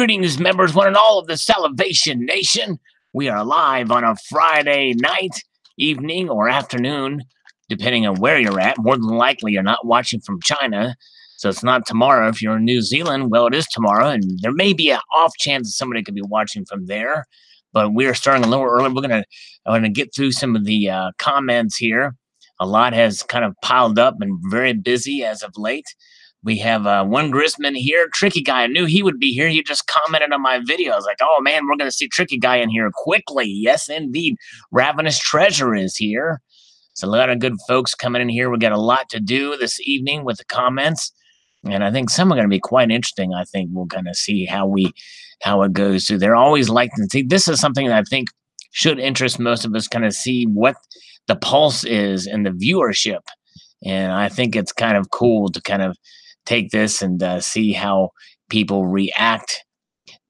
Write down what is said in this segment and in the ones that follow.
Greetings, members, one and all of the Salivation Nation. We are live on a Friday night, evening, or afternoon, depending on where you're at. More than likely, you're not watching from China, so it's not tomorrow. If you're in New Zealand, well, it is tomorrow, and there may be an off chance that somebody could be watching from there. But we are starting a little early. I'm gonna get through some of the comments here. A lot has kind of piled up and very busy as of late. We have one Grisman here, Tricky Guy. I knew he would be here. He just commented on my video. I was like, oh, man, we're going to see Tricky Guy in here quickly. Yes, indeed. Ravenous Treasure is here. So a lot of good folks coming in here. We got a lot to do this evening with the comments. And I think some are going to be quite interesting. I think we'll kind of see how it goes through. They're always like to see. This is something that I think should interest most of us, kind of see what the pulse is in the viewership. And I think it's kind of cool to kind of take this and see how people react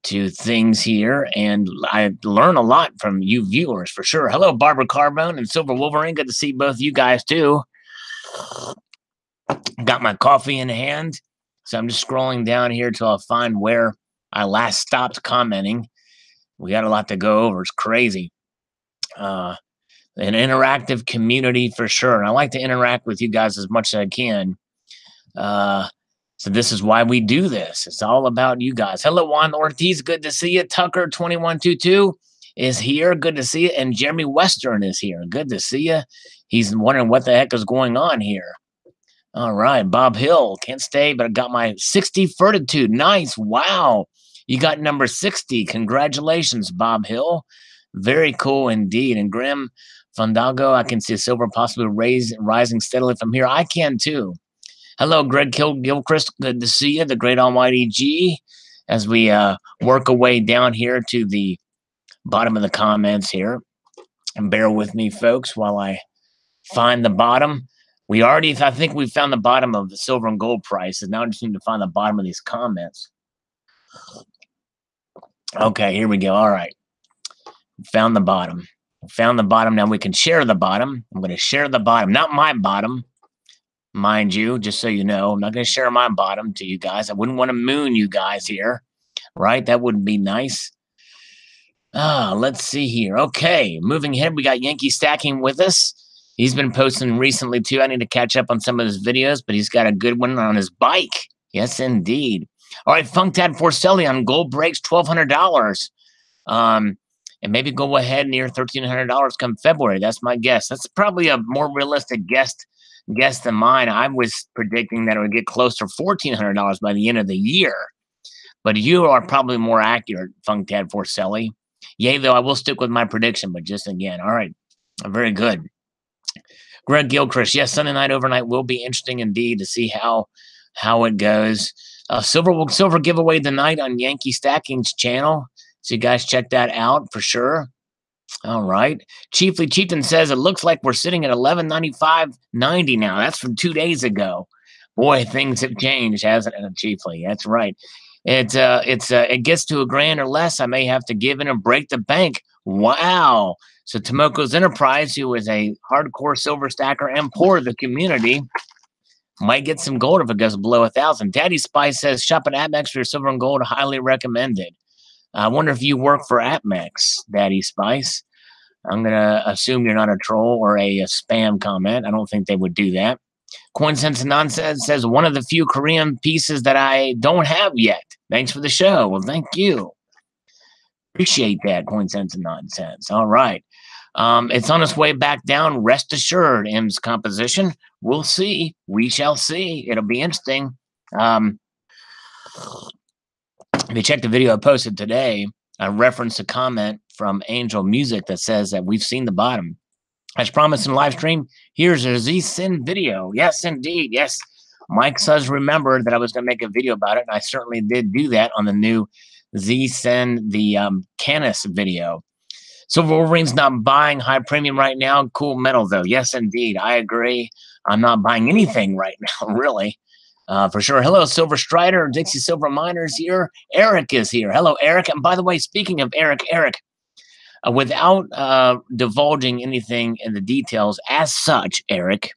to things here. And I learn a lot from you viewers for sure. Hello, Barbara Carbone and Silver Wolverine. Good to see both you guys too. Got my coffee in hand. So I'm just scrolling down here till I find where I last stopped commenting. We got a lot to go over. It's crazy. An interactive community for sure. And I like to interact with you guys as much as I can. So this is why we do this. It's all about you guys. Hello, Juan Ortiz. Good to see you. Tucker 2122 is here. Good to see you. And Jeremy Western is here. Good to see you. He's wondering what the heck is going on here. All right. Bob Hill. Can't stay, but I got my 60 Fortitude. Nice. Wow. You got number 60. Congratulations, Bob Hill. Very cool indeed. And Grim Fandango, I can see silver possibly rising steadily from here. I can too. Hello, Greg Gilchrist. Good to see you, the great almighty G, as we work our way down here to the bottom of the comments here. And bear with me, folks, while I find the bottom. I think we found the bottom of the silver and gold prices. Now I just need to find the bottom of these comments. Okay, here we go. All right. Found the bottom. Found the bottom. Now we can share the bottom. I'm going to share the bottom, not my bottom. Mind you, just so you know, I'm not going to share my bottom to you guys. I wouldn't want to moon you guys here, right? That wouldn't be nice. Let's see here. Okay, moving ahead, we got Yankee Stacking with us. He's been posting recently, too. I need to catch up on some of his videos, but he's got a good one on his bike. Yes, indeed. All right, Funktad Forcelli on gold breaks $1,200. And maybe go ahead near $1,300 come February. That's my guess. That's probably a more realistic guess than mine. I was predicting that it would get close to $1,400 by the end of the year. But you are probably more accurate, Funktad Forcelli. Yay, though, I will stick with my prediction, but just again. All right. Very good. Greg Gilchrist. Yes, Sunday night overnight will be interesting indeed to see how it goes. Silver giveaway tonight on Yankee Stacking's channel. So you guys check that out for sure. All right. Chiefly Chieftain says it looks like we're sitting at 1195.90 now. That's from 2 days ago. Boy, things have changed, hasn't it, Chiefly? That's right. It gets to $1,000 or less. I may have to give in and break the bank. Wow. So Tomoko's Enterprise, who is a hardcore silver stacker and poor of the community, might get some gold if it goes below 1,000. Daddy Spice says shop at APMEX for your silver and gold. Highly recommended. I wonder if you work for APMEX, Daddy Spice. I'm going to assume you're not a troll or a spam comment. I don't think they would do that. Coin Sense and Nonsense says, one of the few Korean pieces that I don't have yet. Thanks for the show. Well, thank you. Appreciate that, Coin Sense and Nonsense. All right. It's on its way back down. Rest assured, M's composition. We'll see. We shall see. It'll be interesting. If you check the video I posted today, I referenced a comment from Angel Music that says that we've seen the bottom. As promised in the live stream, here's a Z-Sin video. Yes, indeed. Yes. Mike says remember that I was going to make a video about it, and I certainly did do that on the new Z-Sin, the Canis video. Silver Wolverine's not buying high premium right now. Cool metal, though. Yes, indeed. I agree. I'm not buying anything right now, really. For sure. Hello, Silver Strider. Dixie Silver Miners here. Eric is here. Hello, Eric. And by the way, speaking of Eric, without divulging anything in the details as such, Eric,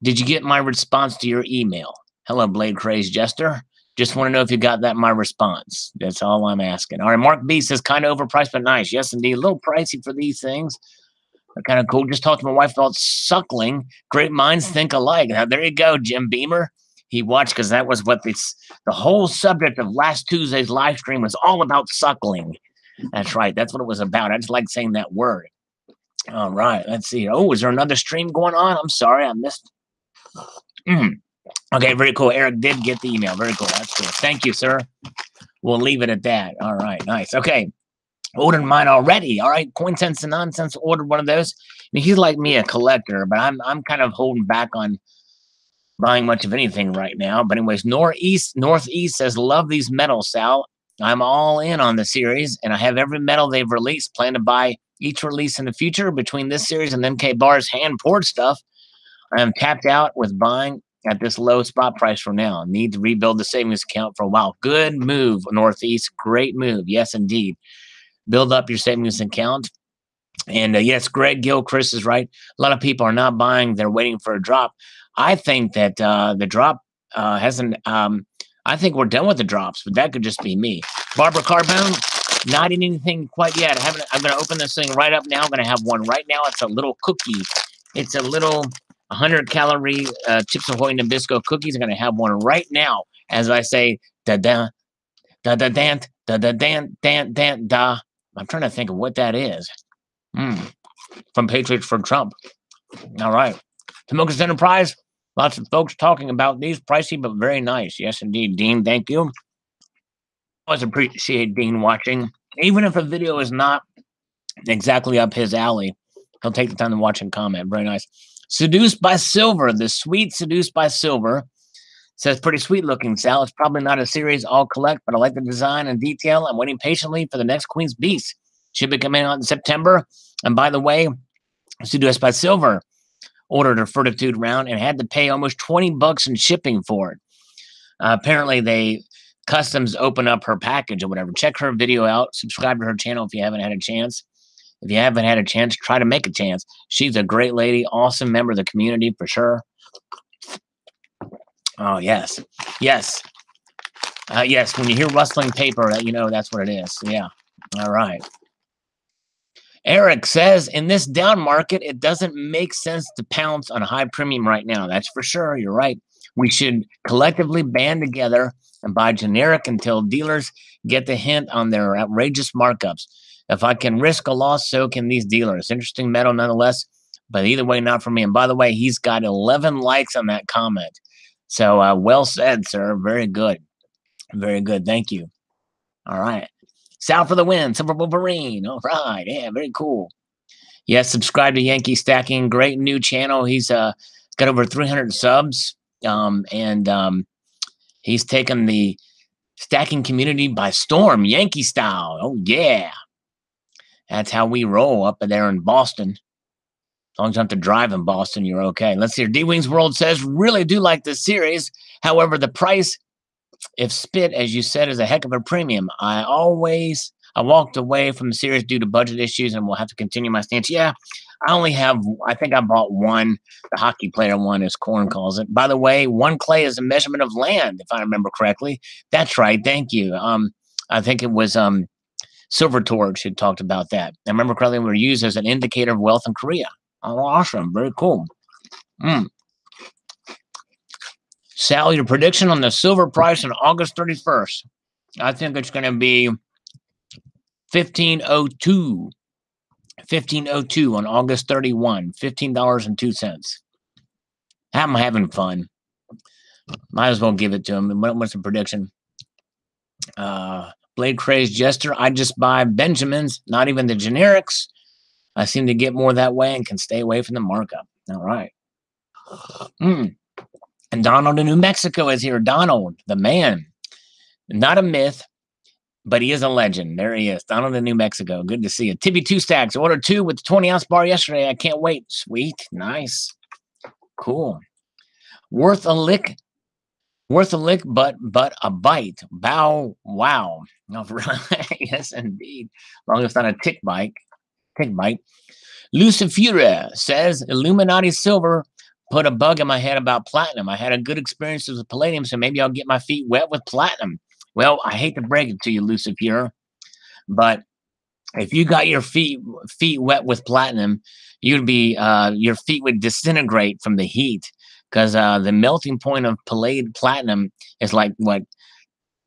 did you get my response to your email? Hello, Blade Craze Jester. Just want to know if you got that, my response. That's all I'm asking. All right, Mark B says, kind of overpriced, but nice. Yes, indeed. A little pricey for these things. They're kind of cool. Just talked to my wife about suckling. Great minds think alike. Now, there you go, Jim Beamer. He watched because that was what the whole subject of last Tuesday's live stream was all about, suckling. That's right. That's what it was about. I just like saying that word. All right. Let's see. Oh, is there another stream going on? I'm sorry. I missed. Okay, very cool. Eric did get the email. Very cool. That's cool. Thank you, sir. We'll leave it at that. All right. Nice. Okay. Ordered mine already. All right. Coin Sense and Nonsense ordered one of those. I mean, he's like me, a collector, but I'm kind of holding back on buying much of anything right now. But anyways, Northeast says, love these metals, Sal. I'm all in on the series, and I have every metal they've released. Plan to buy each release in the future. Between this series and MK Bar's hand-poured stuff, I am tapped out with buying at this low spot price for now. Need to rebuild the savings account for a while. Good move, Northeast. Great move. Yes, indeed. Build up your savings account. And yes, Greg Gilchrist is right. A lot of people are not buying. They're waiting for a drop. I think that the drop hasn't. I think we're done with the drops, but that could just be me. Barbara Carbone, not eating anything quite yet. I'm going to open this thing right up now. I'm going to have one right now. It's a little cookie. It's a little 100-calorie Chips Ahoy Nabisco cookies. I'm going to have one right now as I say da da da da dan da da dan dan dan da. I'm trying to think of what that is. From Patriots for Trump. All right. Tomokis Enterprise. Lots of folks talking about these. Pricey, but very nice. Yes, indeed. Dean, thank you. Always appreciate Dean watching. Even if a video is not exactly up his alley, he'll take the time to watch and comment. Very nice. Seduced by Silver. The sweet Seduced by Silver says, pretty sweet looking, Sal. It's probably not a series I'll collect, but I like the design and detail. I'm waiting patiently for the next Queen's Beast. Should be coming out in September. And by the way, Seduced by Silver ordered a Fortitude round and had to pay almost $20 in shipping for it. Apparently, they customs open up her package or whatever. Check her video out. Subscribe to her channel if you haven't had a chance. If you haven't had a chance, try to make a chance. She's a great lady, awesome member of the community for sure. Oh, yes. Yes. Yes, when you hear rustling paper, you know that's what it is. Yeah. All right. Eric says, in this down market, it doesn't make sense to pounce on a high premium right now. That's for sure. You're right. We should collectively band together and buy generic until dealers get the hint on their outrageous markups. If I can risk a loss, so can these dealers. Interesting metal nonetheless, but either way, not for me. And by the way, he's got 11 likes on that comment. So well said, sir. Very good. Very good. Thank you. All right. Sal for the win. Silver Wolverine. All right. Yeah, very cool. Yes, subscribe to Yankee Stacking. Great new channel. He's got over 300 subs. He's taken the stacking community by storm, Yankee style. Oh, yeah. That's how we roll up there in Boston. As long as you don't have to drive in Boston, you're okay. Let's see here. D-Wings World says, really do like this series. However, the price, if spit, as you said, is a heck of a premium. I walked away from the series due to budget issues and will have to continue my stance. Yeah, I think I bought one, the hockey player one, as Corn calls it. By the way, one clay is a measurement of land, if I remember correctly. That's right. Thank you. I think it was Silver Torch who talked about that. I remember correctly, we were used as an indicator of wealth in Korea. Oh, awesome. Very cool. Sal, your prediction on the silver price on August 31st. I think it's going to be 1502. 1502 on August 31. $15.02. I'm having fun. Might as well give it to him. What's the prediction? Blade Crazed Jester. I just buy Benjamins, not even the generics. I seem to get more that way and can stay away from the markup. All right. And Donald in New Mexico is here. Donald, the man. Not a myth, but he is a legend. There he is. Donald in New Mexico. Good to see you. Tibby 2 stacks. Ordered 2 with the 20-ounce bar yesterday. I can't wait. Sweet. Nice. Cool. Worth a lick, but a bite. Bow wow. All right. Yes, indeed. As long as it's not a tick bite. Lucifera says Illuminati silver put a bug in my head about platinum. I had a good experience with palladium, so maybe I'll get my feet wet with platinum. Well, I hate to break it to you, Lucifer, but if you got your feet wet with platinum, you'd be your feet would disintegrate from the heat, because the melting point of platinum is like what?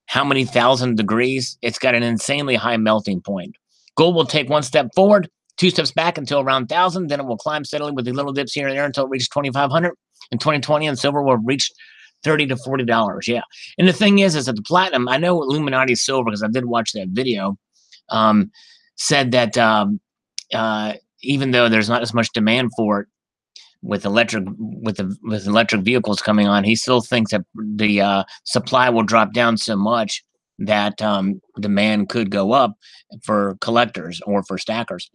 How many thousand degrees? It's got an insanely high melting point. Gold will take one step forward, 2 steps back until around 1,000. Then it will climb steadily with the little dips here and there until it reaches 2,500 in 2020, and silver will reach $30 to $40. Yeah. And the thing is that the platinum, I know Illuminati silver, because I did watch that video, said that even though there's not as much demand for it with electric vehicles coming on, he still thinks that the supply will drop down so much that demand could go up for collectors or for stackers.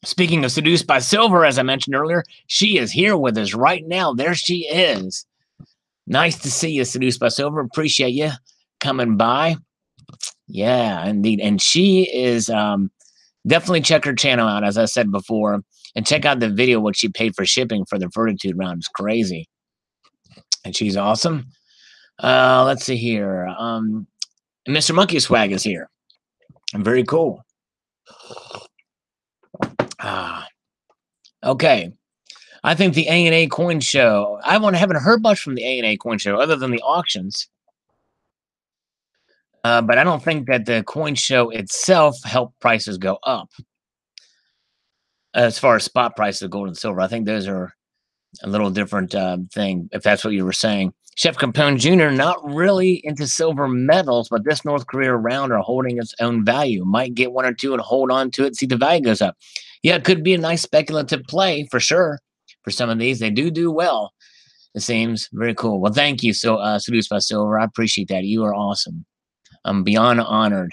Speaking of seduced by silver, as I mentioned earlier, she is here with us right now. There she is. Nice to see you, seduced by silver. Appreciate you coming by. Yeah, indeed. And she is definitely check her channel out, as I said before, and check out the video what she paid for shipping for the Fortitude round. It's crazy. And she's awesome. Let's see here. Mr. Monkey Swag is here. Very cool. Okay. I think the A&A coin show, I haven't heard much from the A&A coin show other than the auctions. But I don't think that the coin show itself helped prices go up. As far as spot prices of gold and silver, I think those are a little different thing, if that's what you were saying. Chef Capone Jr., not really into silver metals, but this North Korea round are holding its own value. Might get 1 or 2 and hold on to it, see the value goes up. Yeah, it could be a nice speculative play for sure. For some of these, they do well. It seems very cool. Well, thank you, Seduced by Silver. I appreciate that. You are awesome. I'm beyond honored.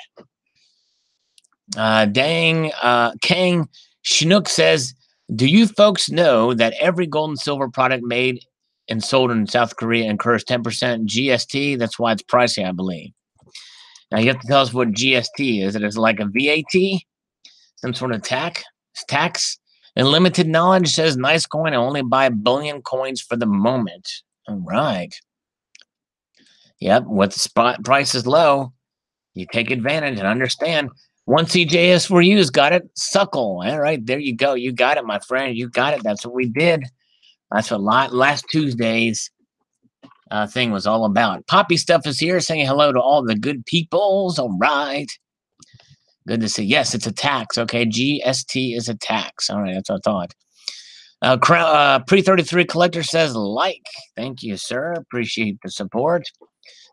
Kang Chinook says, do you folks know that every gold and silver product made and sold in South Korea incurs 10% GST? That's why it's pricey, I believe. Now, you have to tell us what GST is. It is like a VAT? Some sort of tax? And limited knowledge says, nice coin. I only buy bullion coins for the moment. All right. Yep, with the spot price is low, you take advantage and understand. 1CJS for you has got it. Suckle. All right, there you go. You got it, my friend. You got it. That's what we did. That's what last Tuesday's thing was all about. Poppy Stuff is here saying hello to all the good peoples. All right. Good to see. Yes, it's a tax. Okay, GST is a tax. All right, that's what I thought. Pre-33 Collector says like. Thank you, sir. Appreciate the support.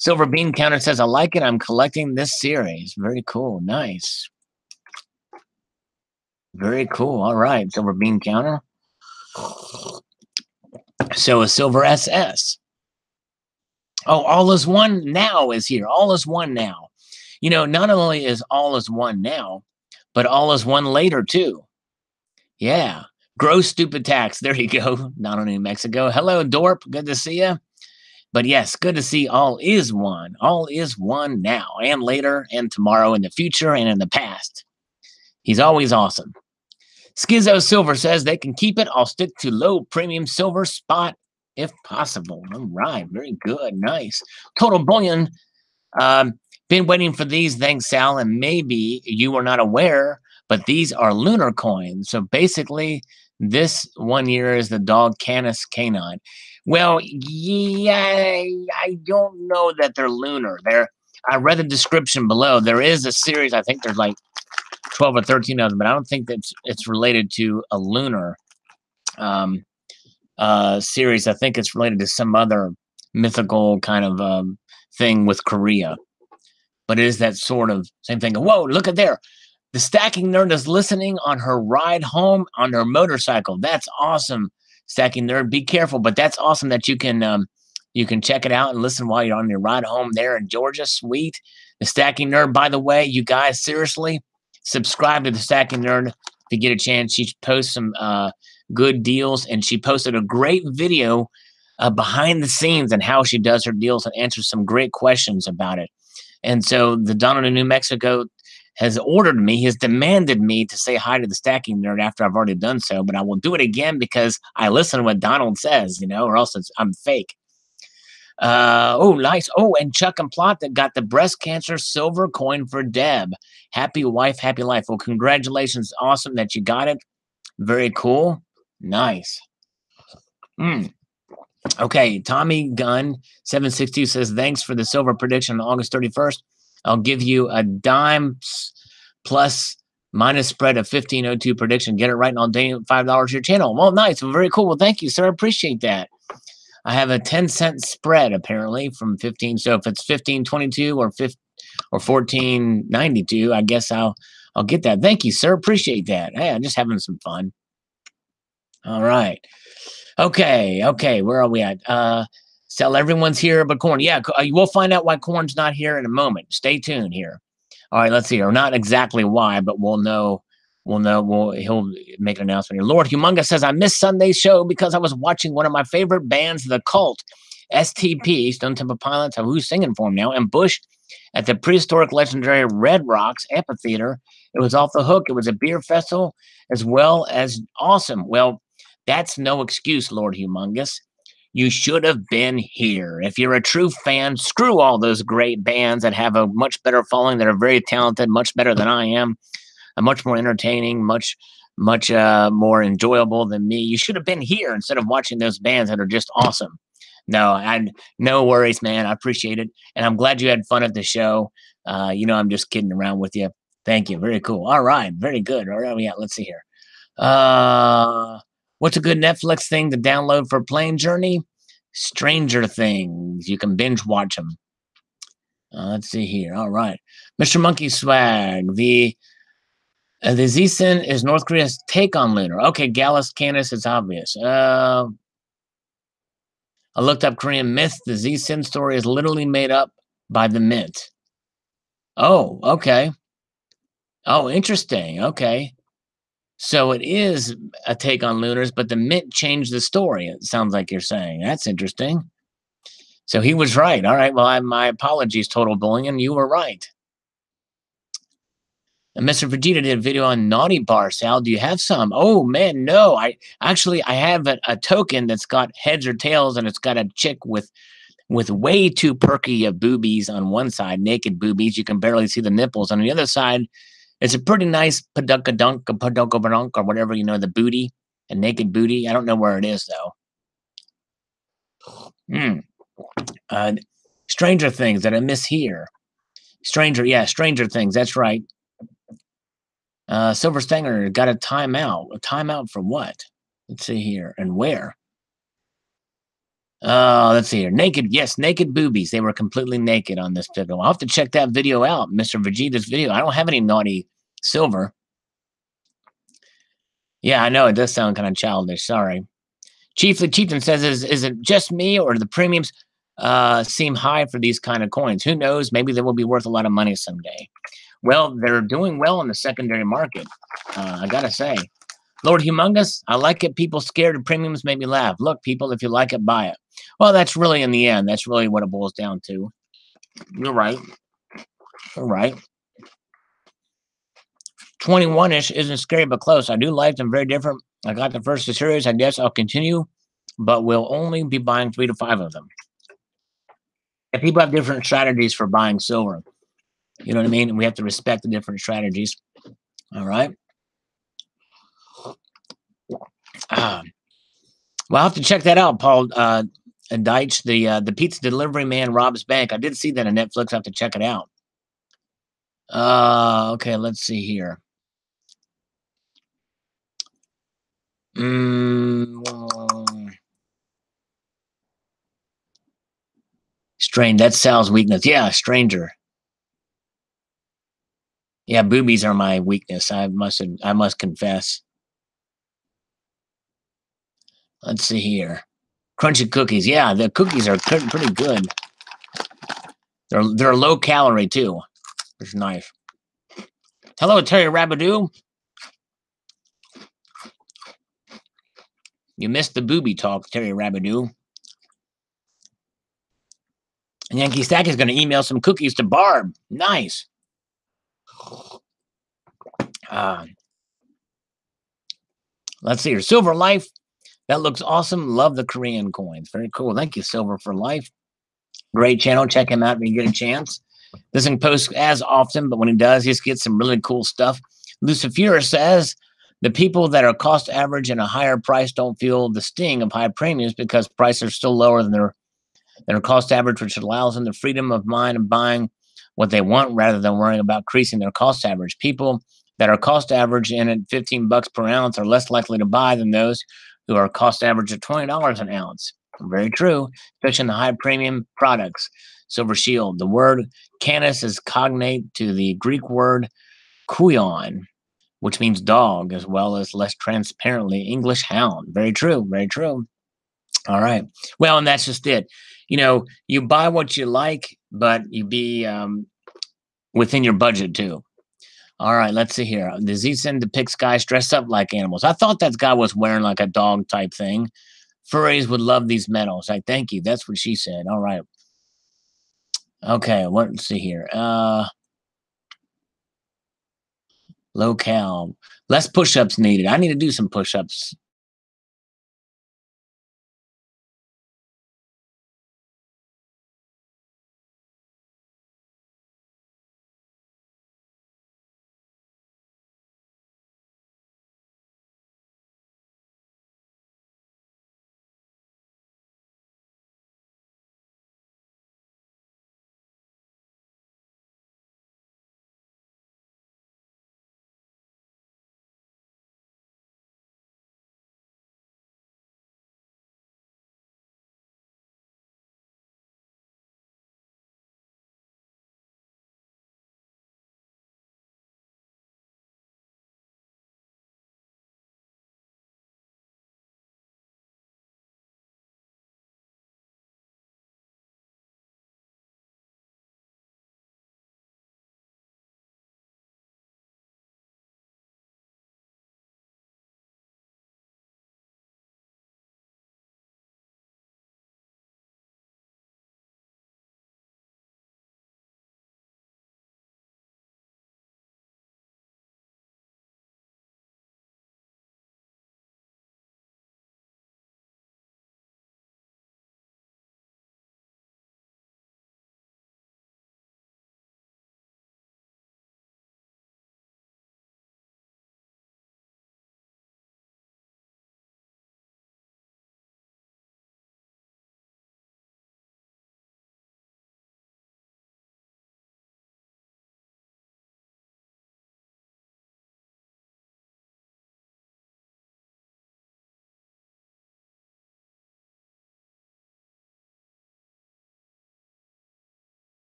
Silver Bean Counter says, I like it. I'm collecting this series. Very cool. Nice. Very cool. All right, Silver Bean Counter. So a Silver SS. Oh, All Is One Now is here. All Is One Now. You know, not only is All Is One now, but All Is One later, too. Yeah. Gross stupid tax. There you go. Not only New Mexico. Hello, Dorp. Good to see you. But yes, good to see All Is One. All Is One now and later and tomorrow, in the future and in the past. He's always awesome. Schizo Silver says they can keep it. I'll stick to low premium silver spot if possible. All right. Very good. Nice. Total Bullion. Been waiting for these. Thanks, Sal. And maybe you are not aware, but these are lunar coins. So basically, this 1 year is the dog Canis Canine. Well, yeah, I don't know that they're lunar. I read the description below. There is a series. I think there's like 12 or 13 of them, but I don't think that it's related to a lunar series. I think it's related to some other mythical kind of thing with Korea. But it is that sort of same thing. Whoa, look at there. The Stacking Nerd is listening on her ride home on her motorcycle. That's awesome, Stacking Nerd. Be careful, but that's awesome that you can check it out and listen while you're on your ride home there in Georgia. Sweet. The Stacking Nerd, by the way, you guys, seriously, subscribe to the Stacking Nerd if you get a chance. She posts some good deals, and she posted a great video behind the scenes and how she does her deals and answers some great questions about it. And so the Donald in New Mexico has ordered me, he has demanded me to say hi to the stacking nerd after I've already done so, but I will do it again because I listen to what Donald says, or else I'm fake. Oh, nice. Oh, and Chuck and Plot that got the breast cancer silver coin for Deb. Happy wife, happy life. Well, congratulations. Awesome that you got it. Very cool. Nice. Okay, Tommy Gunn 762 says, thanks for the silver prediction on August 31st. I'll give you a dime plus minus spread of 1502 prediction. Get it right and I'll donate $5 to your channel. Well, nice. Well, very cool. Well, thank you, sir. I appreciate that. I have a 10-cent spread apparently from 15. So if it's 1522 or 1492, I guess I'll get that. Thank you, sir. Appreciate that. Hey, I'm just having some fun. All right. Okay. Where are we at? Sell everyone's here but corn. Yeah, we'll find out why corn's not here in a moment. Stay tuned here. All right, let's see. Or not exactly why, but we'll know. He'll make an announcement here. Lord Humongous says, I missed Sunday's show because I was watching one of my favorite bands, The Cult, STP, Stone Temple Pilots, who's singing for him now, and Bush at the prehistoric legendary Red Rocks Amphitheater. It was off the hook. It was a beer festival as well as awesome. Well, that's no excuse, Lord Humongous. You should have been here. If you're a true fan, screw all those great bands that have a much better following, that are very talented, much better than I am, much more entertaining, much more enjoyable than me. You should have been here instead of watching those bands that are just awesome. No worries, man. I appreciate it. And I'm glad you had fun at the show. I'm just kidding around with you. Thank you. Very cool. All right. Very good. All right. Yeah, let's see here. What's a good Netflix thing to download for plane journey? Stranger Things. You can binge watch them. Let's see here. All right. Mr. Monkey Swag. The Z-Sin is North Korea's take on lunar. Okay, Gallus Canis is obvious. I looked up Korean myth. The Z-Sin story is literally made up by the Mint. Oh, okay. Oh, interesting. Okay. So it is a take on lunars, but the Mint changed the story, it sounds like you're saying. That's interesting. So he was right. All right, well, my apologies, Total Bullying. You were right. And Mr. Vegeta did a video on Naughty Bar. Sal, do you have some? Oh, man, no. I have a token that's got heads or tails, and it's got a chick with way too perky boobies on one side, naked boobies. You can barely see the nipples. On the other side, it's a pretty nice padunka-badunk, or whatever, the booty, a naked booty. I don't know where it is, though. Stranger Things that I miss here. Stranger Things. That's right. Silver Stanger got a timeout. A timeout for what? Let's see here. And where? Let's see here. Naked. Yes, naked boobies. They were completely naked on this video. I'll have to check that video out, Mr. Vegeta's video. I don't have any naughty silver. Yeah, I know. It does sound kind of childish. Sorry. Chiefly Chieftain says, is it just me, or the premiums seem high for these kind of coins? Who knows? Maybe they will be worth a lot of money someday. Well, they're doing well in the secondary market, I gotta say. Lord Humongous, I like it. People scared of premiums make me laugh. Look, people, if you like it, buy it. Well, that's really, in the end, that's really what it boils down to. You're right. You're right. 21-ish isn't scary, but close. I do like them, very different. I got the first series. I guess I'll continue, but we'll only be buying 3 to 5 of them. And people have different strategies for buying silver. You know what I mean? And we have to respect the different strategies. All right. Well, I'll have to check that out, Paul Deitch. The pizza delivery man robs bank. I did see that on Netflix. I have to check it out. Okay, let's see here. Strain. That's Sal's weakness. Yeah, stranger. Yeah, boobies are my weakness. I must confess. Let's see here. Crunchy cookies. Yeah, the cookies are pretty good. They're low calorie too. It's nice. Hello, Terry Rabadoo. You missed the booby talk, Terry Rabadoo. And Yankee Stack is going to email some cookies to Barb. Nice. Uh, let's see here. Silver Life. That looks awesome. Love the Korean coins. Very cool. Thank you, Silver for Life. Great channel. Check him out when you get a chance. Doesn't post as often, but when he does, he just gets some really cool stuff. Lucifer says the people that are cost average and a higher price don't feel the sting of high premiums because prices are still lower than their cost average, which allows them the freedom of mind of buying what they want rather than worrying about increasing their cost average. People that are cost average in at 15 bucks per ounce are less likely to buy than those who are cost average at $20 an ounce. Very true, especially in the high premium products. Silver Shield. The word canis is cognate to the Greek word kuion, which means dog, as well as less transparently English hound. Very true. Very true. All right. Well, and that's just it. You buy what you like, but you be within your budget too. All right, let's see here. The Z-Sin depicts guys dressed up like animals. I thought that guy was wearing like a dog type thing. Furries would love these medals. I thank you. That's what she said. All right. Okay, let's see here. Locale. Less push-ups needed. I need to do some push-ups.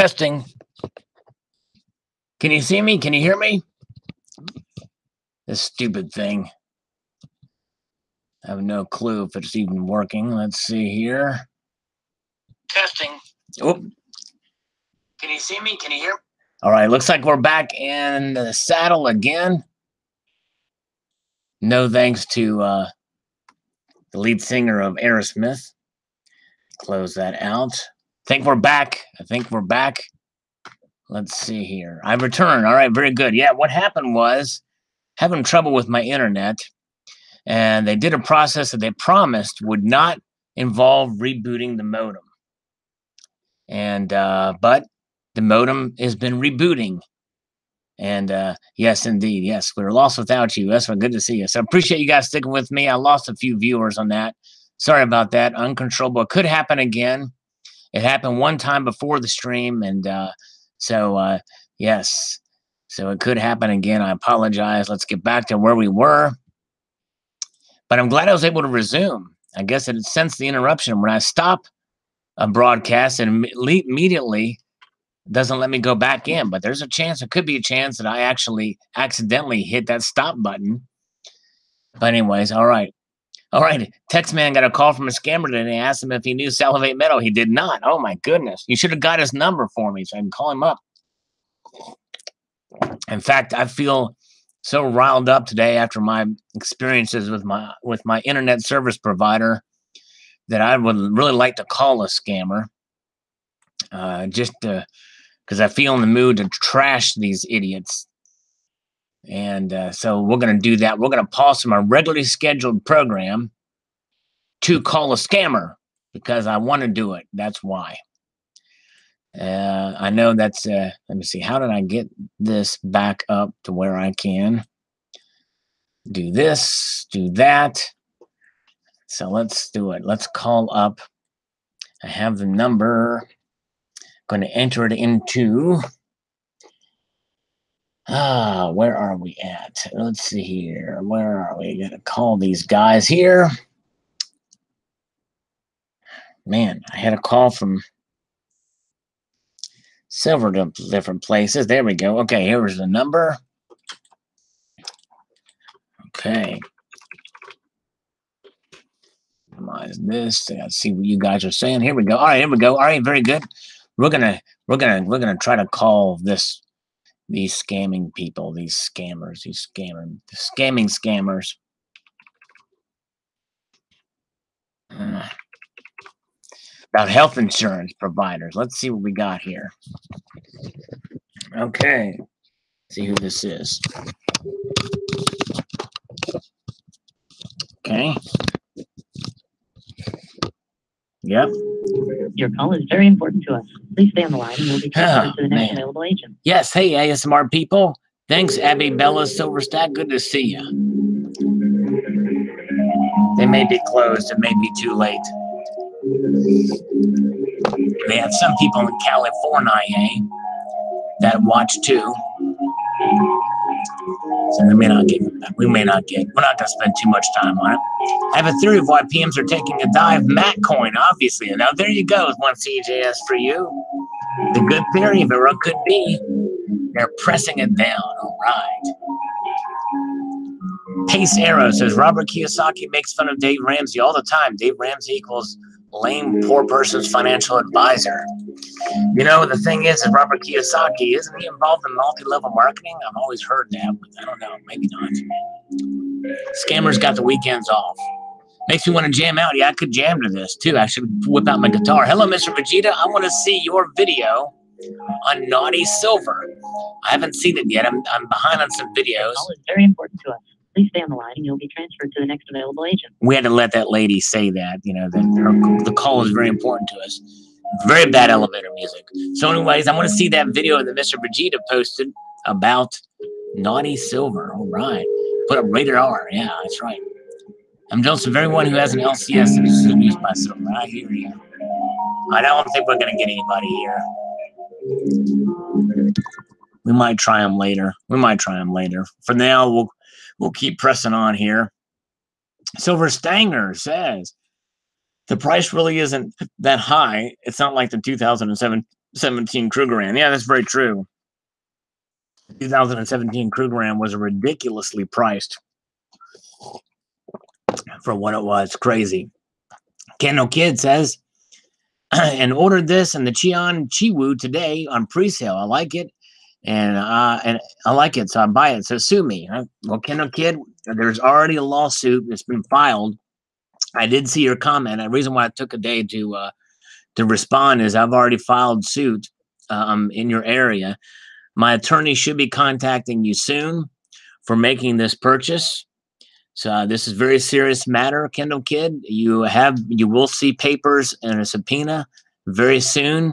Testing. Can you see me? Can you hear me? This stupid thing. I have no clue if it's even working. Let's see here. Testing. Oh. Can you see me? Can you hear me? All right, looks like we're back in the saddle again. No thanks to the lead singer of Aerosmith. Close that out. I think we're back. Let's see here. I returned. All right, very good. Yeah, what happened was having trouble with my internet, and they did a process that they promised would not involve rebooting the modem. And but the modem has been rebooting. And yes, indeed. Yes, we were lost without you. That's good to see you. So I appreciate you guys sticking with me. I lost a few viewers on that. Sorry about that. Uncontrollable. It could happen again. It happened one time before the stream. And yes. So it could happen again. I apologize. Let's get back to where we were. But I'm glad I was able to resume. I guess it sensed the interruption. When I stop a broadcast and immediately doesn't let me go back in, but there's a chance, it could be a chance that I actually accidentally hit that stop button. But anyways, all right. Text man got a call from a scammer today. Asked him if he knew Salivate Metal. He did not. Oh my goodness. You should have got his number for me so I can call him up. In fact, I feel so riled up today after my experiences with my internet service provider that I would really like to call a scammer. Just because I feel in the mood to trash these idiots. And so we're going to do that. We're going to pause from our regularly scheduled program to call a scammer because I want to do it. That's why. I know that's, let me see. How did I get this back up to where I can do this, do that? So let's do it. Let's call up. I have the number. Going to enter it into where are we at? Let's see here. Where are we? Going to call these guys here. Man, I had a call from several different places. There we go. Okay, here's the number. Okay. Minimize this. I gotta see what you guys are saying. Here we go. All right, here we go. All right, very good. We're gonna try to call these scamming people, these scammers, scamming scammers. About health insurance providers. Let's see what we got here. Okay. See who this is. Okay. Yep. Your call is very important to us. Please stay on the line and we'll be transferred to the next available agent. Yes. Hey, ASMR people. Thanks, Abby Bella Silverstack. Good to see you. They may be closed. It may be too late. They have some people in California that watch too. So we may not get. We're not going to spend too much time on it. I have a theory of why PMs are taking a dive. Matcoin, obviously. Now there you go. One CJS for you. The good theory, if it could be. They're pressing it down. All right. Pace Arrow says Robert Kiyosaki makes fun of Dave Ramsey all the time. Dave Ramsey equals lame, poor person's financial advisor. You know, the thing is Robert Kiyosaki, isn't he involved in multi-level marketing? I've always heard that, but I don't know. Maybe not. Scammers got the weekends off. Makes me want to jam out. Yeah, I could jam to this, too. I should whip out my guitar. Hello, Mr. Vegeta. I want to see your video on Naughty Silver. I haven't seen it yet. I'm behind on some videos. Your call is very important to us. Please stay on the line and you'll be transferred to the next available agent. We had to let that lady say that, you know, that the call is very important to us. Very bad elevator music. So anyways, I want to see that video that Mr. Vegeta posted about Naughty Silver. All right. Put up rated R. Yeah, that's right. I'm jealous of everyone who has an LCS and is used by silver. I hear you. I don't think we're going to get anybody here. We might try them later. For now, we'll keep pressing on here. Silver Stanger says, the price really isn't that high. It's not like the 2007 17 Krugerrand. Yeah, that's very true. 2017 Krugerrand was ridiculously priced for what it was. Crazy. Kendall Kid says, and ordered this and the Cheon Chiwu today on pre-sale. I like it. And I like it, so I buy it. So sue me. Well, Kendall Kid, there's already a lawsuit that's been filed. I did see your comment. The reason why I took a day to respond is I've already filed suit in your area. My attorney should be contacting you soon for making this purchase. So this is a very serious matter, Kendall Kid. You will see papers and a subpoena very soon.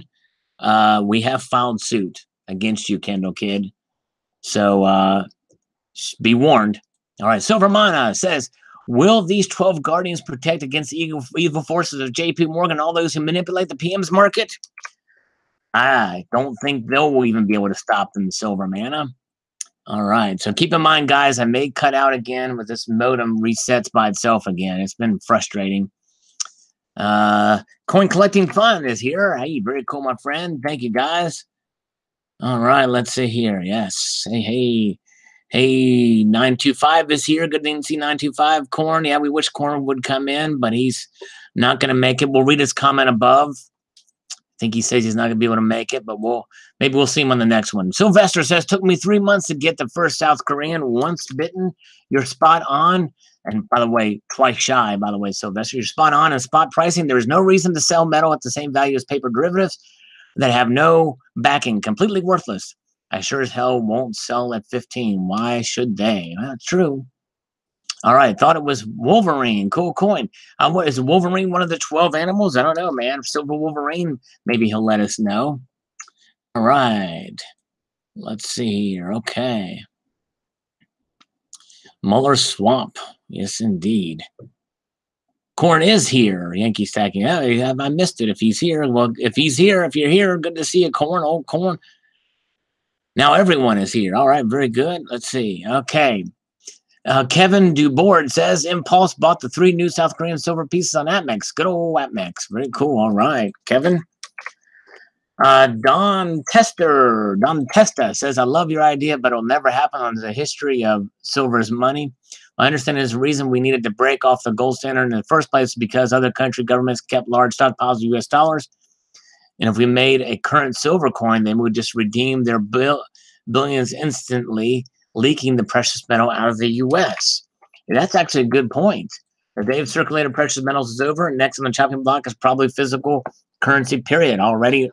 We have filed suit against you, Kendall Kid. So be warned. All right, Silver Mana says, will these 12 guardians protect against the evil forces of JP Morgan and all those who manipulate the PM's market? I don't think they'll even be able to stop them, Silver Mana. All right, so keep in mind, guys, I may cut out again with this modem resets by itself again. It's been frustrating. Coin collecting fun is here. Hey, very cool, my friend. Thank you, guys. All right, let's see here. Yes. Hey, 925 is here. Good to see 925. Corn, yeah, we wish Corn would come in, but he's not going to make it. We'll read his comment above. I think he says he's not going to be able to make it, but maybe we'll see him on the next one. Sylvester says, took me 3 months to get the first South Korean. Once bitten, you're spot on. And by the way, twice shy, by the way, Sylvester, you're spot on in spot pricing. There is no reason to sell metal at the same value as paper derivatives that have no backing, completely worthless. I sure as hell won't sell at 15. Why should they? Well, that's true. All right, thought it was Wolverine. Cool coin. What is Wolverine? One of the 12 animals? I don't know, man. Silver Wolverine. Maybe he'll let us know. All right. Let's see here. Okay. Muller Swamp. Yes, indeed. Corn is here. Yankee stacking. Oh, I missed it. If he's here, well, if you're here, good to see you, Corn. Old Corn. Now everyone is here. All right, very good. Let's see. Okay. Kevin Dubord says, Impulse bought the 3 new South Korean silver pieces on APMEX. Good old APMEX. Very cool. All right, Kevin. Don Testa says, I love your idea, but it'll never happen on the history of silver's money. I understand there's a reason we needed to break off the gold standard in the first place because other country governments kept large stockpiles of U.S. dollars. And if we made a current silver coin, they would just redeem their billions instantly, leaking the precious metal out of the U.S. And that's actually a good point. The day of circulated precious metals is over. Next on the chopping block is probably physical currency, period. Already,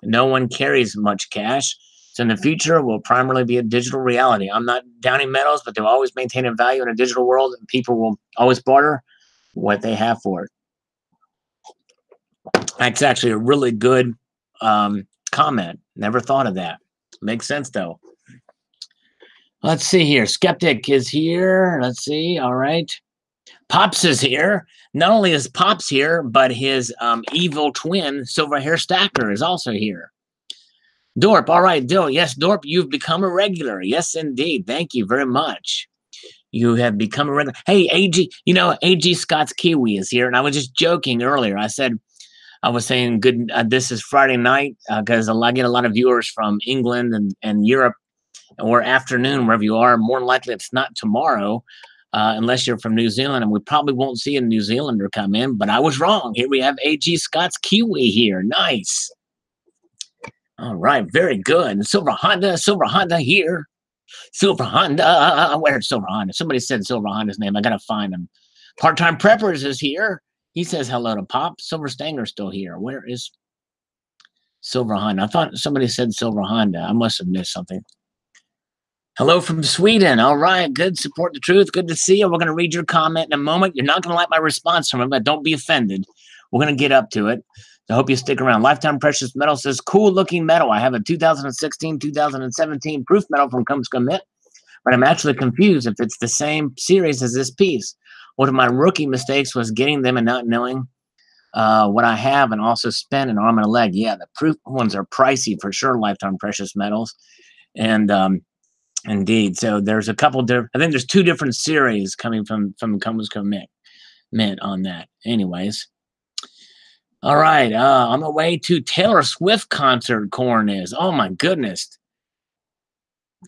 no one carries much cash. So in the future, will primarily be a digital reality. I'm not downing metals, but they'll always maintain a value in a digital world, and people will always barter what they have for it. That's actually a really good comment. Never thought of that. Makes sense, though. Let's see here. Skeptic is here. Let's see. All right. Pops is here. Not only is Pops here, but his evil twin, Silver Hair Stacker, is also here. Dorp. All right, Dill. Yes, Dorp, you've become a regular. Yes, indeed. Thank you very much. You have become a regular. Hey, AG, AG Scott's Kiwi is here. And I was just joking earlier. I was saying good. This is Friday night because I get a lot of viewers from England and Europe or afternoon, wherever you are. More than likely, it's not tomorrow unless you're from New Zealand, and we probably won't see a New Zealander come in. But I was wrong. Here we have AG Scott's Kiwi here. Nice. All right, very good. Silver Honda here. Silver Honda. Where's Silver Honda? Somebody said Silver Honda's name. I gotta find him. Part-time Preppers is here. He says hello to Pop. Silver Stanger's still here. Where is Silver Honda? I thought somebody said Silver Honda. I must have missed something. Hello from Sweden. All right, good. Support the truth. Good to see you. We're going to read your comment in a moment. You're not going to like my response from it, but don't be offended. We're going to get up to it. I hope you stick around. Lifetime Precious Metal says, cool looking metal. I have a 2016, 2017 proof metal from Comes Commit, but I'm actually confused if it's the same series as this piece. One of my rookie mistakes was getting them and not knowing what I have and also spend an arm and a leg. Yeah, the proof ones are pricey for sure, Lifetime Precious Metals. And indeed. So there's a couple different, I think there's 2 different series coming from Comes Commit on that. Anyways. All right. On the way to Taylor Swift concert, Corn is. Oh, my goodness.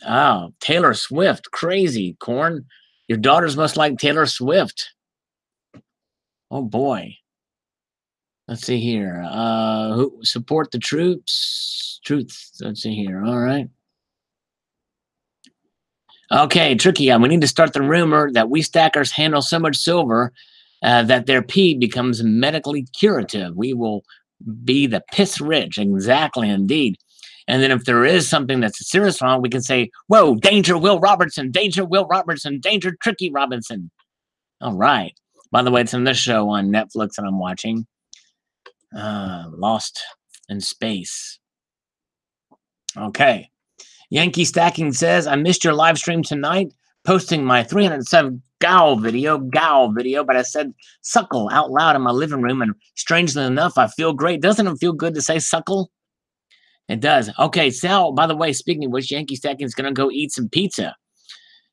Oh, Taylor Swift. Crazy, Corn. Your daughters must like Taylor Swift. Oh, boy. Let's see here. Who support the troops? Truth. Let's see here. All right. Okay, Tricky. We need to start the rumor that we stackers handle so much silver that their pee becomes medically curative. We will be the piss rich. Exactly, indeed. And then if there is something that's serious wrong, we can say, whoa, danger, Will Robertson, danger, Will Robertson, danger, Tricky Robinson. All right. By the way, it's in this show on Netflix that I'm watching. Lost in Space. Okay. Yankee Stacking says, I missed your live stream tonight, posting my 307 Gow video, but I said suckle out loud in my living room, and strangely enough, I feel great. Doesn't it feel good to say suckle? It does. Okay, Sal, by the way, speaking of which, Yankee Stacking is going to go eat some pizza,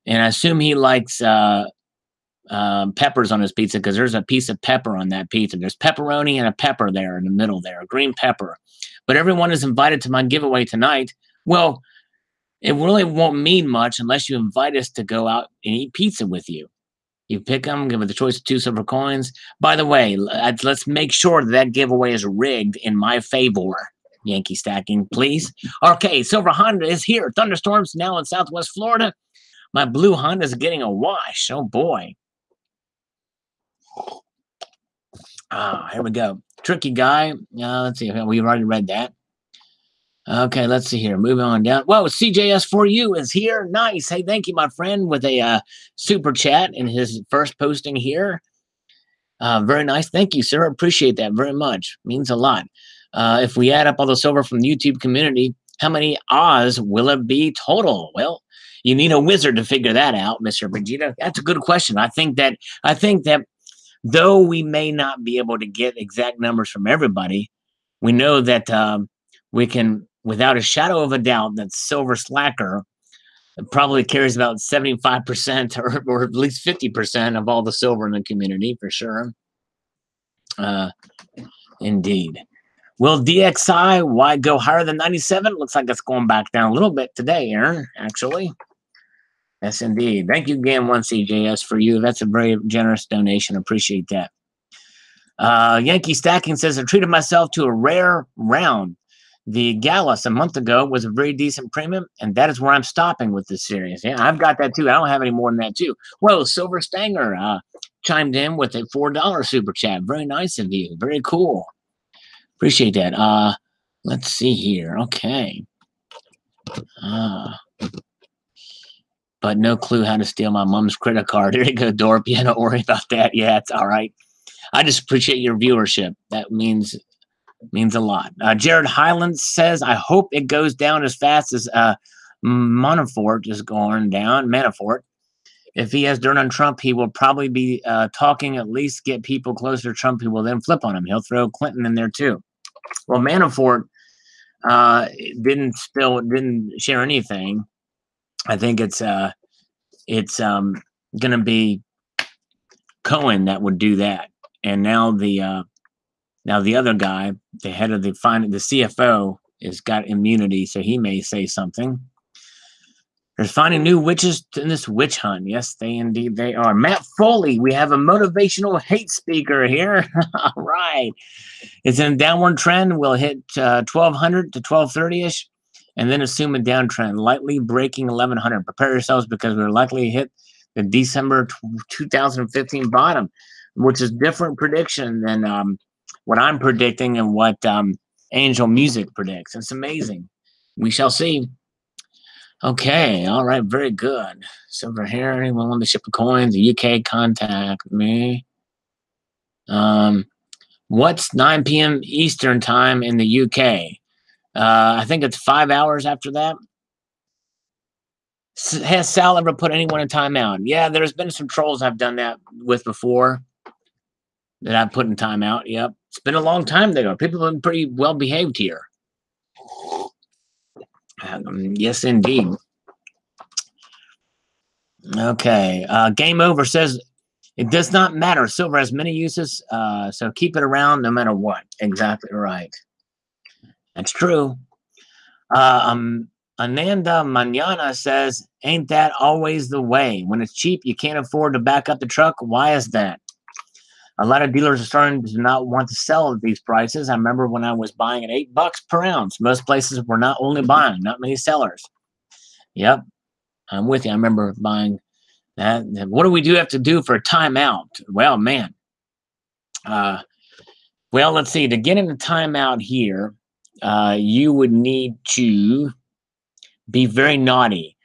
and I assume he likes peppers on his pizza because there's a piece of pepper on that pizza. There's pepperoni and a pepper there in the middle there, a green pepper. But everyone is invited to my giveaway tonight. Well, it really won't mean much unless you invite us to go out and eat pizza with you. You pick them, give it the choice of 2 silver coins. By the way, let's make sure that giveaway is rigged in my favor. Yankee Stacking, please. Okay, Silver Honda is here. Thunderstorms now in Southwest Florida. My blue Honda is getting a wash. Oh, boy. Here we go. Tricky guy. Let's see. We've already read that. Okay, let's see here. Moving on down. Whoa, CJS4U is here. Nice. Hey, thank you, my friend, with a super chat in his first posting here. Very nice. Thank you, sir. Appreciate that very much. Means a lot. If we add up all the silver from the YouTube community, how many Oz will it be total? Well, you need a wizard to figure that out, Mr. Vegeta. That's a good question. I think that though we may not be able to get exact numbers from everybody, we know that we can, without a shadow of a doubt, that Silver Slacker probably carries about 75% or at least 50% of all the silver in the community, for sure. Indeed. Will DXI, why go higher than 97? Looks like it's going back down a little bit today, Aaron, actually. Yes, indeed. Thank you again, 1CJS, for you. That's a very generous donation. Appreciate that. Yankee Stacking says, I treated myself to a rare round. The Gallus a month ago was a very decent premium, and that is where I'm stopping with this series. Yeah, I've got that too. I don't have any more than that too. Whoa, Silver Stanger chimed in with a $4 super chat. Very nice of you. Very cool. Appreciate that. Let's see here. Okay. But no clue how to steal my mom's credit card. Here you go, Dorp. Yeah, don't worry about that. Yeah, it's all right. I just appreciate your viewership. That means a lot. Jared Highland says, I hope it goes down as fast as Manafort is going down. Manafort. If he has dirt on Trump, he will probably be talking, at least get people closer to Trump who will then flip on him. He'll throw Clinton in there too. Well, Manafort didn't share anything. I think it's going to be Cohen that would do that. And now the other guy, the head of the CFO, has got immunity, so he may say something. They're finding new witches in this witch hunt. Yes, they are. Matt Foley, we have a motivational hate speaker here. All right. It's in a downward trend. We'll hit 1,200 to 1,230-ish, and then assume a downtrend, lightly breaking 1,100. Prepare yourselves because we're likely to hit the December 2015 bottom, which is different prediction than what I'm predicting and what Angel Music predicts. It's amazing. We shall see. Okay, all right, very good. Silver here, anyone want to ship the coins? The UK, contact me. What's 9 p.m. Eastern time in the UK? I think it's 5 hours after that. Has Sal ever put anyone in timeout? Yeah, there's been some trolls I've done that with before that I've put in timeout. Yep. It's been a long time ago. People have been pretty well behaved here. Yes, indeed. Okay. Game Over says, It does not matter. Silver has many uses, so keep it around no matter what. Exactly right. That's true. Ananda Manana says, ain't that always the way? When it's cheap, you can't afford to back up the truck. Why is that? A lot of dealers are starting to not want to sell at these prices. I remember when I was buying at $8 per ounce. Most places were not only buying, not many sellers. Yep, I'm with you. I remember buying that. What do we have to do for a timeout? Well, man. Well, let's see. To get in a timeout here, you would need to be very naughty.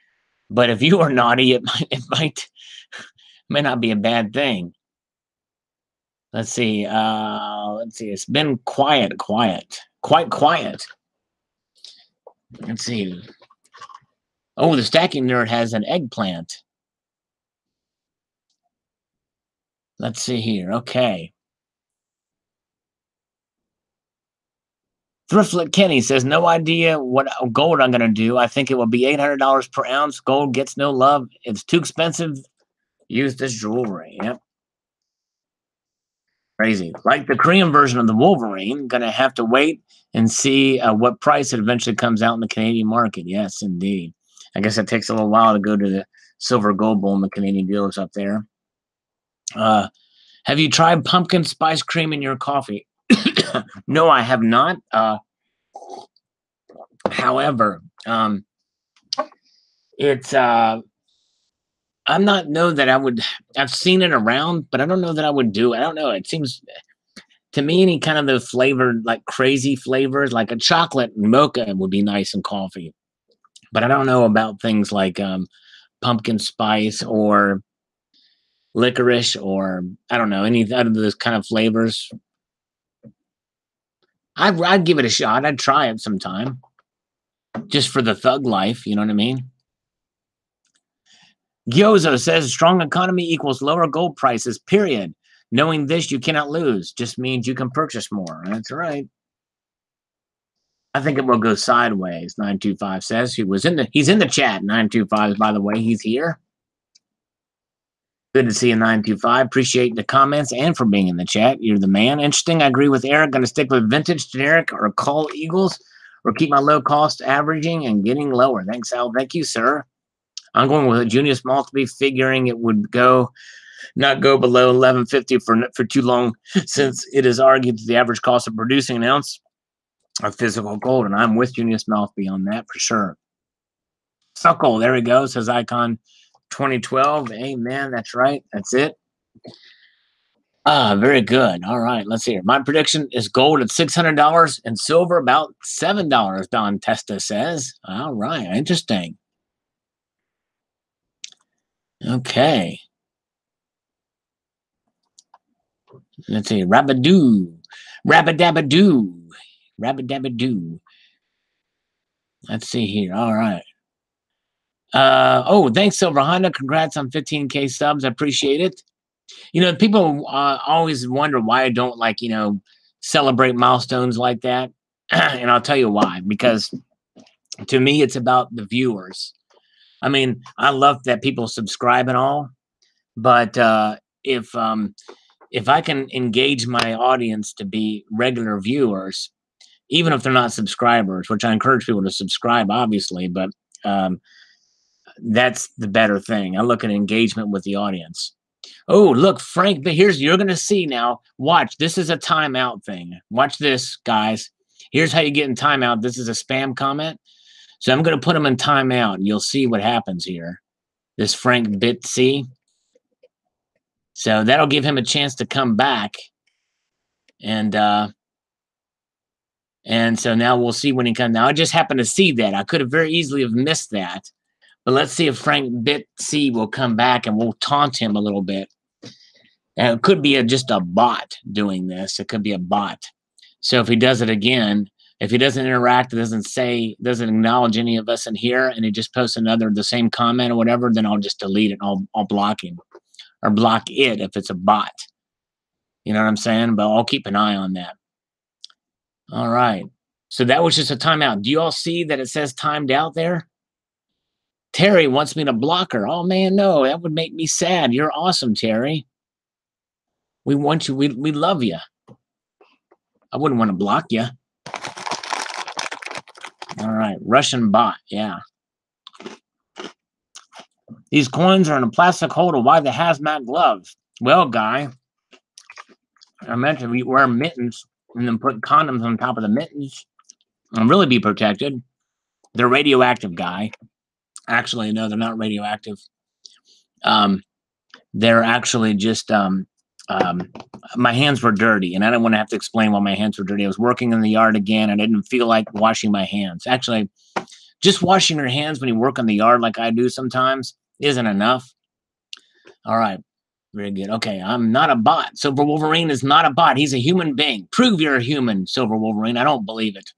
But if you are naughty, it may not be a bad thing. Let's see. It's been quite quiet. Let's see. Oh, the stacking nerd has an eggplant. Let's see here. Okay. Thriftlet Kenny says, no idea what gold I'm going to do. I think it will be $800 per ounce. Gold gets no love. It's too expensive. Use this jewelry. Yep. Crazy. Like the Korean version of the Wolverine, going to have to wait and see what price it eventually comes out in the Canadian market. Yes, indeed. I guess it takes a little while to go to the silver gold bull and the Canadian dealers up there. Have you tried pumpkin spice cream in your coffee? No, I have not. However, it's I'm not know that I would. I've seen it around, but I don't know that I would do it. I don't know. It seems to me any kind of the flavored, like crazy flavors, like a chocolate mocha would be nice in coffee. But I don't know about things like pumpkin spice or licorice or I don't know any out of those kind of flavors. I'd give it a shot. I'd try it sometime, just for the thug life. You know what I mean? Gyozo says strong economy equals lower gold prices. Period. Knowing this, you cannot lose. Just means you can purchase more. That's right. I think it will go sideways. 925 says he's in the chat. 925, by the way, he's here. Good to see you, 925. Appreciate the comments and for being in the chat. You're the man. Interesting. I agree with Eric. Going to stick with vintage, generic, or call Eagles, or keep my low cost averaging and getting lower. Thanks, Al. Thank you, sir. I'm going with a Junius Maltby, figuring it would not go below 1150 for too long, since it is argued that the average cost of producing an ounce of physical gold, and I'm with Junius Maltby on that for sure. Suckle, there we go, says Icon 2012. Amen. That's right. That's it. Very good. All right, let's hear. My prediction is gold at $600 and silver about $7. Don Testa says. All right, interesting. Okay. Let's see. Rabadoo. Rabadabadoo. Rabadabadoo. Let's see here. All right. Oh, thanks, Silver Honda. Congrats on 15K subs. I appreciate it. You know, people always wonder why I don't celebrate milestones like that. And I'll tell you why. Because to me, it's about the viewers. I mean, I love that people subscribe and all, but if I can engage my audience to be regular viewers, even if they're not subscribers, which I encourage people to subscribe, obviously, but that's the better thing. I look at engagement with the audience. Oh, look, Frank, but you're going to see now. Watch, this is a timeout thing. Watch this, guys. Here's how you get in timeout. This is a spam comment. So I'm going to put him in timeout, and you'll see what happens here. This Frank Bitsy. So that'll give him a chance to come back. And so now we'll see when he comes. Now, I just happened to see that. I could have very easily have missed that. But let's see if Frank Bitsy will come back, and we'll taunt him a little bit. And it could be just a bot doing this. It could be a bot. So if he does it again, if he doesn't interact, doesn't acknowledge any of us in here, and he just posts the same comment or whatever, then I'll just delete it. I'll block him or block it if it's a bot. You know what I'm saying? But I'll keep an eye on that. All right. So that was just a timeout. Do you all see that it says timed out there? Terry wants me to block her. Oh, man, no. That would make me sad. You're awesome, Terry. We want you. We love you. I wouldn't want to block you. All right, Russian bot. Yeah. These coins are in a plastic holder. Why the hazmat gloves? Well, guy, I mentioned we wear mittens and then put condoms on top of the mittens and really be protected. They're radioactive, guy. Actually, no, they're not radioactive. They're actually just my hands were dirty, and I didn't want to have to explain why my hands were dirty. I was working in the yard again, and I didn't feel like washing my hands. Actually, just washing your hands when you work in the yard like I do sometimes isn't enough. All right. Very good. Okay, I'm not a bot. Silver Wolverine is not a bot. He's a human being. Prove you're a human, Silver Wolverine. I don't believe it.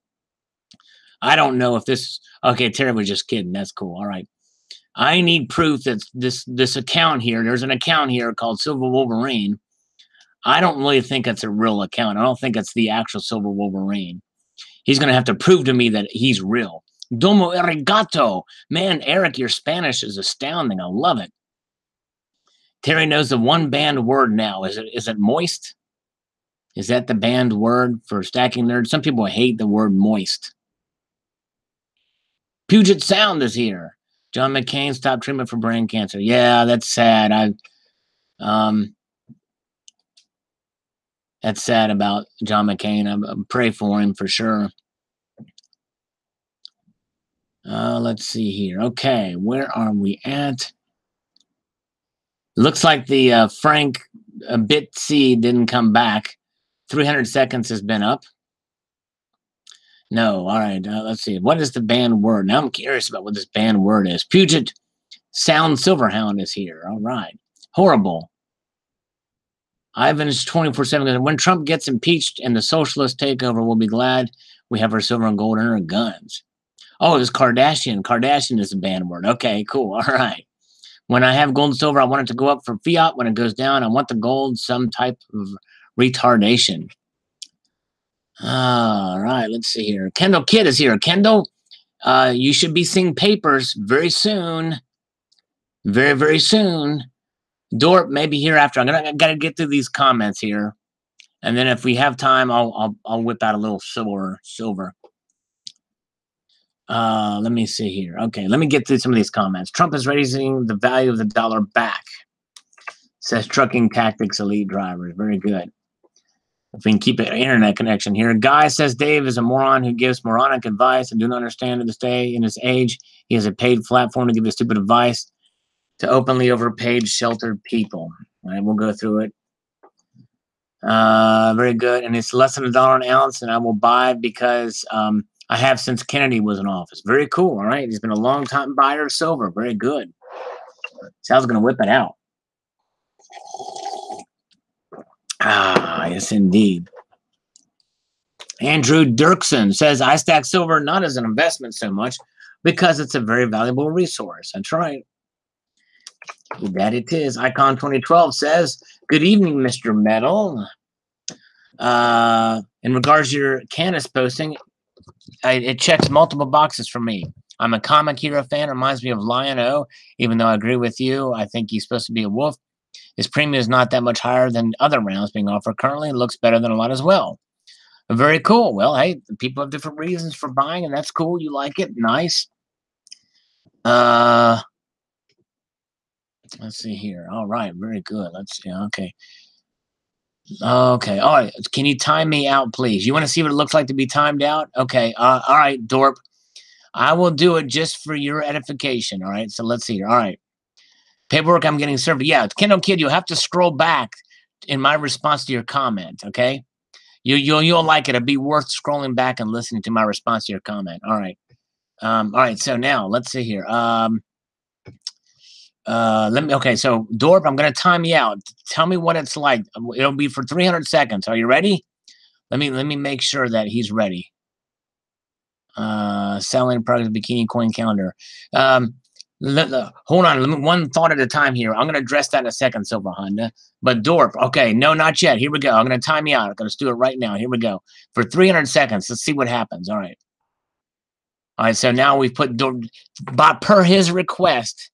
I don't know if this... Okay, Terry was just kidding. That's cool. All right. I need proof that this account here, there's an account here called Silver Wolverine. I don't really think it's a real account. I don't think it's the actual Silver Wolverine. He's going to have to prove to me that he's real. Domo arigato. Man, Eric, your Spanish is astounding. I love it. Terry knows the one banned word now. Is it moist? Is that the banned word for stacking nerds? Some people hate the word moist. Puget Sound is here. John McCain stopped treatment for brain cancer. Yeah, that's sad. That's sad about John McCain. I pray for him for sure. Let's see here. Okay, where are we at? Looks like the Frank Bitsy didn't come back. 300 seconds has been up. No, all right. Let's see. What is the banned word? Now I'm curious about what this banned word is. Puget Sound Silverhound is here. All right. Horrible. Ivan's 24/7. When Trump gets impeached and the socialist takeover, we'll be glad we have our silver and gold and our guns. Oh, it was Kardashian. Kardashian is a banned word. Okay, cool. All right. When I have gold and silver, I want it to go up for fiat. When it goes down, I want the gold, some type of retardation. All right, let's see here. Kendall Kidd is here. Kendall, you should be seeing papers very soon. Very, very soon. Dorp, maybe hereafter. I gotta get through these comments here. And then if we have time, I'll whip out a little silver. Let me see here. Okay, let me get through some of these comments. Trump is raising the value of the dollar back. Says Trucking Tactics Elite Drivers. Very good. If we can keep an internet connection here. Guy says Dave is a moron who gives moronic advice and do not understand to this day in his age. He has a paid platform to give his stupid advice to openly overpaid, sheltered people. All right, we'll go through it. Very good. And it's less than $1 an ounce, and I will buy because I have since Kennedy was in office. Very cool. All right. He's been a long time buyer of silver. Very good. Sal's going to whip it out. Ah, yes, indeed. Andrew Dirksen says, I stack silver not as an investment so much because it's a very valuable resource. That's right. That it is. Icon 2012 says, good evening, Mr. Metal. In regards to your Canis posting, it checks multiple boxes for me. I'm a comic hero fan. It reminds me of Lion-O. Even though I agree with you, I think he's supposed to be a wolf. His premium is not that much higher than other rounds being offered currently. It looks better than a lot as well. Very cool. Well, hey, people have different reasons for buying, and that's cool. You like it. Nice. Let's see here. All right. Very good. Let's see. Okay. Okay. All right. Can you time me out, please? You want to see what it looks like to be timed out? Okay. All right, Dorp. I will do it just for your edification. All right. So let's see here. All right. Paperwork I'm getting served. Yeah, Kendall Kid, you'll have to scroll back in my response to your comment, okay? You'll like it. It'll be worth scrolling back and listening to my response to your comment. All right. All right, so now let's see here. Okay, so Dorp, I'm gonna time you out. Tell me what it's like. It'll be for 300 seconds. Are you ready? Let me make sure that he's ready. Selling products bikini coin calendar. Hold on, one thought at a time here. I'm going to address that in a second, Silver Honda. But Dorp, okay, no, not yet. Here we go. I'm going to time you out. I'm going to do it right now. Here we go. For 300 seconds. Let's see what happens. All right. All right, so now we've put Dorp, but per his request,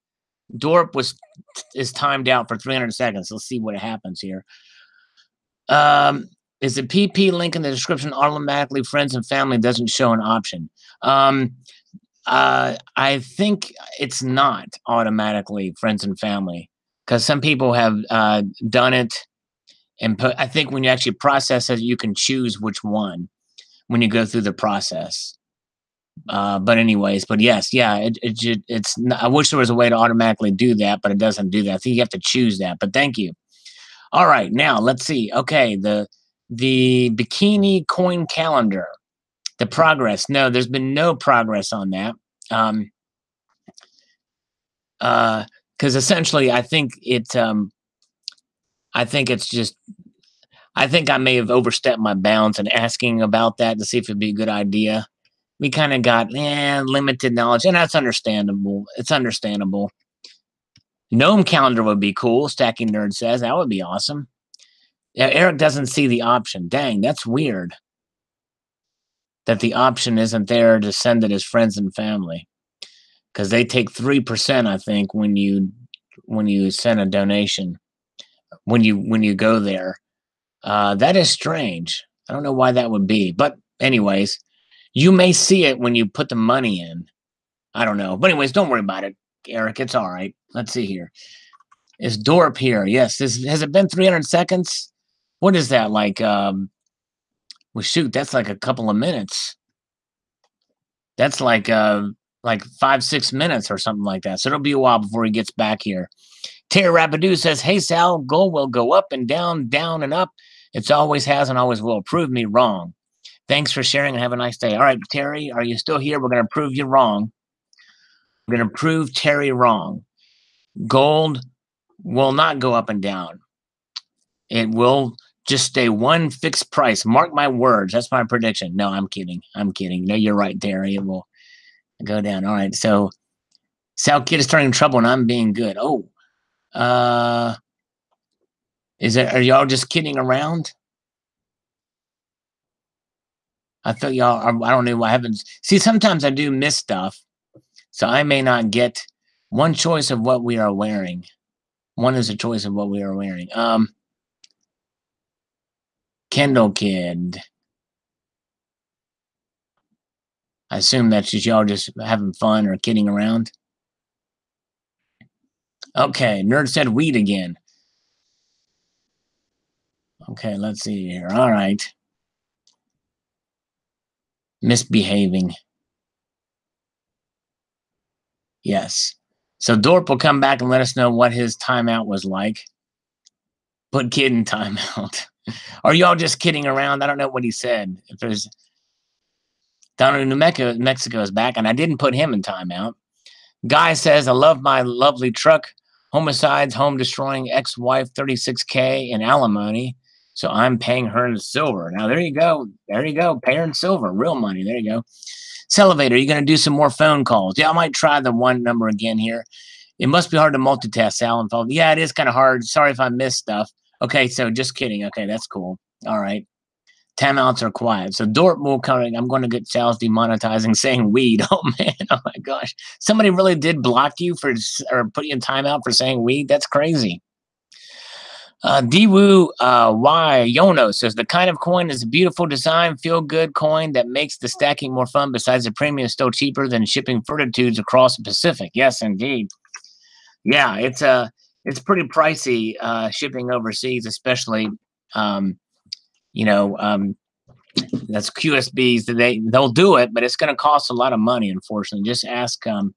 Dorp is timed out for 300 seconds. Let's see what happens here. Is the PP link in the description automatically friends and family doesn't show an option? I think it's not automatically friends and family because some people have done it and put. I think when you actually process it, you can choose which one when you go through the process. But anyways, but yes, yeah, it's. I wish there was a way to automatically do that, but it doesn't do that. I think you have to choose that. But thank you. All right, now let's see. Okay, the bikini coin calendar, the progress. No, there's been no progress on that. Because essentially, I think it's just. I think I may have overstepped my bounds in asking about that to see if it'd be a good idea. We kind of got limited knowledge, and that's understandable. It's understandable. Gnome calendar would be cool. Stacking Nerd says that would be awesome. Yeah, Eric doesn't see the option. Dang, that's weird. That the option isn't there to send it as friends and family, because they take 3%, I think, when you send a donation. When you go there, that is strange. I don't know why that would be, but anyways, you may see it when you put the money in. I don't know, but anyways, don't worry about it, Eric. It's all right. Let's see here. Is Dorp here? Yes. Has it been 300 seconds? What is that like? Well, shoot, that's like a couple of minutes. That's like 5-6 minutes or something like that. So it'll be a while before he gets back here. Terry Rapidu says, "Hey Sal, gold will go up and down, down and up. It's always has and always will. Prove me wrong. Thanks for sharing and have a nice day." All right, Terry, are you still here? We're going to prove you wrong. We're going to prove Terry wrong. Gold will not go up and down. It will just stay one fixed price. Mark my words. That's my prediction. No, I'm kidding. I'm kidding. No, you're right, Terry. It will go down. All right. So Sal Kid is turning trouble and I'm being good. Oh, are y'all just kidding around? I thought y'all, I don't know. I haven't. See, sometimes I do miss stuff. So I may not get one choice of what we are wearing. One is a choice of what we are wearing. Kendall Kid. I assume that's just y'all just having fun or kidding around. Okay, Nerd said weed again. Okay, let's see here. All right. Misbehaving. Yes. So Dorp will come back and let us know what his timeout was like. Put kid in timeout. Are y'all just kidding around? I don't know what he said. If there's Donald New Mexico is back, and I didn't put him in timeout. Guy says, "I love my lovely truck. Homicides, home destroying ex-wife, 36K in alimony. So I'm paying her in silver." Now, there you go. There you go. Pay her in silver. Real money. There you go. Salivate, are you going to do some more phone calls? Yeah, I might try the one number again here. It must be hard to multitask, Sal. Yeah, it is kind of hard. Sorry if I missed stuff. Okay, so just kidding. Okay, that's cool. All right. Timeouts are quiet. So Dort will coming. I'm going to get Sal's demonetizing saying weed. Oh, man. Oh, my gosh. Somebody really did block you for or put you in timeout for saying weed? That's crazy. Diwu Y Yono says, "The kind of coin is a beautiful design, feel-good coin that makes the stacking more fun. Besides, the premium is still cheaper than shipping fortitudes across the Pacific." Yes, indeed. Yeah, it's pretty pricey shipping overseas, especially that's QSBs. They'll do it, but it's going to cost a lot of money. Unfortunately, just ask the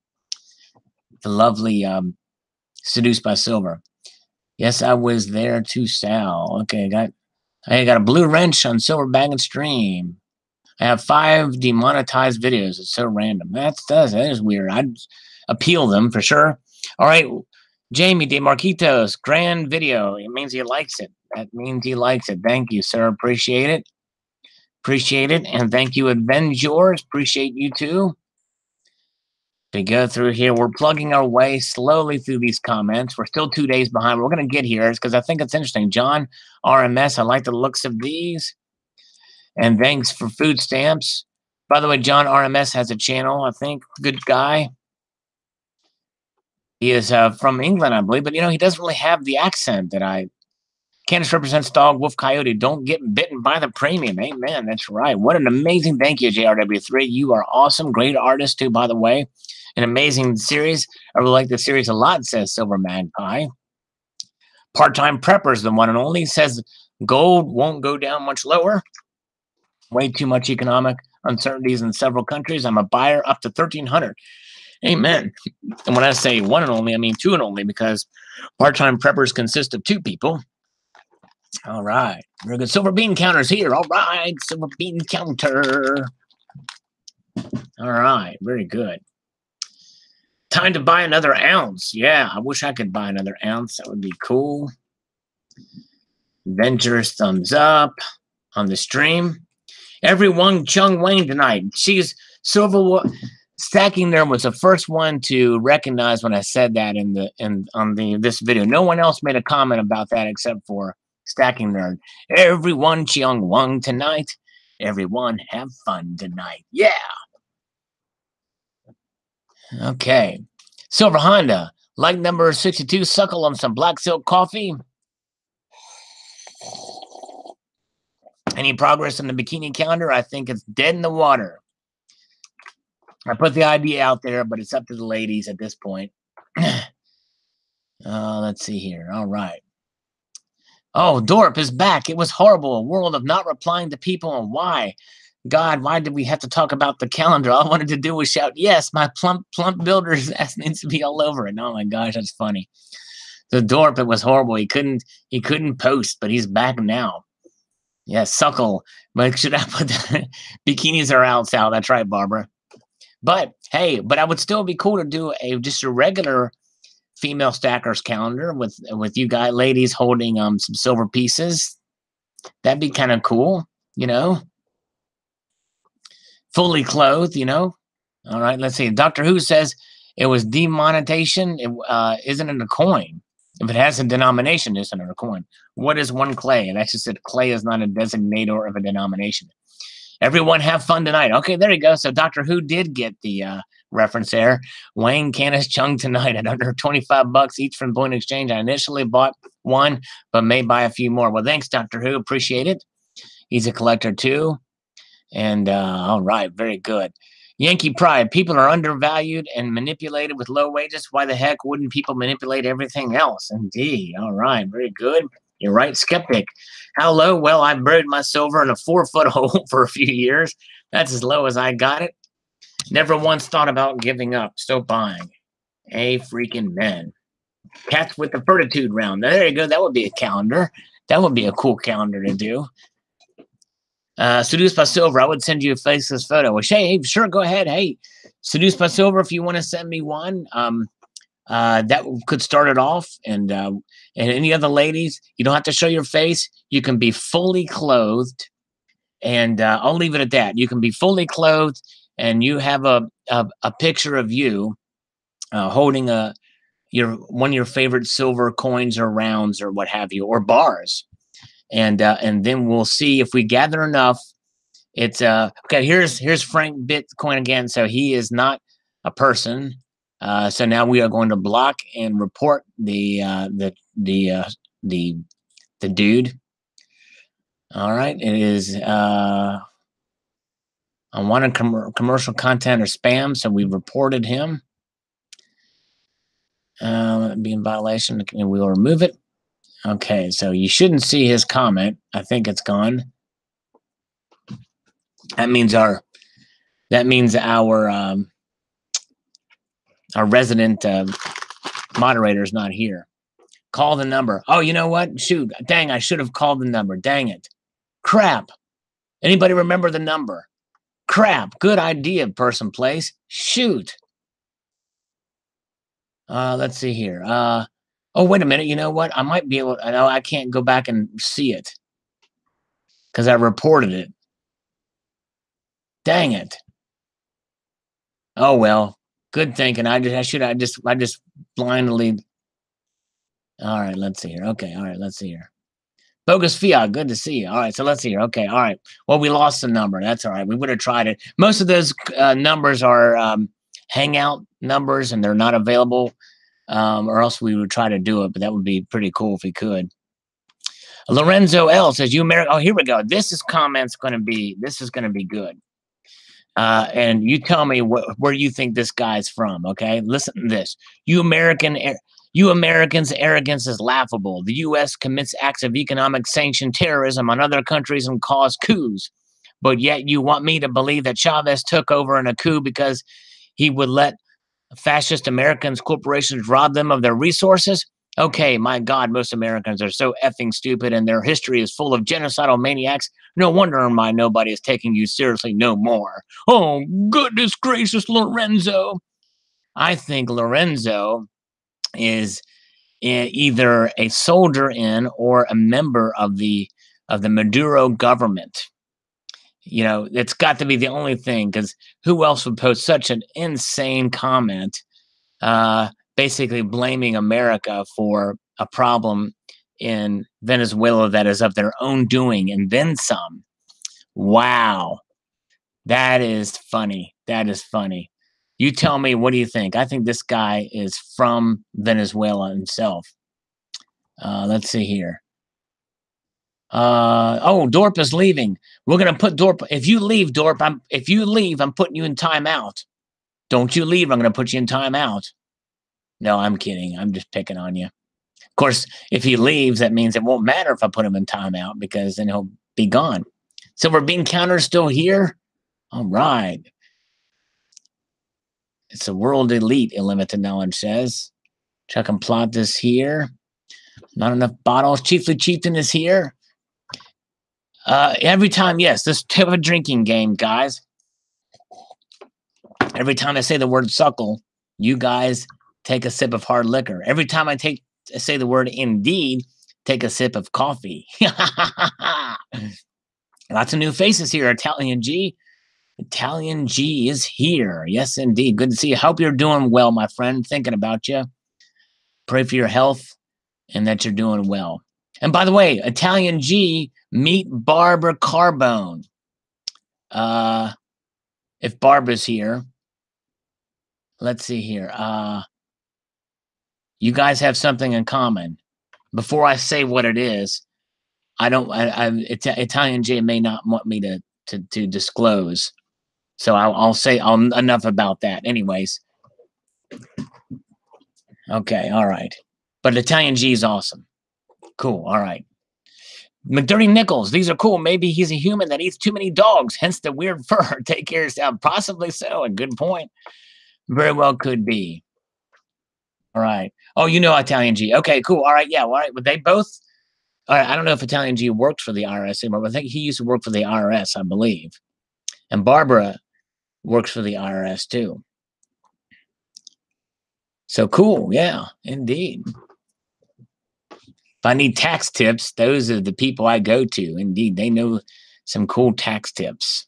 lovely Seduced by Silver. Yes, I was there too, Sal. Okay, I got a blue wrench on Silver Bag and Stream. I have 5 demonetized videos. It's so random. That is weird. I'd appeal them for sure. All right, Jamie De Marquitos, grand video. It means he likes it. That means he likes it. Thank you, sir. Appreciate it. Appreciate it. And thank you, Avengers. Appreciate you too. To go through here, we're plugging our way slowly through these comments. We're still 2 days behind. We're going to get here because I think it's interesting. John RMS, I like the looks of these. And thanks for food stamps. By the way, John RMS has a channel, I think. Good guy. He is from England, I believe. But, he doesn't really have the accent that I Candace represents dog, wolf, coyote. Don't get bitten by the premium. Amen. That's right. What an amazing thank you, JRW3. You are awesome. Great artist, too, by the way. An amazing series. I really like the series a lot, says Silver Magpie. Part-time preppers, the one and only, says gold won't go down much lower. Way too much economic uncertainties in several countries. I'm a buyer up to 1,300. Amen. And when I say one and only, I mean two and only, because part-time preppers consist of two people. All right. Very good. Silver bean counters here. All right. Silver bean counter. All right. Very good. Time to buy another ounce. Yeah, I wish I could buy another ounce. That would be cool. Ventures thumbs up on the stream. Everyone Chung Wayne tonight. She's silver stacking there was the first one to recognize when I said that on this video. No one else made a comment about that except for Stacking Nerd. Everyone Cheong Wang tonight. Everyone have fun tonight. Yeah. Okay. Silver Honda. Like number 62, suckle on some black silk coffee. Any progress on the bikini calendar? I think it's dead in the water. I put the idea out there, but it's up to the ladies at this point. Let's see here. All right. Oh, Dorp is back. It was horrible. A world of not replying to people, and why? God, why did we have to talk about the calendar? All I wanted to do was shout, yes, my plump builder's ass needs to be all over it. Oh my gosh, that's funny. The Dorp, it was horrible. He couldn't post, but he's back now. Yeah, suckle. But should I put that? Bikinis are out, Sal. That's right, Barbara. But hey, I would still be cool to do just a regular female stackers calendar with you guys, ladies holding some silver pieces. That'd be kind of cool, you know. Fully clothed, you know. All right, let's see. Doctor Who says it was demonetization. Isn't it a coin? If it has a denomination, isn't it a coin? What is one clay? And actually said clay is not a designator of a denomination. Everyone have fun tonight. Okay, there you go. So Doctor Who did get the reference there. Wayne, Canis, Chung tonight at under $25 each from Point Exchange. I initially bought one, but may buy a few more. Well, thanks, Doctor Who. Appreciate it. He's a collector too. And all right, very good. Yankee Pride. People are undervalued and manipulated with low wages. Why the heck wouldn't people manipulate everything else? Indeed. All right, very good. You're right, skeptic. How low? Well, I buried my silver in a 4-foot hole for a few years. That's as low as I got it. Never once thought about giving up. Still buying. A freaking man. Cats with the Fortitude round. There you go. That would be a calendar. That would be a cool calendar to do. Seduced by Silver. I would send you a faceless photo. Well, hey, sure, go ahead. Hey, Seduced by Silver, if you want to send me one, that could start it off. And any other ladies, you don't have to show your face. You can be fully clothed, and I'll leave it at that. You can be fully clothed, and you have a picture of you holding one of your favorite silver coins or rounds or what have you, or bars. And then we'll see if we gather enough. It's okay. Here's Frank Bitcoin again. So he is not a person. So now we are going to block and report the dude. All right. It is unwanted commercial content or spam. So we reported him. Be in violation, and we will remove it. Okay, so you shouldn't see his comment. I think it's gone. That means our resident moderator is not here. Call the number. Oh, you know what? Shoot, dang! I should have called the number. Dang it! Crap! Anybody remember the number? Crap! Good idea, person, place. Shoot. Let's see here. Oh, wait a minute. You know what? I might be able to. I know I can't go back and see it because I reported it. Dang it. Oh, well. Good thinking. I just blindly. All right. Let's see here. Okay. All right. Let's see here. Bogus Fiat. Good to see you. All right. So let's see here. Okay. All right. Well, we lost the number. That's all right. We would have tried it. Most of those numbers are Hangout numbers, and they're not available. Or else we would try to do it, but that would be pretty cool if we could. Lorenzo L says, "You American." Oh, here we go. This is going to be good. And you tell me where you think this guy's from. Okay, listen to this. You Americans' arrogance is laughable. The U.S. commits acts of economic sanction terrorism on other countries and cause coups, but yet you want me to believe that Chavez took over in a coup because he would let fascist Americans corporations rob them of their resources? Okay, my God, most Americans are so effing stupid and their history is full of genocidal maniacs. No wonder nobody is taking you seriously no more. Oh, goodness gracious, Lorenzo. I think Lorenzo is either a soldier in or a member of the Maduro government. You know, it's got to be the only thing, because who else would post such an insane comment basically blaming America for a problem in Venezuela that is of their own doing and then some. Wow. That is funny. That is funny. You tell me, what do you think? I think this guy is from Venezuela himself. Let's see here. Oh, Dorp is leaving. We're going to put Dorp. If you leave, Dorp, I'm putting you in timeout. Don't you leave, I'm going to put you in timeout. No, I'm kidding. I'm just picking on you. Of course, if he leaves, that means it won't matter if I put him in timeout, because then he'll be gone. Silver bean counter still here? All right. It's a world elite, Illimited Knowledge says. Check and plot this here. Not enough bottles. Chiefly Chieftain is here. Every time, yes, this type of drinking game, guys. Every time I say the word suckle, you guys take a sip of hard liquor. Every time I say the word indeed, take a sip of coffee. Lots of new faces here. Italian G. Italian G is here. Yes, indeed. Good to see you. Hope you're doing well, my friend. Thinking about you. Pray for your health and that you're doing well. And by the way, Italian G, meet Barbara Carbone. If Barbara's here, let's see here. You guys have something in common. Before I say what it is, Italian J may not want me to disclose. So I'll say enough about that. Anyways. Okay, all right. But Italian G is awesome. Cool, all right. McDirty Nichols, these are cool. Maybe he's a human that eats too many dogs, hence the weird fur. Take care of yourself. Possibly so. A good point. Very well could be. All right. Oh, you know Italian G. Okay, cool. All right, yeah. All right. But they both. All right, I don't know if Italian G worked for the IRS anymore, but I think he used to work for the IRS, I believe. And Barbara works for the IRS too. So cool. Yeah, indeed. If I need tax tips, those are the people I go to. Indeed, they know some cool tax tips.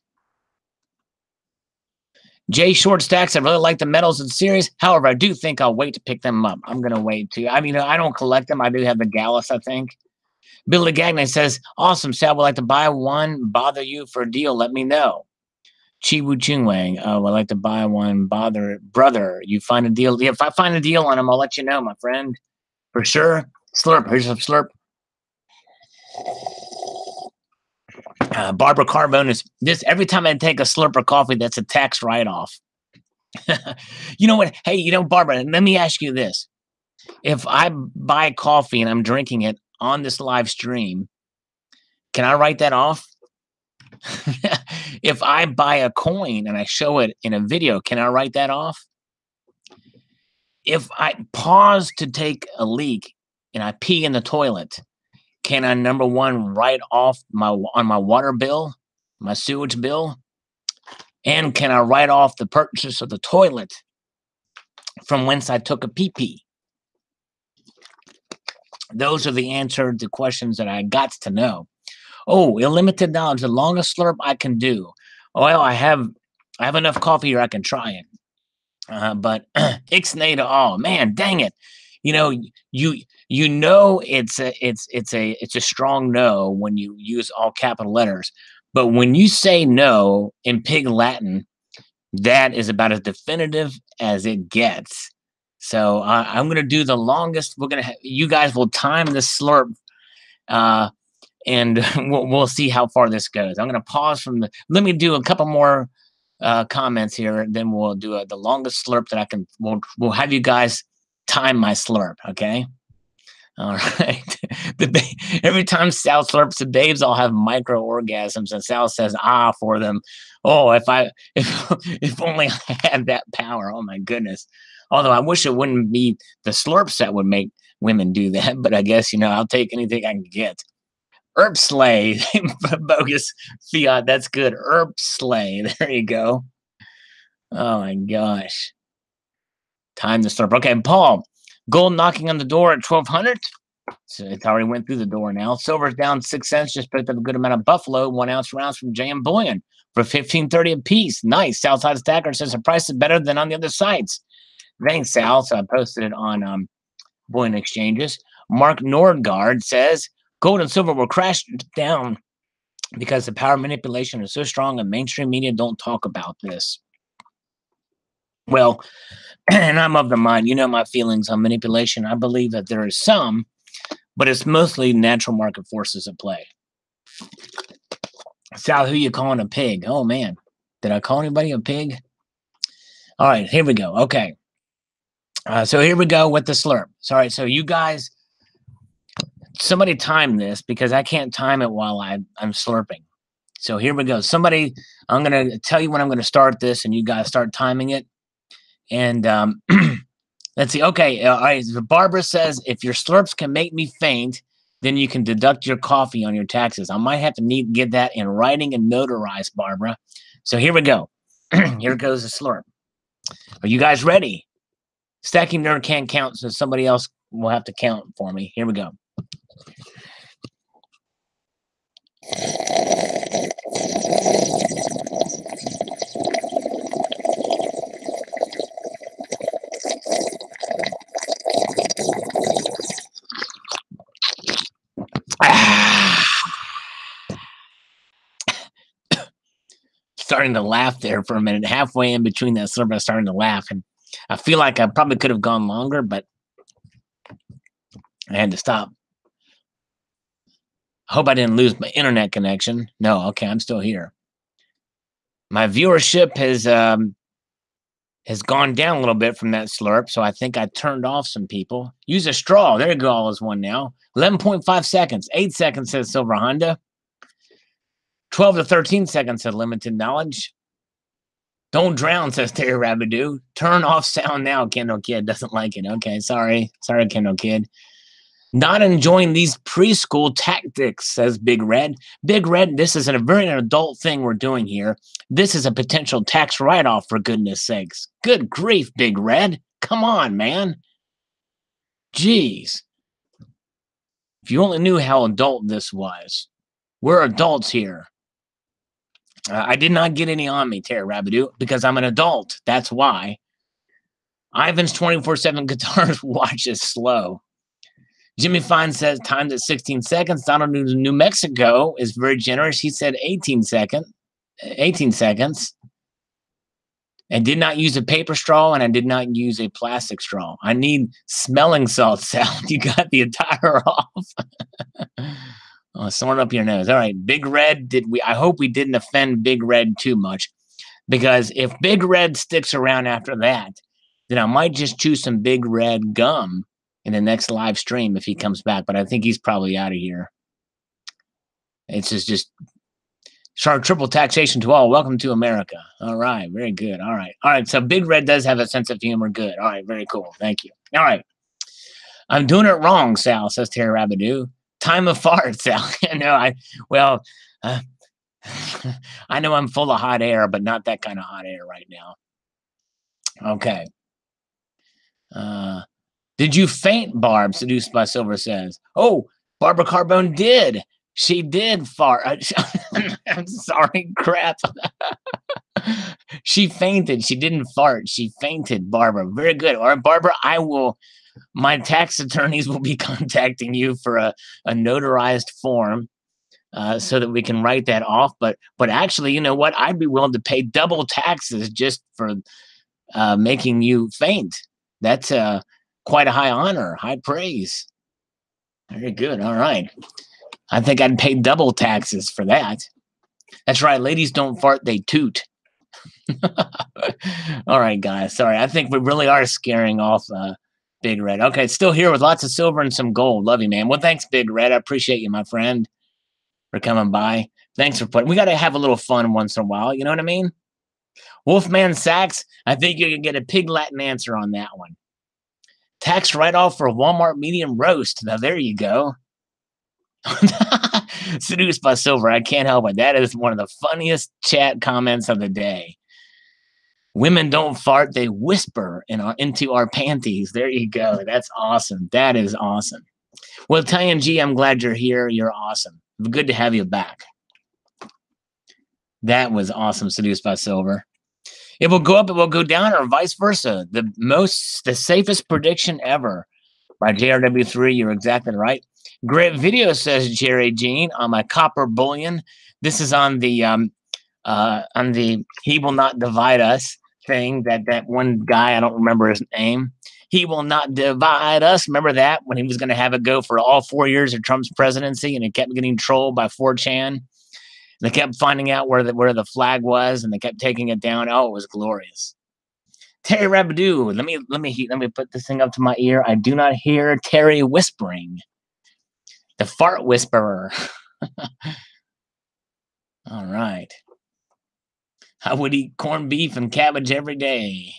Jay Short Stacks, I really like the medals in series. However, I do think I'll wait to pick them up. I'm going to wait too. I mean, I don't collect them. I do have the Gallus, I think. Billy Gagnon says, awesome, Sal, would like to buy one. Bother you for a deal, let me know. Chiwu Chingwang, would like to buy one. Brother, you find a deal. Yeah, if I find a deal on them, I'll let you know, my friend. For sure. Slurp, here's some slurp. Barbara Carbone is this. Every time I take a slurp of coffee, that's a tax write-off. You know what? Hey, you know, Barbara, let me ask you this. If I buy coffee and I'm drinking it on this live stream, can I write that off? If I buy a coin and I show it in a video, can I write that off? If I pause to take a leak and I pee in the toilet, can I, number one, write off on my water bill, my sewage bill? And can I write off the purchase of the toilet from whence I took a pee-pee? Those are the answer to questions that I got to know. Oh, Illimited Knowledge, the longest slurp I can do. Well, I have enough coffee here I can try it. But ixnay to all. Man, dang it. You know, you know it's a strong no when you use all capital letters. But when you say no in Pig Latin, that is about as definitive as it gets. So I'm going to do the longest. You guys will time the slurp and we'll see how far this goes. I'm going to pause from the. Let me do a couple more comments here, then we'll do the longest slurp that I can. We'll have you guys time my slurp, okay? All right. Every time Sal slurps, the babes all have micro orgasms, and Sal says, "Ah," for them. Oh, if only I had that power. Oh my goodness. Although I wish it wouldn't be the slurps that would make women do that, but I guess I'll take anything I can get. Herb Slay, bogus fiat. That's good. Herb Slay. There you go. Oh my gosh. Time to slurp. Okay, Paul. Gold knocking on the door at 1200. So it already went through the door now. Silver's down 6 cents. Just picked up a good amount of Buffalo 1 ounce rounds from JM Bullion for $15.30 a piece. Nice. Southside Stacker says the price is better than on the other sites. Thanks, Sal. So I posted it on Bullion Exchanges. Mark Nordgaard says gold and silver will crash down because the power manipulation is so strong and mainstream media don't talk about this. Well, and I'm of the mind, my feelings on manipulation. I believe that there is some, but it's mostly natural market forces at play. Sal, who you calling a pig? Oh, man. Did I call anybody a pig? All right, here we go. Okay. So here we go with the slurp. Sorry, so you guys, somebody time this because I can't time it while I'm slurping. So here we go. Somebody, I'm going to tell you when I'm going to start this, and you guys start timing it. And let's see. Okay. All right. So Barbara says, if your slurps can make me faint, then you can deduct your coffee on your taxes. I might have to get that in writing and notarized, Barbara. So here we go. Here goes the slurp. Are you guys ready? Stacking Nerd can't count, so somebody else will have to count for me. Here we go. Starting to laugh there for a minute. Halfway in between that slurp, I was starting to laugh. And I feel like I probably could have gone longer, but I had to stop. I hope I didn't lose my internet connection. No, okay, I'm still here. My viewership has gone down a little bit from that slurp, so I think I turned off some people. Use a straw. There you go. All is one now. 11.5 seconds. 8 seconds, says Silver Honda. 12 to 13 seconds, said Limited Knowledge. Don't drown, says Terry Rabidoo. Turn off sound now. Kendall Kid doesn't like it. Okay, sorry. Sorry, Kendall Kid. Not enjoying these preschool tactics, says Big Red. Big Red, this is a very adult thing we're doing here. This is a potential tax write-off, for goodness sakes. Good grief, Big Red. Come on, man. Jeez. If you only knew how adult this was. We're adults here. I did not get any on me, Terry Rabidoo, because I'm an adult. That's why. Ivan's 24/7 guitars watch is slow. Jimmy Fine says timed at 16 seconds. Donald New Mexico is very generous. He said 18 seconds. And did not use a paper straw, and I did not use a plastic straw. I need smelling salt, Sal. You got the attire off. Oh, someone up your nose. All right, Big Red. I hope we didn't offend Big Red too much, because if Big Red sticks around after that, then I might just chew some Big Red gum in the next live stream if he comes back. But I think he's probably out of here. It's just sharp triple taxation to all. Welcome to America. All right, very good. All right. So Big Red does have a sense of humor. Good. All right, very cool. Thank you. All right. I'm doing it wrong, Sal, says Terry Rabidoo. Time of fart, Sal. I know I'm full of hot air, but not that kind of hot air right now. Okay. Did you faint, Barb? Seduced by Silver says. Oh, Barbara Carbone did. She did fart. I'm sorry, crap. She fainted. She didn't fart. She fainted, Barbara. Very good. All right, Barbara, my tax attorneys will be contacting you for a notarized form so that we can write that off. But actually, you know what? I'd be willing to pay double taxes just for making you faint. That's quite a high honor, high praise. Very good. All right. I think I'd pay double taxes for that. That's right. Ladies don't fart, they toot. All right, guys. Sorry. I think we really are scaring off Big Red. Okay, still here with lots of silver and some gold. Love you, man. Well, thanks, Big Red. I appreciate you, my friend, for coming by. Thanks for putting. We got to have a little fun once in a while. You know what I mean? Wolfman Sachs, I think you can get a pig Latin answer on that one. Tax write-off for a Walmart medium roast. Now, there you go. Seduced by silver. I can't help it. That is one of the funniest chat comments of the day. Women don't fart, they whisper into our panties. There you go. That's awesome. That is awesome. Well, Italian G, I'm glad you're here. You're awesome. Good to have you back. That was awesome, Seduced by Silver. It will go up, it will go down, or vice versa. The safest prediction ever by JRW3. You're exactly right. Great video, says Jerry Jean, on my copper bullion. This is on the He Will Not Divide Us thing, that one guy, I don't remember his name. He will not divide us. Remember that, when he was going to have it go for all 4 years of Trump's presidency, and it kept getting trolled by 4chan. They kept finding out where the flag was, and they kept taking it down. Oh, it was glorious. Terry Rabadoo, let me put this thing up to my ear. I do not hear Terry whispering. The fart whisperer. All right. I would eat corned beef and cabbage every day.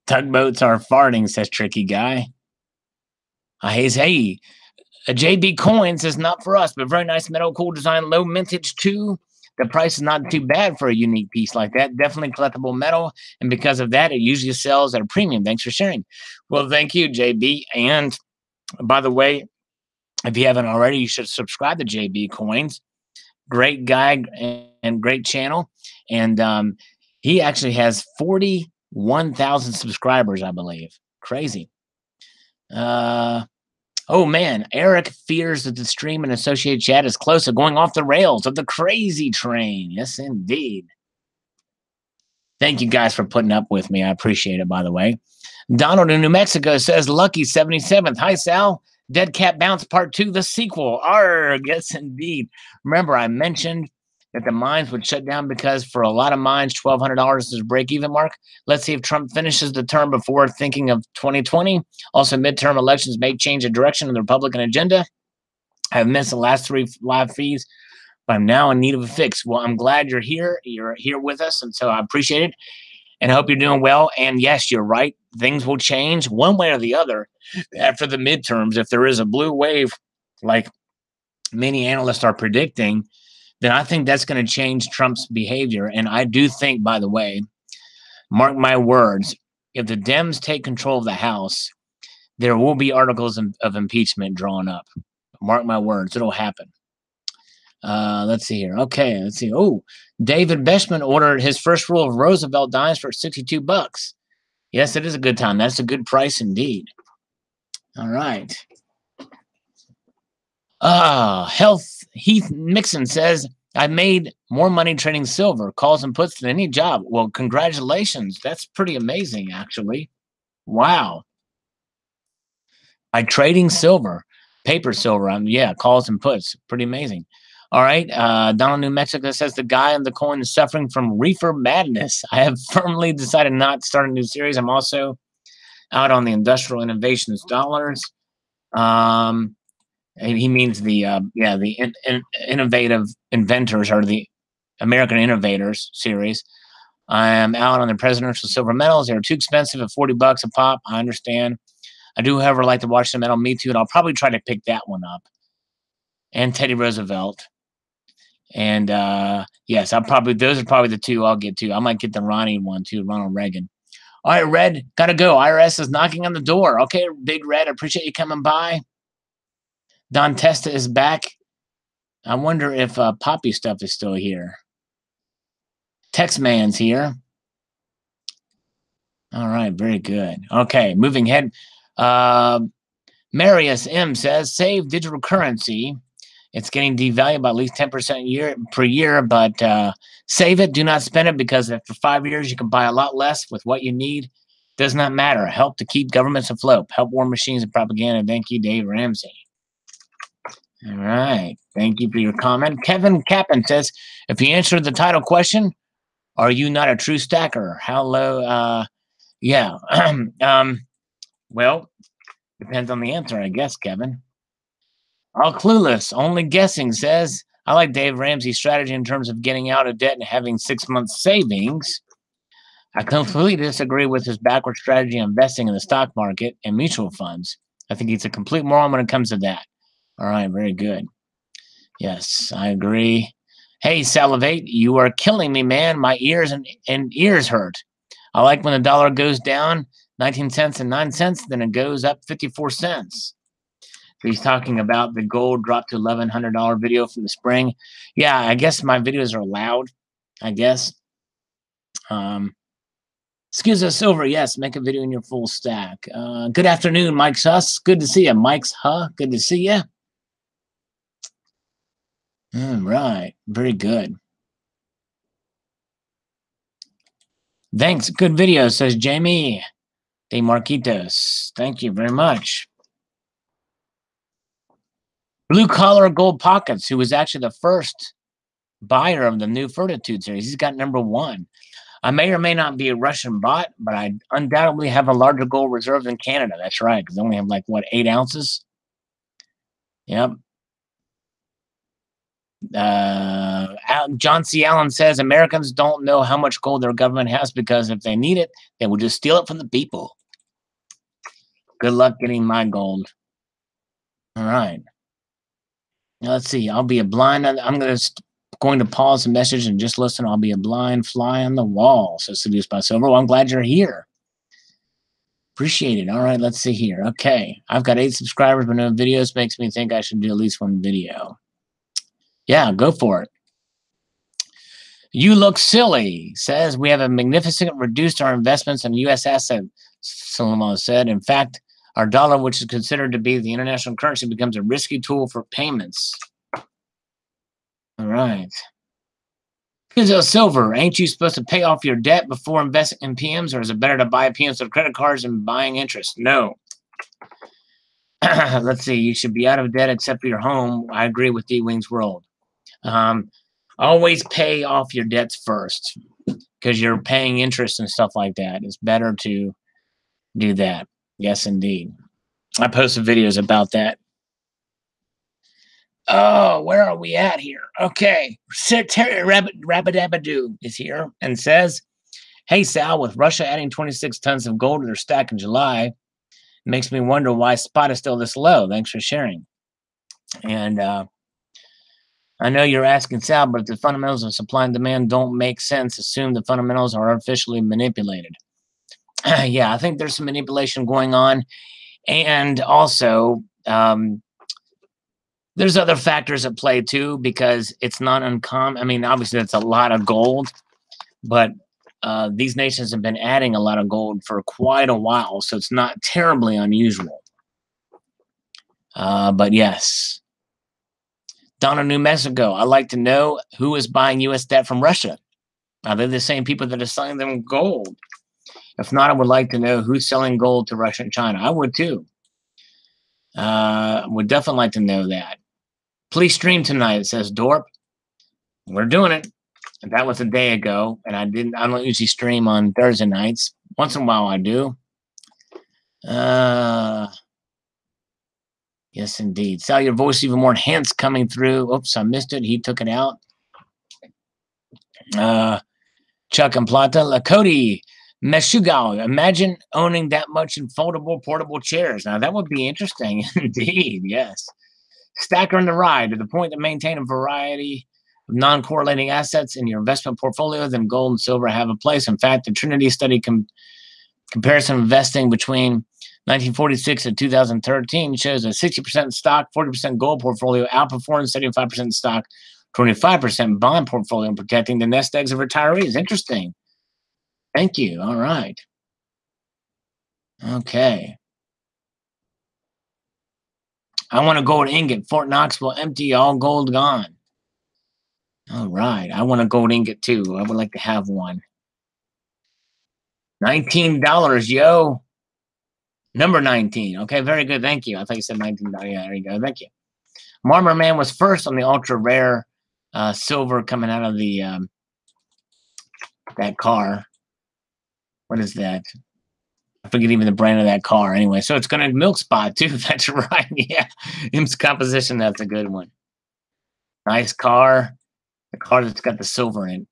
Tugboats are farting, says Tricky Guy. Hey, a JB Coin says, not for us, but very nice metal, cool design, low mintage too. The price is not too bad for a unique piece like that. Definitely collectible metal, and because of that, it usually sells at a premium. Thanks for sharing. Well, thank you, JB. And by the way, if you haven't already, you should subscribe to JB Coins. Great guy and great channel. And he actually has 41,000 subscribers, I believe. Crazy. Oh, man. Eric fears that the stream and associated chat is close to going off the rails of the crazy train. Yes, indeed. Thank you guys for putting up with me. I appreciate it, by the way. Donald in New Mexico says, Lucky 77th. Hi, Sal. Dead Cat Bounce Part 2, the sequel. Arrgh, yes, indeed. Remember, I mentioned that the mines would shut down because for a lot of mines, $1,200 is the break-even mark. Let's see if Trump finishes the term before thinking of 2020. Also, midterm elections may change the direction of the Republican agenda. I've missed the last 3 live feeds, but I'm now in need of a fix. Well, I'm glad you're here. You're here with us, and so I appreciate it. And I hope you're doing well. And yes, you're right. Things will change one way or the other after the midterms. If there is a blue wave, like many analysts are predicting, then I think that's going to change Trump's behavior. And I do think, by the way, mark my words, if the Dems take control of the House, there will be articles of impeachment drawn up. Mark my words, it'll happen. Let's see here. Okay, let's see. Oh, David Beshman ordered his first roll of Roosevelt dimes for $62. Yes, it is a good time. That's a good price indeed. All right. Heath Mixon says, I made more money trading silver, calls and puts than any job. Well, congratulations. That's pretty amazing, actually. Wow. By trading silver, paper silver, yeah, calls and puts. Pretty amazing. All right. Donald, New Mexico says the guy on the coin is suffering from reefer madness. I have firmly decided not to start a new series. I'm also out on the industrial innovations dollars. He means the innovative inventors, or the American Innovators series. I am out on the presidential silver metals. They're too expensive at $40 a pop. I understand. I do, however, like to watch the metal. Me too. And I'll probably try to pick that one up. And Teddy Roosevelt. And yes, those are probably the 2 I'll get to. I might get the Ronnie one too, Ronald Reagan. All right, Red, gotta go. IRS is knocking on the door. Okay, Big Red, I appreciate you coming by. Don Testa is back. I wonder if Poppy Stuff is still here. Texman's here. All right, very good. Okay, moving ahead. Marius M says, save digital currency. It's getting devalued by at least 10% per year, but save it. Do not spend it, because after 5 years, you can buy a lot less with what you need. Does not matter. Help to keep governments afloat. Help war machines and propaganda. Thank you, Dave Ramsey. All right. Thank you for your comment. Kevin Capin says, if you answer the title question, are you not a true stacker? How low? Yeah. Well, depends on the answer, I guess, Kevin. All clueless, only guessing says, I like Dave Ramsey's strategy in terms of getting out of debt and having 6 months savings. I completely disagree with his backward strategy of investing in the stock market and mutual funds. I think he's a complete moron when it comes to that. All right, very good. Yes, I agree. Hey, Salivate, you are killing me, man. My ears and ears hurt. I like when the dollar goes down 19 cents and 9 cents, then it goes up 54 cents. So he's talking about the gold drop to $1,100 video from the spring. Yeah, I guess my videos are loud, I guess. Excuse us over. Yes, make a video in your full stack. Good afternoon, Mike's Huss. Good to see you. Mike's good to see you. All right, very good. Thanks. Good video, says Jamie De Marquitos. Thank you very much. Blue Collar Gold Pockets, who was actually the first buyer of the new Fortitude series. He's got #1. I may or may not be a Russian bot, but I undoubtedly have a larger gold reserve than Canada. That's right, because I only have like, what, 8 ounces? Yep. John C. Allen says, Americans don't know how much gold their government has because if they need it, they will just steal it from the people. Good luck getting my gold. All right. Now, let's see. I'll be a blind. I'm going to pause the message and just listen. I'll be a blind fly on the wall. So seduced by silver. Well, I'm glad you're here. Appreciate it. All right, let's see here. Okay. I've got 8 subscribers, but no videos. Makes me think I should do at least 1 video. Yeah, go for it. You look silly, says we have a magnificent reduced our investments in U.S. assets, Solomon said. In fact, our dollar, which is considered to be the international currency, becomes a risky tool for payments. All right. Here's silver. Ain't you supposed to pay off your debt before investing in PMs, or is it better to buy PMs with credit cards and buying interest? No. Let's see. You should be out of debt except for your home. I agree with D-Wing's World. Always pay off your debts first because you're paying interest and stuff like that. It's better to do that. Yes, indeed. I posted videos about that. Oh, where are we at here? Okay. Terry Rabadabadoo is here and says, hey, Sal, with Russia adding 26 tons of gold to their stack in July, it makes me wonder why spot is still this low. Thanks for sharing. And I know you're asking, Sal, but if the fundamentals of supply and demand don't make sense, assume the fundamentals are artificially manipulated. Yeah, I think there's some manipulation going on. And also, there's other factors at play, too, because it's not uncommon. I mean, obviously, that's a lot of gold, but these nations have been adding a lot of gold for quite a while, so it's not terribly unusual. But yes. Donna, New Mexico, I'd like to know who is buying U.S. debt from Russia. Are they the same people that are selling them gold? If not, I would like to know who's selling gold to Russia and China. I would too. Would definitely like to know that. Please stream tonight, it says Dorp. We're doing it. And that was a day ago, and I don't usually stream on Thursday nights. Once in a while I do. Yes, indeed. Sal, your voice even more enhanced coming through. Oops, I missed it. He took it out. Chuck and Plata. Cody Meshugal. Imagine owning that much in foldable portable chairs. Now, that would be interesting indeed. Yes. Stacker in the ride to the point to maintain a variety of non-correlating assets in your investment portfolio, then gold and silver have a place. In fact, the Trinity study comparison of investing between 1946 and 2013 shows a 60% stock, 40% gold portfolio outperforms 75% stock, 25% bond portfolio, protecting the nest eggs of retirees. Interesting. Thank you. All right. Okay. I want a gold ingot. Fort Knoxville empty, all gold gone. All right. I want a gold ingot too. I would like to have one. $19, yo. Number 19. Okay, very good. Thank you. I thought you said $19. Yeah, there you go. Thank you. Marmer Man was first on the ultra rare silver coming out of the that car. What is that? I forget even the brand of that car. Anyway, so it's going to milk spot too. That's right. Yeah, Im's composition. That's a good one. Nice car. The car that's got the silver in it.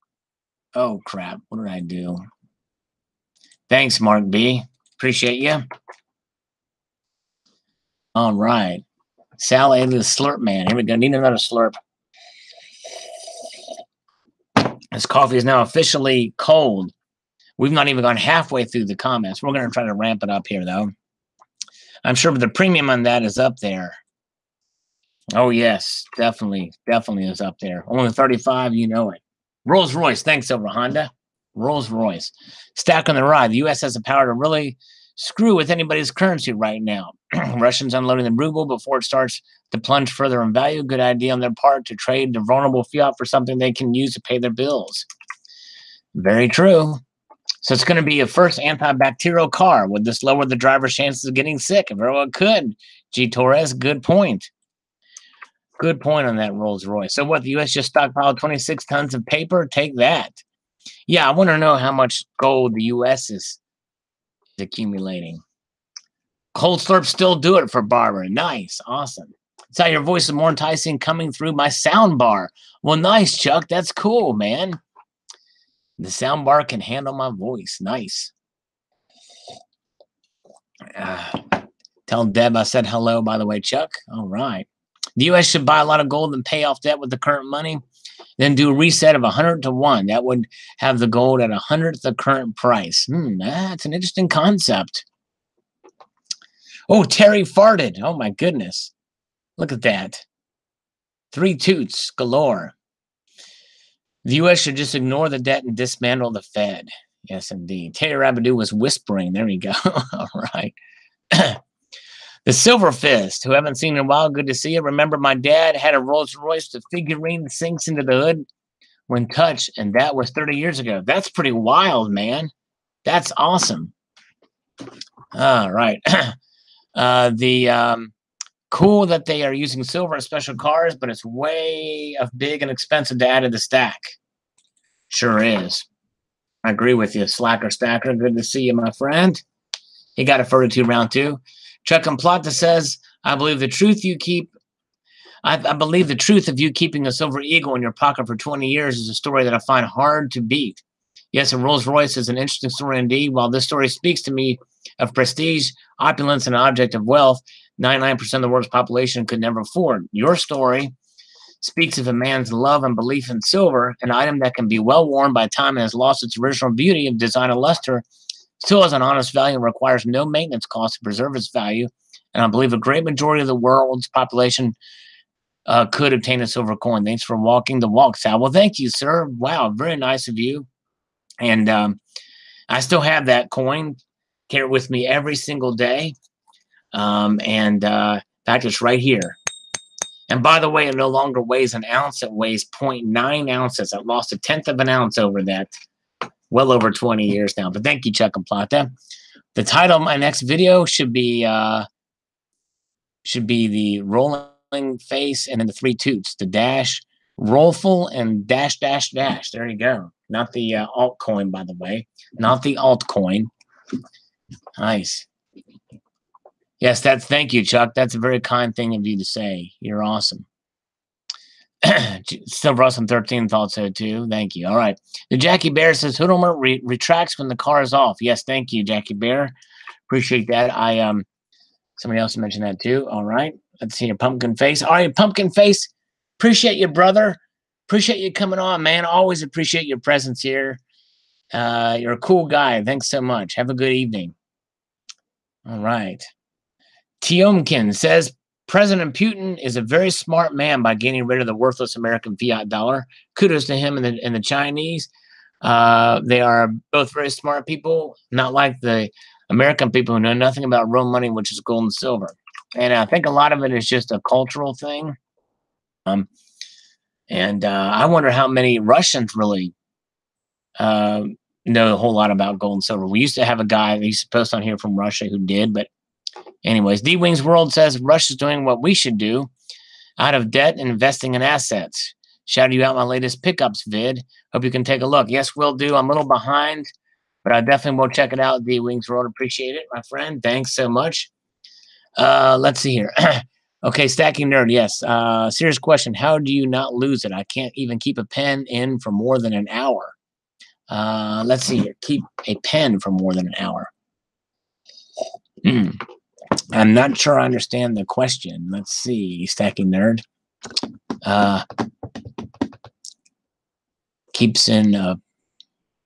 Oh crap! What did I do? Thanks, Mark B. Appreciate you. All right. Sal A. the Slurp Man. Here we go. Need another slurp. This coffee is now officially cold. We've not even gone halfway through the comments. We're going to try to ramp it up here, though. I'm sure the premium on that is up there. Oh, yes. Definitely. Definitely is up there. Only 35, you know it. Rolls Royce. Thanks, over Honda. Rolls Royce. Stack on the ride. The U.S. has the power to really screw with anybody's currency right now. Russians unloading the ruble before it starts to plunge further in value. Good idea on their part to trade the vulnerable fiat for something they can use to pay their bills. Very true. So it's going to be a first antibacterial car. Would this lower the driver's chances of getting sick? Very well, it could. G. Torres, good point. Good point on that Rolls Royce. So what, the U.S. just stockpiled 26 tons of paper? Take that. Yeah, I want to know how much gold the U.S. is accumulating. Cold slurp still do it for Barbara. Nice. Awesome. That's how your voice is more enticing coming through my sound bar. Well, nice, Chuck. That's cool, man. The sound bar can handle my voice. Nice. Tell Deb I said hello, by the way, Chuck. All right. The U.S. should buy a lot of gold and pay off debt with the current money. Then do a reset of 100 to 1. That would have the gold at 100th the current price. That's an interesting concept. Oh, Terry farted. Oh, my goodness. Look at that. 3 toots galore. The U.S. should just ignore the debt and dismantle the Fed. Yes, indeed. Terry Rabidou was whispering. There we go. All right. The Silver Fist, who haven't seen in a while. Good to see you. Remember, my dad had a Rolls Royce. The figurine sinks into the hood when touched, and that was 30 years ago. That's pretty wild, man. That's awesome. All right. Cool that they are using silver in special cars, but it's way big and expensive to add to the stack. Sure is. I agree with you, Slacker Stacker. Good to see you, my friend. He got a 42 round 2. Chuck and Plata says, I believe the truth you keep. I believe the truth of you keeping a silver eagle in your pocket for 20 years is a story that I find hard to beat. Yes, a Rolls Royce is an interesting story indeed. While this story speaks to me of prestige, opulence, and an object of wealth 99% of the world's population could never afford. Your story speaks of a man's love and belief in silver, an item that can be well worn by time and has lost its original beauty of design and luster, still has an honest value and requires no maintenance cost to preserve its value. And I believe a great majority of the world's population could obtain a silver coin. Thanks for walking the walk, Sal. Well, thank you, sir. Wow, very nice of you. And I still have that coin. Carry it with me every single day. In fact, it's right here. And by the way, it no longer weighs an ounce. It weighs 0.9 ounces. I lost 1/10 of an ounce over that. Well over 20 years now. But thank you, Chuck and Plata. The title of my next video should be the rolling face and then the 3 toots. The dash, rollful, and dash, dash, dash. There you go. Not the altcoin, by the way. Not the altcoin. Nice. Yes, thank you, Chuck. That's a very kind thing of you to say. You're awesome. Silver Awesome 13 thought so too. Thank you. All right. The Jackie Bear says Hoodlmer retracts when the car is off. Yes, thank you, Jackie Bear. Appreciate that. Somebody else mentioned that too. All right. Let's see your pumpkin face. All right, pumpkin face. Appreciate you, brother. Appreciate you coming on, man. Always appreciate your presence here. You're a cool guy. Thanks so much. Have a good evening. All right. Tiomkin says President Putin is a very smart man by getting rid of the worthless American fiat dollar. Kudos to him and the Chinese. They are both very smart people, not like the American people who know nothing about real money, which is gold and silver. And I think a lot of it is just a cultural thing. I wonder how many Russians really know a whole lot about gold and silver. We used to have a guy that used to post on here from Russia who did, but anyways, D-Wings World says Russia's doing what we should do. Out of debt and investing in assets. Shout you out my latest pickups vid. Hope you can take a look. Yes, will do. I'm a little behind, but I definitely will check it out. D Wings World, appreciate it, my friend. Thanks so much. Let's see here. Okay, Stacking Nerd, yes. Serious question. How do you not lose it? I can't even keep a pen in for more than an hour. Let's see here. Keep a pen for more than an hour. I'm not sure I understand the question. Let's see, Stacking Nerd. Keeps in...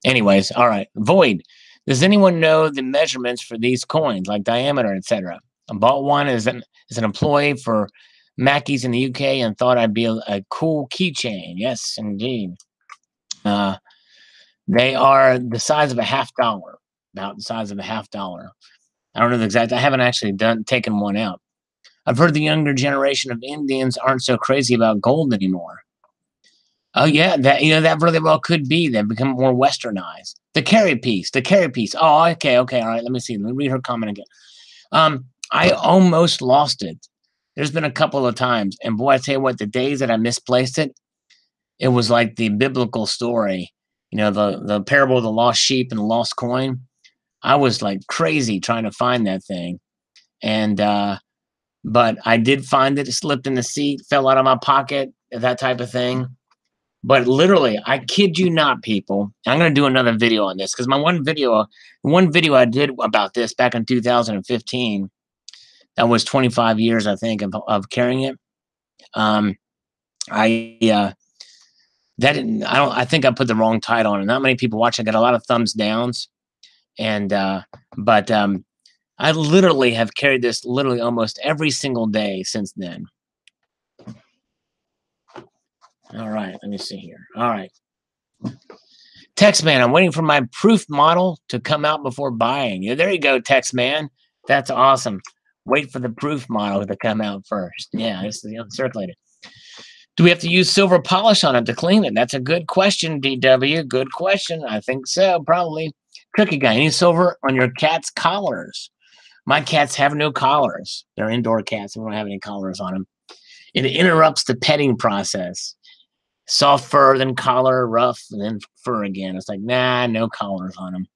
anyways, all right. Void. Does anyone know the measurements for these coins, like diameter, etc.? I bought one as an employee for Mackey's in the UK and thought I'd be a cool keychain. Yes, indeed. They are the size of a $50, about the size of a $50. I don't know the exact. I haven't actually taken one out. I've heard the younger generation of Indians aren't so crazy about gold anymore. Oh yeah, that really well could be. They've become more westernized. The carry piece. Oh, okay, all right. Let me read her comment again. I almost lost it. There's been a couple of times, and boy, I tell you what, the days that I misplaced it, it was like the biblical story. The parable of the lost sheep and the lost coin. I was like crazy trying to find that thing, and but I did find it. It slipped in the seat, fell out of my pocket, that type of thing. But literally, I kid you not, people. I'm going to do another video on this because my one video I did about this back in 2015. That was 25 years, I think, of carrying it. I think I put the wrong title on it. Not many people watch. I got a lot of thumbs downs, and but I literally have carried this literally almost every single day since then. All right, let me see here. All right. Textman, I'm waiting for my proof model to come out before buying. Yeah, there you go, Textman. That's awesome. Wait for the proof model to come out first. Yeah, it's uncirculated. Do we have to use silver polish on it to clean it? That's a good question, DW. Good question. I think so, probably. Cookie Guy, any silver on your cat's collars? My cats have no collars. They're indoor cats. We don't have any collars on them. It interrupts the petting process. Soft fur, then collar, rough, and then fur again. It's like, nah, no collars on them.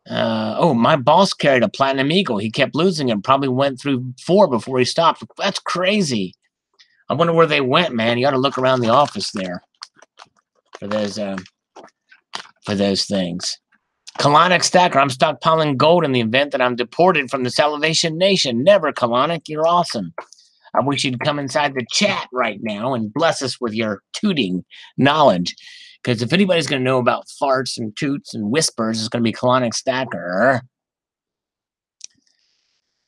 Oh, my boss carried a Platinum Eagle. He kept losing it. Probably went through 4 before he stopped. That's crazy. I wonder where they went, man. You got to look around the office there for those things. Kalanic Stacker, I'm stockpiling gold in the event that I'm deported from the Salivation Nation. Never, Kalanic. You're awesome. I wish you'd come inside the chat right now and bless us with your tooting knowledge. Because if anybody's going to know about farts and toots and whispers, it's going to be Kalanic Stacker.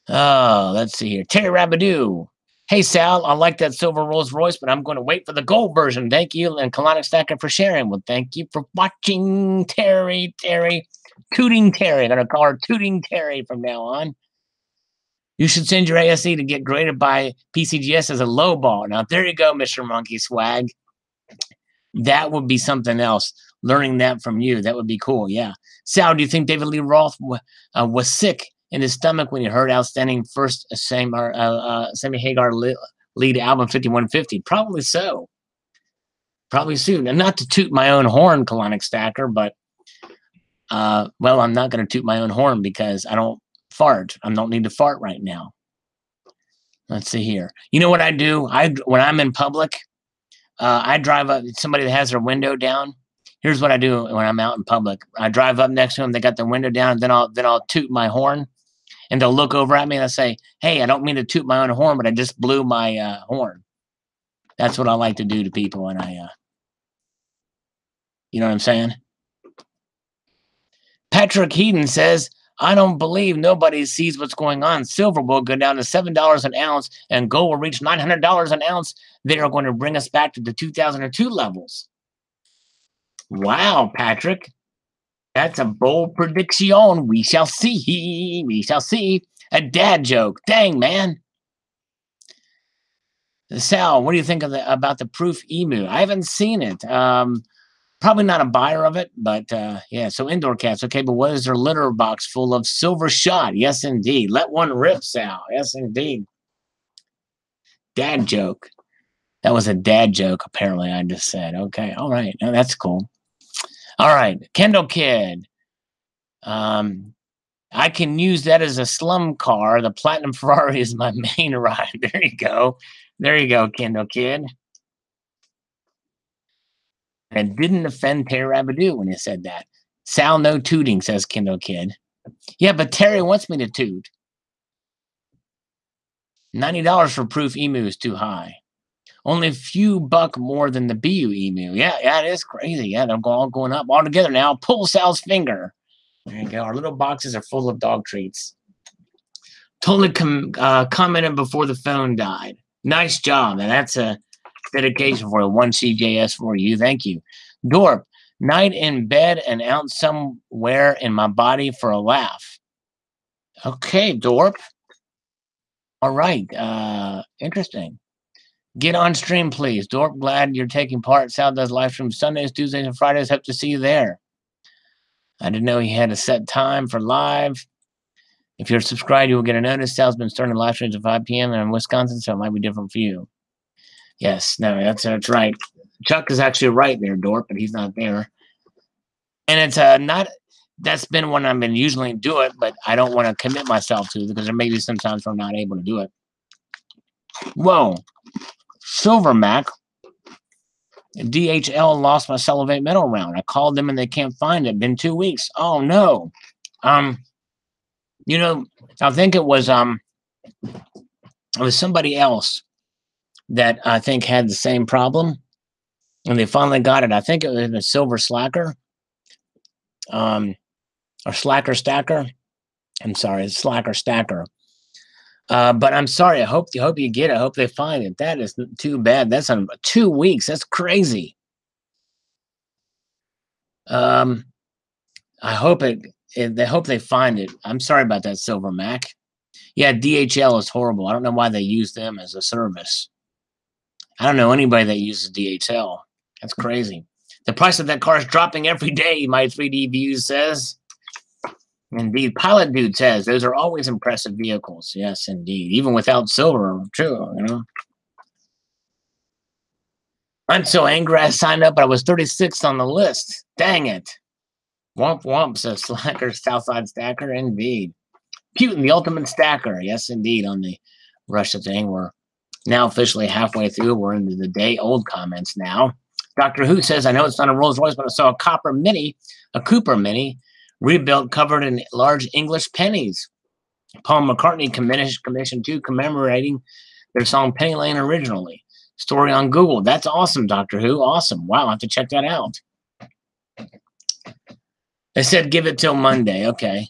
Oh, let's see here. Terry Rabadoo. Hey, Sal, I like that silver Rolls Royce, but I'm going to wait for the gold version. Thank you, and Kalanic Stacker for sharing. Well, thank you for watching, Terry. Tooting Terry. I'm going to call her Tooting Terry from now on. You should send your ASE to get graded by PCGS as a low ball. Now, there you go, Mr. Monkey Swag. That would be something else. Learning that from you, that would be cool. Yeah. Sal, do you think David Lee Roth was sick in his stomach when he heard outstanding first Sammy Hagar lead album 5150? Probably so. Probably soon. And not to toot my own horn, Kalanic Stacker, but well, I'm not going to toot my own horn because I don't fart. I don't need to fart right now. Let's see here. You know what I do? When I'm in public, I drive up somebody that has their window down. Here's what I do when I'm out in public. I drive up next to them. They got their window down. And then I'll toot my horn, and they'll look over at me and I'll say, "Hey, I don't mean to toot my own horn, but I just blew my horn." That's what I like to do to people, and you know what I'm saying? Patrick Heaton says, I don't believe nobody sees what's going on. Silver will go down to $7 an ounce and gold will reach $900 an ounce. They are going to bring us back to the 2002 levels. Wow, Patrick. That's a bold prediction. We shall see. We shall see. A dad joke. Dang, man. Sal, what do you think about the Proof Emu? I haven't seen it. Probably not a buyer of it, but yeah, so indoor cats. Okay, but what is their litter box full of silver shot? Yes, indeed. Let one rip, Sal. Yes, indeed. Dad joke. That was a dad joke, apparently, I just said. Okay, all right. Now that's cool. All right, Kendall Kid. I can use that as a slum car. The Platinum Ferrari is my main ride. There you go. There you go, Kendall Kid. And didn't offend Terry Rabidou when you said that. Sal, no tooting, says Kendall Kid. Yeah, but Terry wants me to toot. $90 for proof emu is too high. Only a few buck more than the BU emu. Yeah, it is crazy. Yeah, they're all going up all together now. Pull Sal's finger. There you go. Our little boxes are full of dog treats. Totally commented before the phone died. Nice job. And that's a dedication for 1CJS for you. Thank you. Dorp, night in bed and out somewhere in my body for a laugh. Okay, Dorp. All right. Interesting. Get on stream, please. Dorp, glad you're taking part. Sal does live stream Sundays, Tuesdays, and Fridays. Hope to see you there. I didn't know he had a set time for live. If you're subscribed, you will get a notice. Sal's been starting live streams at 5 p.m. in Wisconsin, so it might be different for you. Yes, no, that's right. Chuck is actually right there, Dorp, but he's not there. And it's not. That's been when I've been usually do it, but I don't want to commit myself to because there may be sometimes I'm not able to do it. Whoa, Silver Mac. DHL lost my Salivate Metal round. I called them and they can't find it. Been 2 weeks. Oh no. You know, I think it was somebody else that I think had the same problem, and they finally got it. I think it was a Silver Slacker, or Slacker Stacker. I'm sorry, it's Slacker Stacker. But I'm sorry. I hope you get it. I hope they find it. That is too bad. That's on 2 weeks. That's crazy. I hope they hope they find it. I'm sorry about that, Silver Mac. Yeah, DHL is horrible. I don't know why they use them as a service. I don't know anybody that uses DHL. That's crazy. The price of that car is dropping every day, my 3D Views says. Indeed. Pilot Dude says, those are always impressive vehicles. Yes, indeed. Even without silver, true, you know. I'm so angry I signed up, but I was 36th on the list. Dang it. Womp womp, says Slacker, Southside Stacker. Indeed. Putin, the ultimate stacker. Yes, indeed. On the Russia thing, we're now officially halfway through. We're into the day-old comments now. Doctor Who says, I know it's not a Rolls Royce, but I saw a Cooper Mini, rebuilt, covered in large English pennies. Paul McCartney commissioned 2 commemorating their song Penny Lane originally. Story on Google. That's awesome, Doctor Who. Awesome. Wow, I have to check that out. They said give it till Monday. Okay.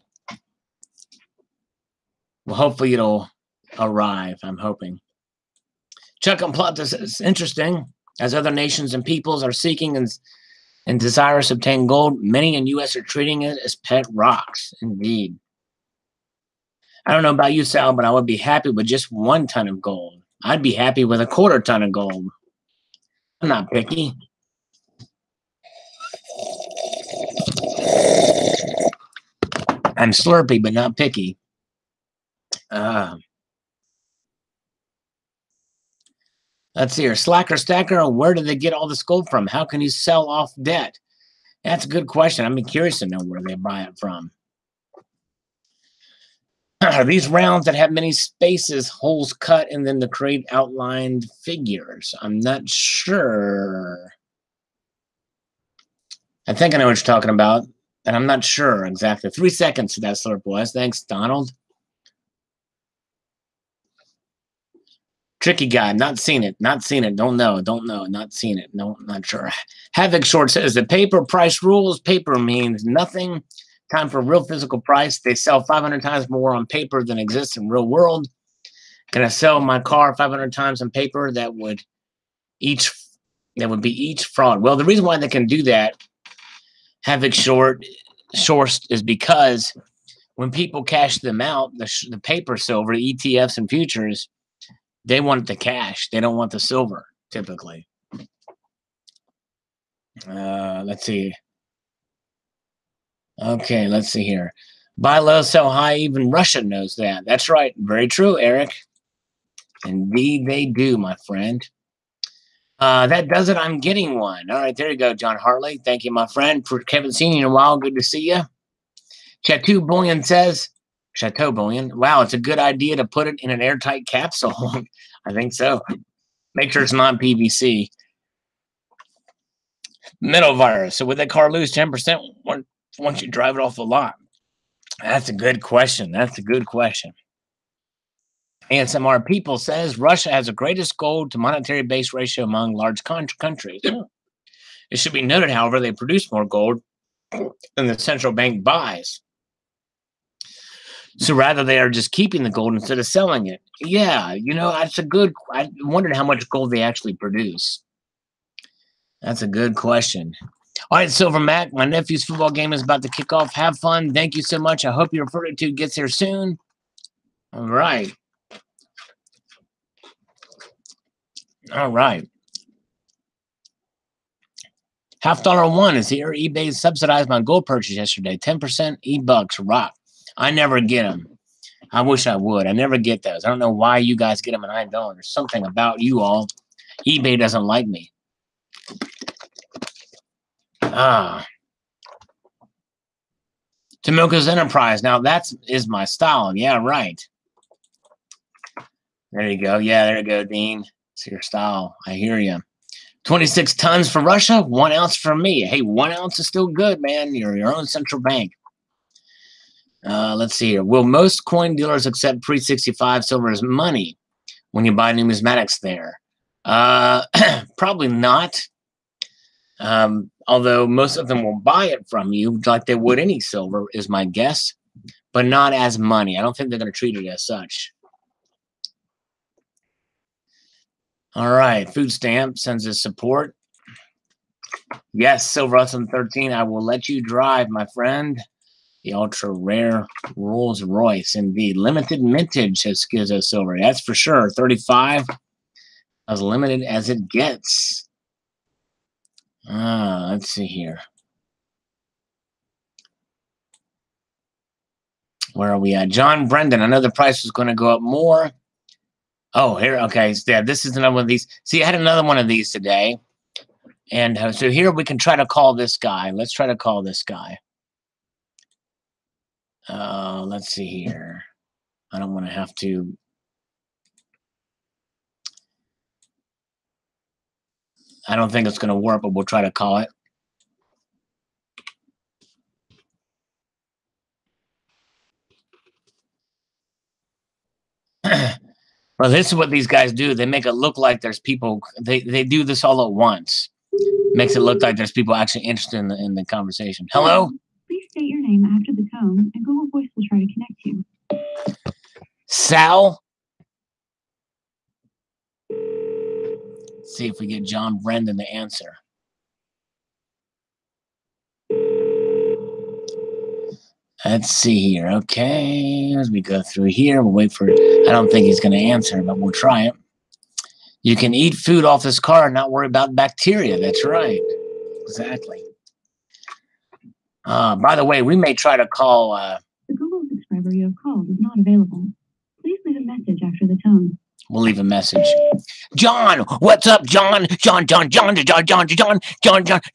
Well, hopefully it'll arrive. I'm hoping. Chuck and Plot is interesting. As other nations and peoples are seeking and desirous to obtain gold, many in U.S. are treating it as pet rocks. Indeed. I don't know about you, Sal, but I would be happy with just 1 ton of gold. I'd be happy with a 1/4 ton of gold. I'm not picky. I'm slurpy, but not picky. Let's see here. Slacker Stacker, where did they get all this gold from? How can you sell off debt? That's a good question. I'm curious to know where they buy it from. Are these rounds that have many spaces, holes cut, and then to create outlined figures? I'm not sure. I think I know what you're talking about, and I'm not sure exactly. 3 seconds to that slurp was. Thanks, Donald. Tricky guy, not seen it, don't know, not seen it, no, not sure. Havoc Short says, the paper price rules, paper means nothing. Time for real physical price. They sell 500 times more on paper than exists in real world. Can I sell my car 500 times on paper? That would be each fraud. Well, the reason why they can do that, Havoc Short, is because when people cash them out, the paper silver, the ETFs and futures, they want the cash. They don't want the silver, typically. Let's see. Okay, let's see here. Buy low, sell high. Even Russia knows that. That's right. Very true, Eric. Indeed, they do, my friend. That does it. I'm getting one. All right, there you go, John Hartley. Thank you, my friend. For haven't seen you in a while. Good to see you. Chateau Bullion says, Chateau Bullion, wow, it's a good idea to put it in an airtight capsule. I think so. Make sure it's not PVC. Metal virus. So would that car lose 10% once you drive it off the lot? That's a good question. That's a good question. ASMR People says Russia has the greatest gold to monetary base ratio among large countries. It should be noted, however, they produce more gold than the central bank buys. So rather, they are just keeping the gold instead of selling it. Yeah, that's a good. I wondered how much gold they actually produce. That's a good question. All right, Silver Mac, my nephew's football game is about to kick off. Have fun. Thank you so much. I hope your fortitude gets here soon. All right. All right. $1 is here. eBay subsidized my gold purchase yesterday. 10% E-Bucks. Rock. I never get them. I wish I would. I never get those. I don't know why you guys get them and I don't. There's something about you all. eBay doesn't like me. Tomilka's Enterprise. Now that is my style. Yeah, right. There you go. Yeah, there you go, Dean. It's your style. I hear you. 26 tons for Russia, 1 ounce for me. Hey, 1 ounce is still good, man. You're your own central bank. Let's see here. Will most coin dealers accept pre-65 silver as money when you buy numismatics there? Probably not. Although most of them will buy it from you like they would any silver, is my guess, but not as money. I don't think they're going to treat it as such. All right, Food Stamp sends us support. Yes, Silver Hudson 13, I will let you drive, my friend. The ultra rare Rolls Royce, indeed. Limited mintage, says Schizo Silver. That's for sure. 35, as limited as it gets. Let's see here. Where are we at? John Brendan, I know the price was going to go up more. Oh, here, okay. Yeah, this is another one of these. See, I had another one of these today. And so here we can try to call this guy. Let's try to call this guy. Let's see here. I don't want to have to. I don't think it's going to work, but we'll try to call it. Well, this is what these guys do. They make it look like there's people. They do this all at once. Makes it look like there's people actually interested in the conversation. Hello? Please state your name after the tone, and Google Voice will try to connect you. Sal? Let's see if we get John Brendan to answer. Let's see here. Okay, as we go through here, we'll wait for. I don't think he's going to answer, but we'll try it. You can eat food off this car and not worry about bacteria. That's right. Exactly. By the way, we may try to call. The Google subscriber you have called is not available. Please leave a message after the tone. We'll leave a message. John, what's up, John? John. Do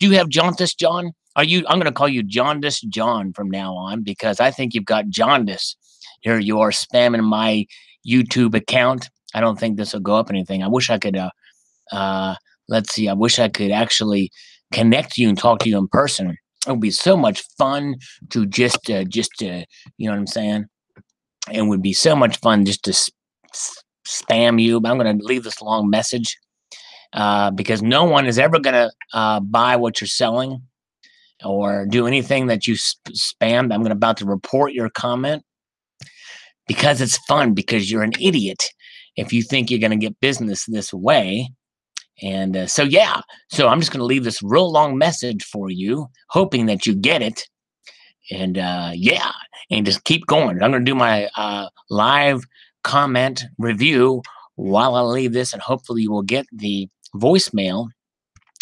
you have jaundice, John? I'm going to call you Jaundice John from now on because I think you've got jaundice. Here you are spamming my YouTube account. I don't think this will go up anything. I wish I could. Let's see. I wish I could actually connect you and talk to you in person. It would be so much fun to just you know what I'm saying? It would be so much fun just to spam you. But I'm going to leave this long message because no one is ever going to buy what you're selling or do anything that you spam. I'm about to report your comment because it's fun because you're an idiot if you think you're going to get business this way. And so I'm just going to leave this real long message for you, hoping that you get it. And and just keep going. I'm going to do my live comment review while I leave this, and hopefully you will get the voicemail,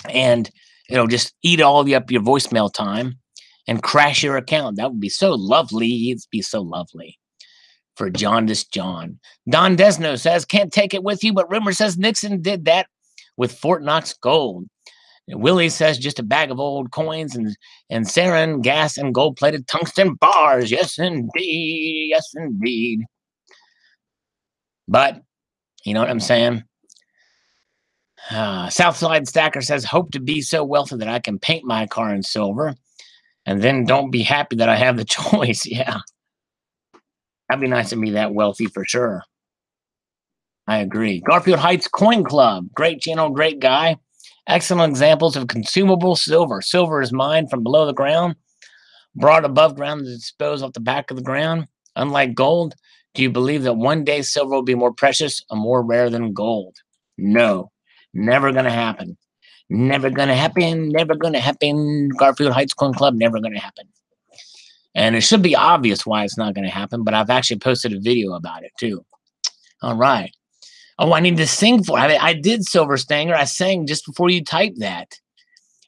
and it'll just eat all up your voicemail time and crash your account. That would be so lovely. It'd be so lovely. for Jaundice John. Don Desno says, can't take it with you, but rumor says Nixon did that with Fort Knox gold. And Willie says, just a bag of old coins and sarin, gas, and gold-plated tungsten bars. Yes, indeed. Yes, indeed. But, you know what I'm saying? Southside Stacker says, hope to be so wealthy that I can paint my car in silver. And then don't be happy that I have the choice. Yeah. That'd be nice to be that wealthy for sure. I agree. Garfield Heights Coin Club. Great channel, great guy. Excellent examples of consumable silver. Silver is mined from below the ground, brought above ground to dispose off the back of the ground. Unlike gold, do you believe that one day silver will be more precious or more rare than gold? No. Never going to happen. Never going to happen. Never going to happen. Garfield Heights Coin Club, never going to happen. And it should be obvious why it's not going to happen, but I've actually posted a video about it too. All right. Oh, I need to sing for it. I did Silver Stanger. I sang just before you typed that.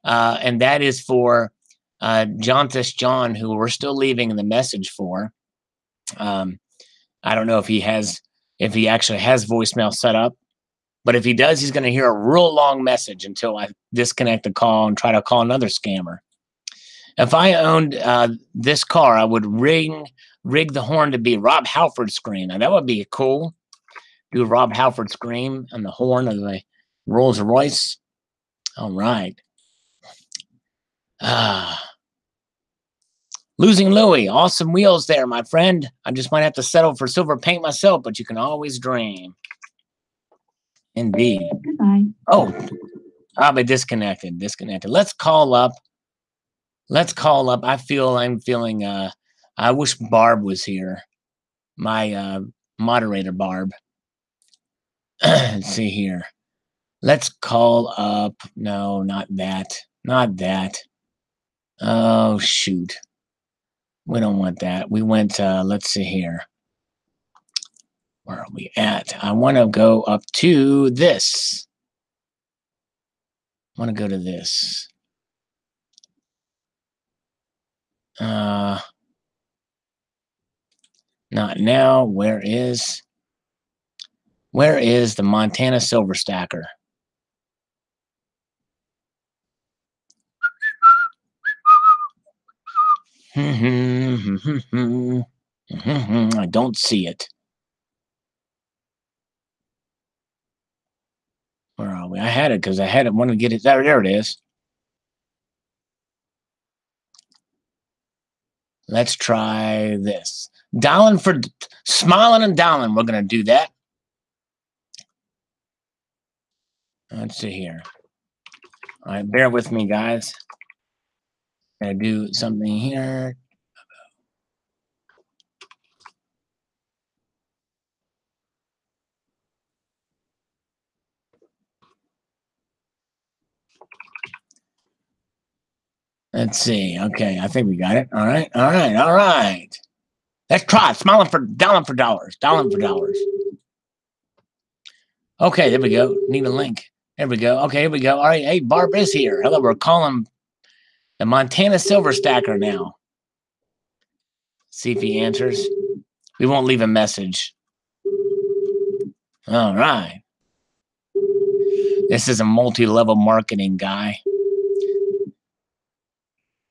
And that is for Jaundice John, who we're still leaving the message for. I don't know if he actually has voicemail set up. But if he does, he's going to hear a real long message until I disconnect the call and try to call another scammer. If I owned this car, I would rig the horn to be Rob Halford scream. Now, that would be cool. Do Rob Halford scream on the horn of the Rolls Royce. All right. Losing Louie. Awesome wheels there, my friend. I just might have to settle for silver paint myself, but you can always dream. Indeed. Goodbye. Oh, I'll be disconnected. Let's call up. I'm feeling, I wish Barb was here. My moderator, Barb. Let's see here. Let's call up. No, not that. Not that. Oh, shoot. We don't want that. We went, let's see here. Where are we at? I want to go up to this. I want to go to this. Not now. Where is the Montana Silver Stacker? I don't see it. Where are we? I had it because I had it. Want to get it. There it is. Let's try this. Smiling and dialing. We're going to do that. Let's see here. All right, bear with me, guys. Gotta do something here. Let's see. Okay, I think we got it. All right. Let's try it. Dialing for dollars. Okay, there we go. Need a link. There we go. Okay, here we go. All right. Hey, Barb is here. Hello, we're calling the Montana Silver Stacker now. See if he answers. We won't leave a message. All right. This is a multi-level marketing guy.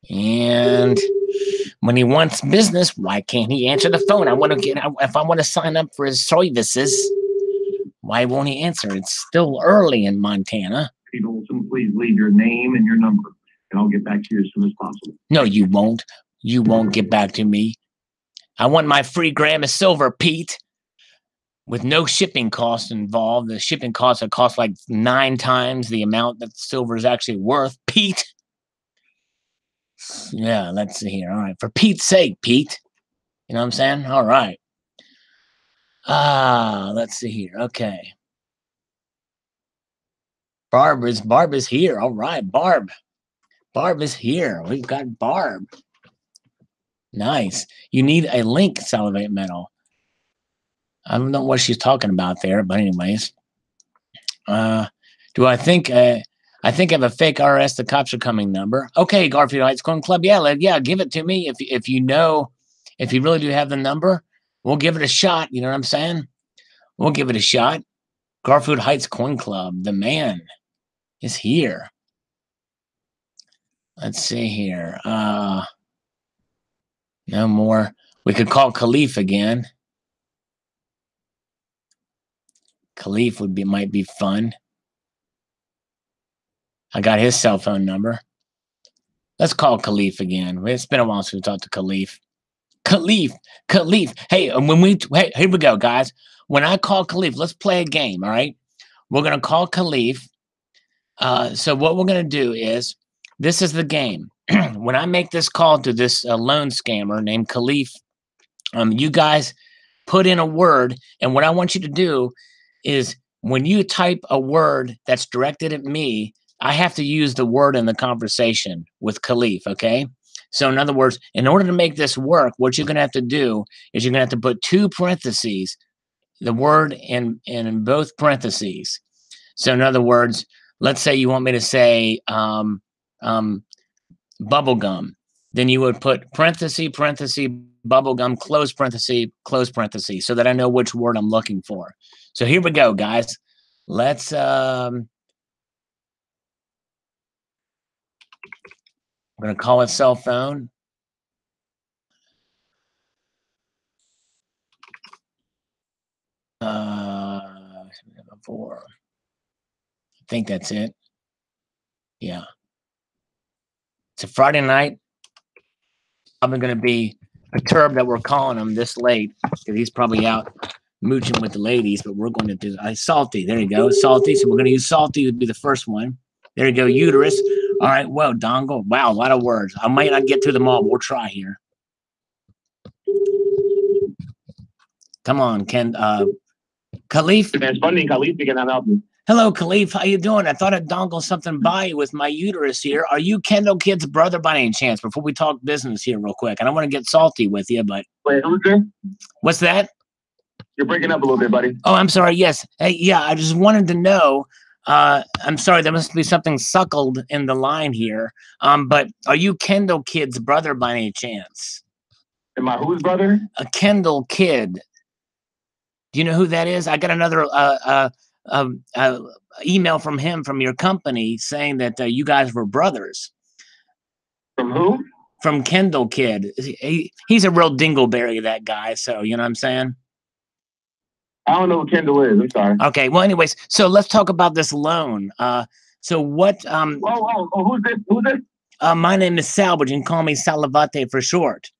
And when he wants business, why can't he answer the phone? If I want to sign up for his services, why won't he answer? It's still early in Montana. Pete Olson, please leave your name and your number, and I'll get back to you as soon as possible. No, you won't. You won't get back to me. I want my free gram of silver, Pete, with no shipping costs involved. The shipping costs would cost like 9 times the amount that silver is actually worth, Pete. Yeah, let's see here. All right. For Pete's sake, Pete. You know what I'm saying? All right. Let's see here. Okay. Barb is here. All right, Barb. Barb is here. We've got Barb. Nice. You need a link, Salivate Metal. I don't know what she's talking about there, but anyways. Do I think I have a fake RS, the cops are coming number. Okay, Garfield Heights Coin Club. Yeah, give it to me if you know, if you really do have the number. We'll give it a shot. You know what I'm saying? We'll give it a shot. Garfield Heights Coin Club. The man is here. Let's see here. No more. We could call Khalif again. Khalif might be fun. I got his cell phone number. Let's call Khalif again. It's been a while since we talked to Khalif. Khalif. Hey, here we go, guys. When I call Khalif, let's play a game, all right? We're going to call Khalif. So what we're going to do is, this is the game. When I make this call to this loan scammer named Khalif, you guys put in a word, and what I want you to do is when you type a word that's directed at me, I have to use the word in the conversation with Khalif, okay? So in other words, in order to make this work, what you're going to have to do is you're going to have to put 2 parentheses, the word in both parentheses. So in other words, let's say you want me to say bubblegum. Then you would put parenthesis, bubblegum, close parenthesis, so that I know which word I'm looking for. So here we go, guys. Let's I'm going to call his cell phone. I think that's it. Yeah. It's a Friday night. I'm going to be perturbed that we're calling him this late because he's probably out mooching with the ladies, but we're going to do Salty. There you go. Salty. So we're going to use Salty to be the first one. There you go. Uterus. All right. Well, dongle. Wow. A lot of words. I might not get through them all, but we'll try here. Come on, Ken. Khalif. It's funny, Khalif, you can help me. Hello, Khalif. How you doing? I thought I'd dongle something by you with my uterus here. Are you Kendall Kid's brother by any chance? Before we talk business here real quick. I don't want to get salty with you, but... Wait, who's there? What's that? You're breaking up a little bit, buddy. Oh, I'm sorry. Yes. Hey, yeah, I just wanted to know... I'm sorry, there must be something suckled in the line here. But are you Kendall Kid's brother by any chance? Am I whose brother? A Kendall Kid. Do you know who that is? I got another email from him from your company saying that you guys were brothers. From who? From Kendall Kid. He's a real dingleberry, that guy. So you know what I'm saying? I don't know who Kendall is. I'm sorry. Okay. Well, anyways, so let's talk about this loan. So what? Who's this? Who's this? My name is Sal, but you can call me Salivate for short.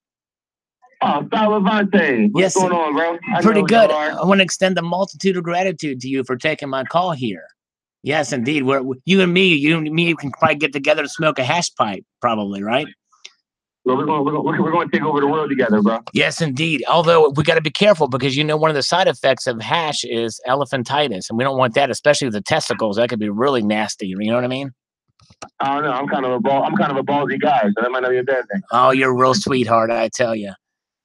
Oh, Salivate. What's going on, bro? Pretty good. I want to extend a multitude of gratitude to you for taking my call here. Yes, indeed. You and me can probably get together to smoke a hash pipe, probably, right? Well, we're going to take over the world together, bro. Yes, indeed. Although we got to be careful because one of the side effects of hash is elephantitis, and we don't want that, especially with the testicles. That could be really nasty. You know what I mean? I don't know. I'm kind of a ballsy guy, so that might not be a bad thing. Oh, you're a real sweetheart, I tell you.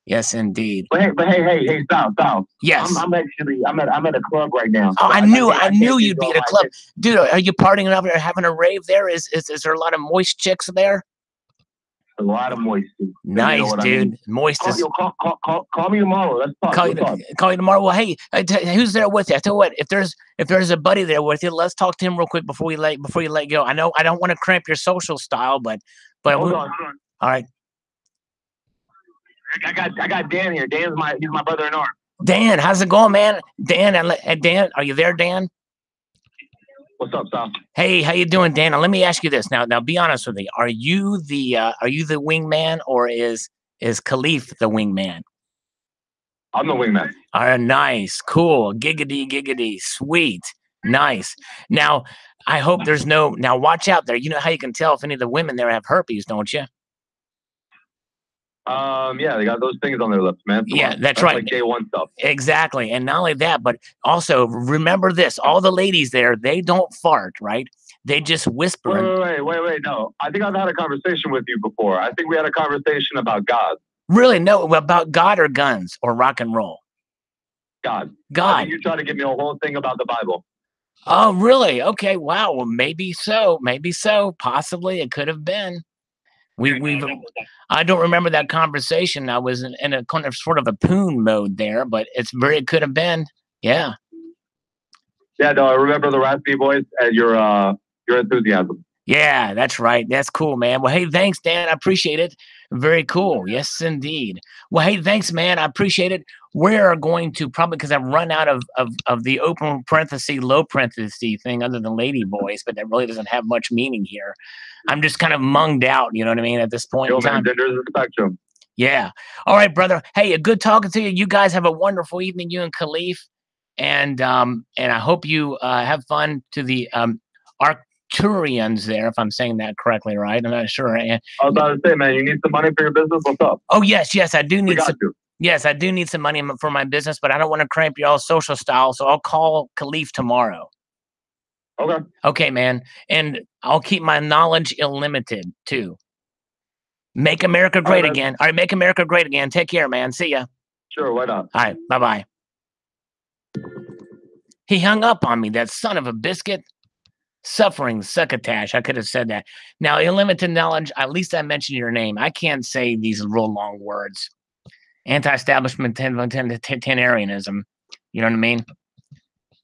Yes, indeed. But hey, stop. Yes. I'm at a club right now. Oh, I knew you'd be at a club, dude. Are you partying up there, having a rave there? Is there a lot of moist chicks there? A lot of moist. Nice, dude. I mean? Moist is. Call me tomorrow. Let's talk. Call you tomorrow. Well, hey, who's there with you? I tell you what, if there's a buddy there with you, let's talk to him real quick before you let go. I know I don't want to cramp your social style, but hold on. All right. I got Dan here. He's my brother-in-law. Dan, how's it going, man? Dan, are you there, Dan? What's up, Sal? Hey, how you doing, Dan? Now let me ask you this. Now be honest with me. Are you the wingman, or is Khalif the wingman? I'm the wingman. All right, nice, cool, giggity, sweet, nice. Now I hope there's no. Now watch out there. You know how you can tell if any of the women there have herpes, don't you? Yeah, they got those things on their lips, man. That's right. Like day one stuff. Exactly. And not only that, but also remember this, all the ladies there, they don't fart, right? They just whisper. Wait. No, I think I've had a conversation with you before. I think we had a conversation about God. Really? No, about God or guns or rock and roll? God. I think you tried to give me a whole thing about the Bible. Oh, really? Okay. Wow. Well, maybe so. Possibly it could have been. I don't remember that conversation. I was in a kind of sort of a poon mode there, but it could have been. Yeah. Yeah, no, I remember the raspy voice and your enthusiasm. Yeah, that's right. That's cool, man. Well, hey, thanks, Dan. I appreciate it. Very cool. Yes, indeed. Well, hey, thanks, man. I appreciate it. We're going to probably, because I've run out of the open parenthesis, low parenthesis thing other than lady voice, but that really doesn't have much meaning here. I'm just kind of munged out, you know what I mean, at this point in time. There's a spectrum. Yeah. All right, brother. Hey, a good talking to you. You guys have a wonderful evening, you and Khalif. And I hope you have fun to the Arcturians there, if I'm saying that correctly, right? I'm not sure. I was about to say, man, you need some money for your business. What's up? Oh yes, I do need some. Yes, I do need some money for my business, but I don't want to cramp y'all's social style, so I'll call Khalif tomorrow. Okay. Okay, man, and I'll keep my knowledge illimited too. Make America great again. All right, make America great again. Take care, man. See ya. Sure, why not? All right, bye-bye. He hung up on me, that son of a biscuit. Suffering succotash. I could have said that. Now, illimited knowledge, at least I mentioned your name. I can't say these real long words. Anti-establishment, Arianism. You know what I mean?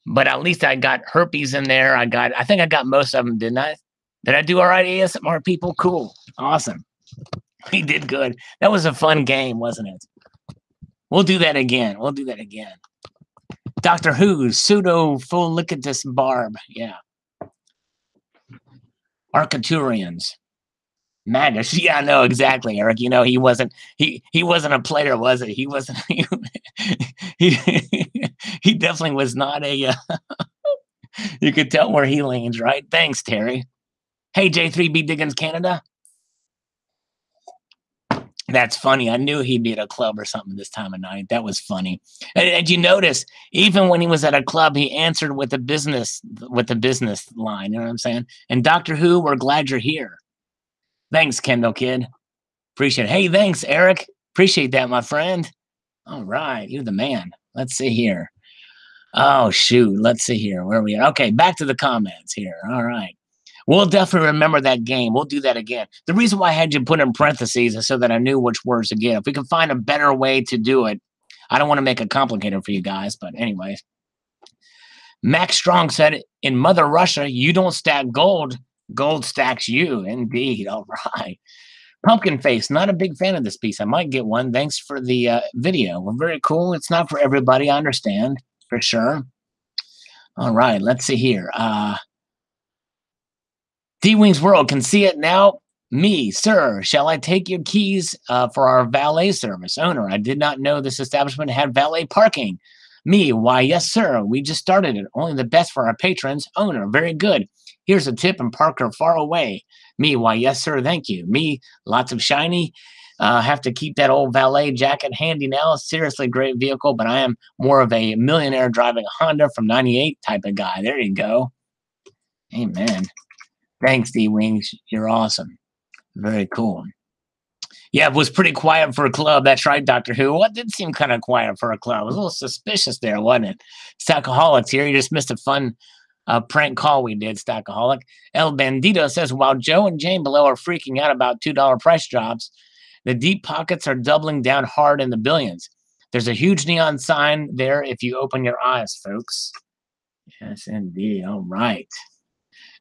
But at least I got herpes in there. I think I got most of them, didn't I? Did I do all right, ASMR people? Cool. Awesome. We did good. That was a fun game, wasn't it? We'll do that again. Doctor Who, pseudo-follicatus barb. Yeah. Arcturians. Magus. Yeah, no, exactly, Eric. You know, he wasn't a player, was it? He wasn't he definitely was not a you could tell where he leans, right? Thanks, Terry. Hey, J3B Diggins Canada. That's funny. I knew he'd be at a club or something this time of night. That was funny. And you notice, even when he was at a club, he answered with the business line. You know what I'm saying? And Doctor Who, we're glad you're here. Thanks, Kendall Kid. Appreciate it. Hey, thanks, Eric. Appreciate that, my friend. All right, you're the man. Let's see here. Oh, shoot. Let's see here. Where are we at? Okay, back to the comments here. All right. We'll definitely remember that game. We'll do that again. The reason why I had you put in parentheses is so that I knew which words to get. If we can find a better way to do it, I don't want to make it complicated for you guys, but anyways. Max Strong said, in Mother Russia, you don't stack gold. Gold stacks you. Indeed. All right. Pumpkin Face, not a big fan of this piece. I might get one. Thanks for the video. Well, very cool. It's not for everybody. I understand, for sure. All right. Let's see here. D-Wings World can see it now. Me, sir, shall I take your keys for our valet service? Owner, I did not know this establishment had valet parking. Me, why, yes, sir. We just started it. Only the best for our patrons. Owner, very good. Here's a tip and park her far away. Me, why, yes, sir, thank you. Me, lots of shiny. Have to keep that old valet jacket handy now. Seriously, great vehicle, but I am more of a millionaire driving a Honda from 98 type of guy. There you go. Amen. Thanks, D-Wings. You're awesome. Very cool. Yeah, it was pretty quiet for a club. That's right, Doctor Who. Well, it did seem kind of quiet for a club. It was a little suspicious there, wasn't it? Stackaholics here. You just missed a fun prank call we did, Stackaholic. El Bandito says, while Joe and Jane below are freaking out about $2 price drops, the deep pockets are doubling down hard in the billions. There's a huge neon sign there if you open your eyes, folks. Yes, indeed. All right.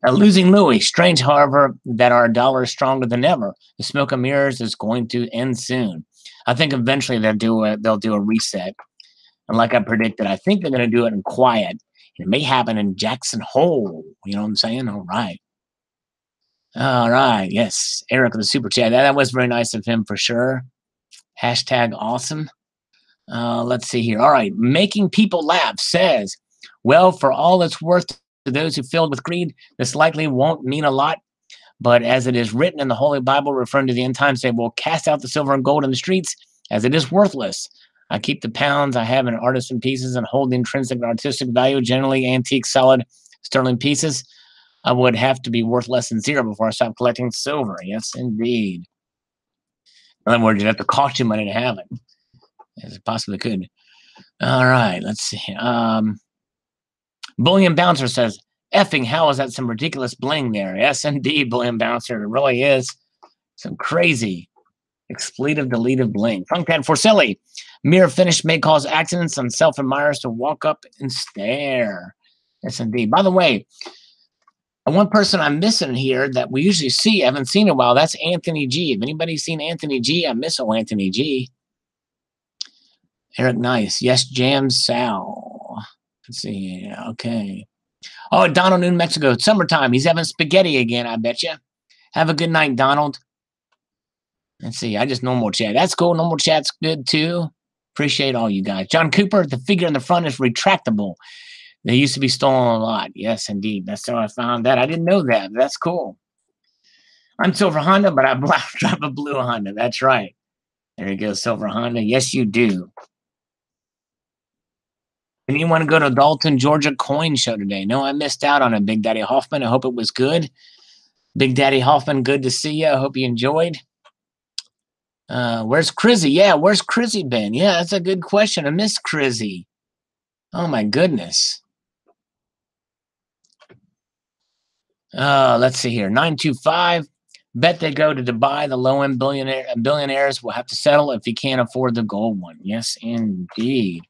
Losing Louis. Strange, however, that our dollar is stronger than ever. The smoke and mirrors is going to end soon. I think eventually they'll do a reset. And like I predicted, I think they're going to do it in quiet. It may happen in Jackson Hole. You know what I'm saying? All right. All right. Yes. Eric with the super chat. That was very nice of him for sure. Hashtag awesome. Let's see here. All right. Making people laugh says, well, for all it's worth to those who filled with greed, this likely won't mean a lot. But as it is written in the Holy Bible, referring to the end times, they will cast out the silver and gold in the streets, as it is worthless. I keep the pounds I have in artisan pieces and hold the intrinsic and artistic value, generally antique, solid, sterling pieces. I would have to be worth less than zero before I stop collecting silver. Yes, indeed. In other words, you'd have to cost you money to have it, as it possibly could. All right, let's see. Bullion Bouncer says, effing how is that some ridiculous bling there? Yes, indeed, Bullion Bouncer. It really is. Some crazy expletive deleted bling. Funkpad for silly. Mere finish may cause accidents on self-admirers to walk up and stare. Yes, indeed. By the way, one person I'm missing here that we usually see, I haven't seen in a while, that's Anthony G. Have anybody seen Anthony G? I miss Anthony G. Eric Nice. Yes, Jam Sal. Let's see. Okay. Oh, Donald New Mexico. It's summertime. He's having spaghetti again, I bet you. Have a good night, Donald. Let's see. I just normal chat. That's cool. Normal chat's good too. Appreciate all you guys. John Cooper, the figure in the front is retractable. They used to be stolen a lot. Yes, indeed. That's how I found that. I didn't know that. That's cool. I'm Silver Honda, but I drive a blue Honda. That's right. There you go, Silver Honda. Yes, you do. And you want to go to Dalton, Georgia coin show today? No, I missed out on it, Big Daddy Hoffman. I hope it was good. Big Daddy Hoffman, good to see you. I hope you enjoyed. Where's Crizzy? Yeah, where's Crizzy been? Yeah, that's a good question. I missed Crizzy. Oh, my goodness. Let's see here. 925. Bet they go to Dubai. The low-end billionaires will have to settle if you can't afford the gold one. Yes, indeed.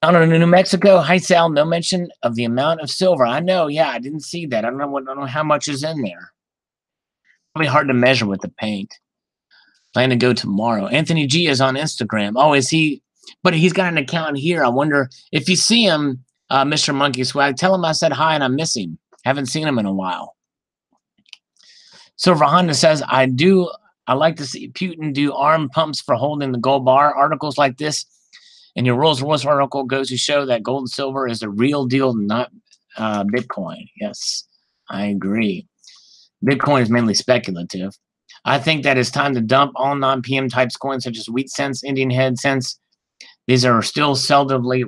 Down in New Mexico, hi Sal. No mention of the amount of silver. I know. Yeah, I didn't see that. I don't know how much is in there. Probably hard to measure with the paint. Plan to go tomorrow. Anthony G is on Instagram. Oh, is he? But he's got an account here. I wonder if you see him, Mr. Monkey Swag. Tell him I said hi and I miss him. Haven't seen him in a while. Silver Honda says, I like to see Putin do arm pumps for holding the gold bar. Articles like this and your Rolls Royce article goes to show that gold and silver is the real deal, not Bitcoin. Yes, I agree. Bitcoin is mainly speculative. I think that it's time to dump all non-PM types coins such as Wheat Cents, Indian Head Cents. These are still seldomly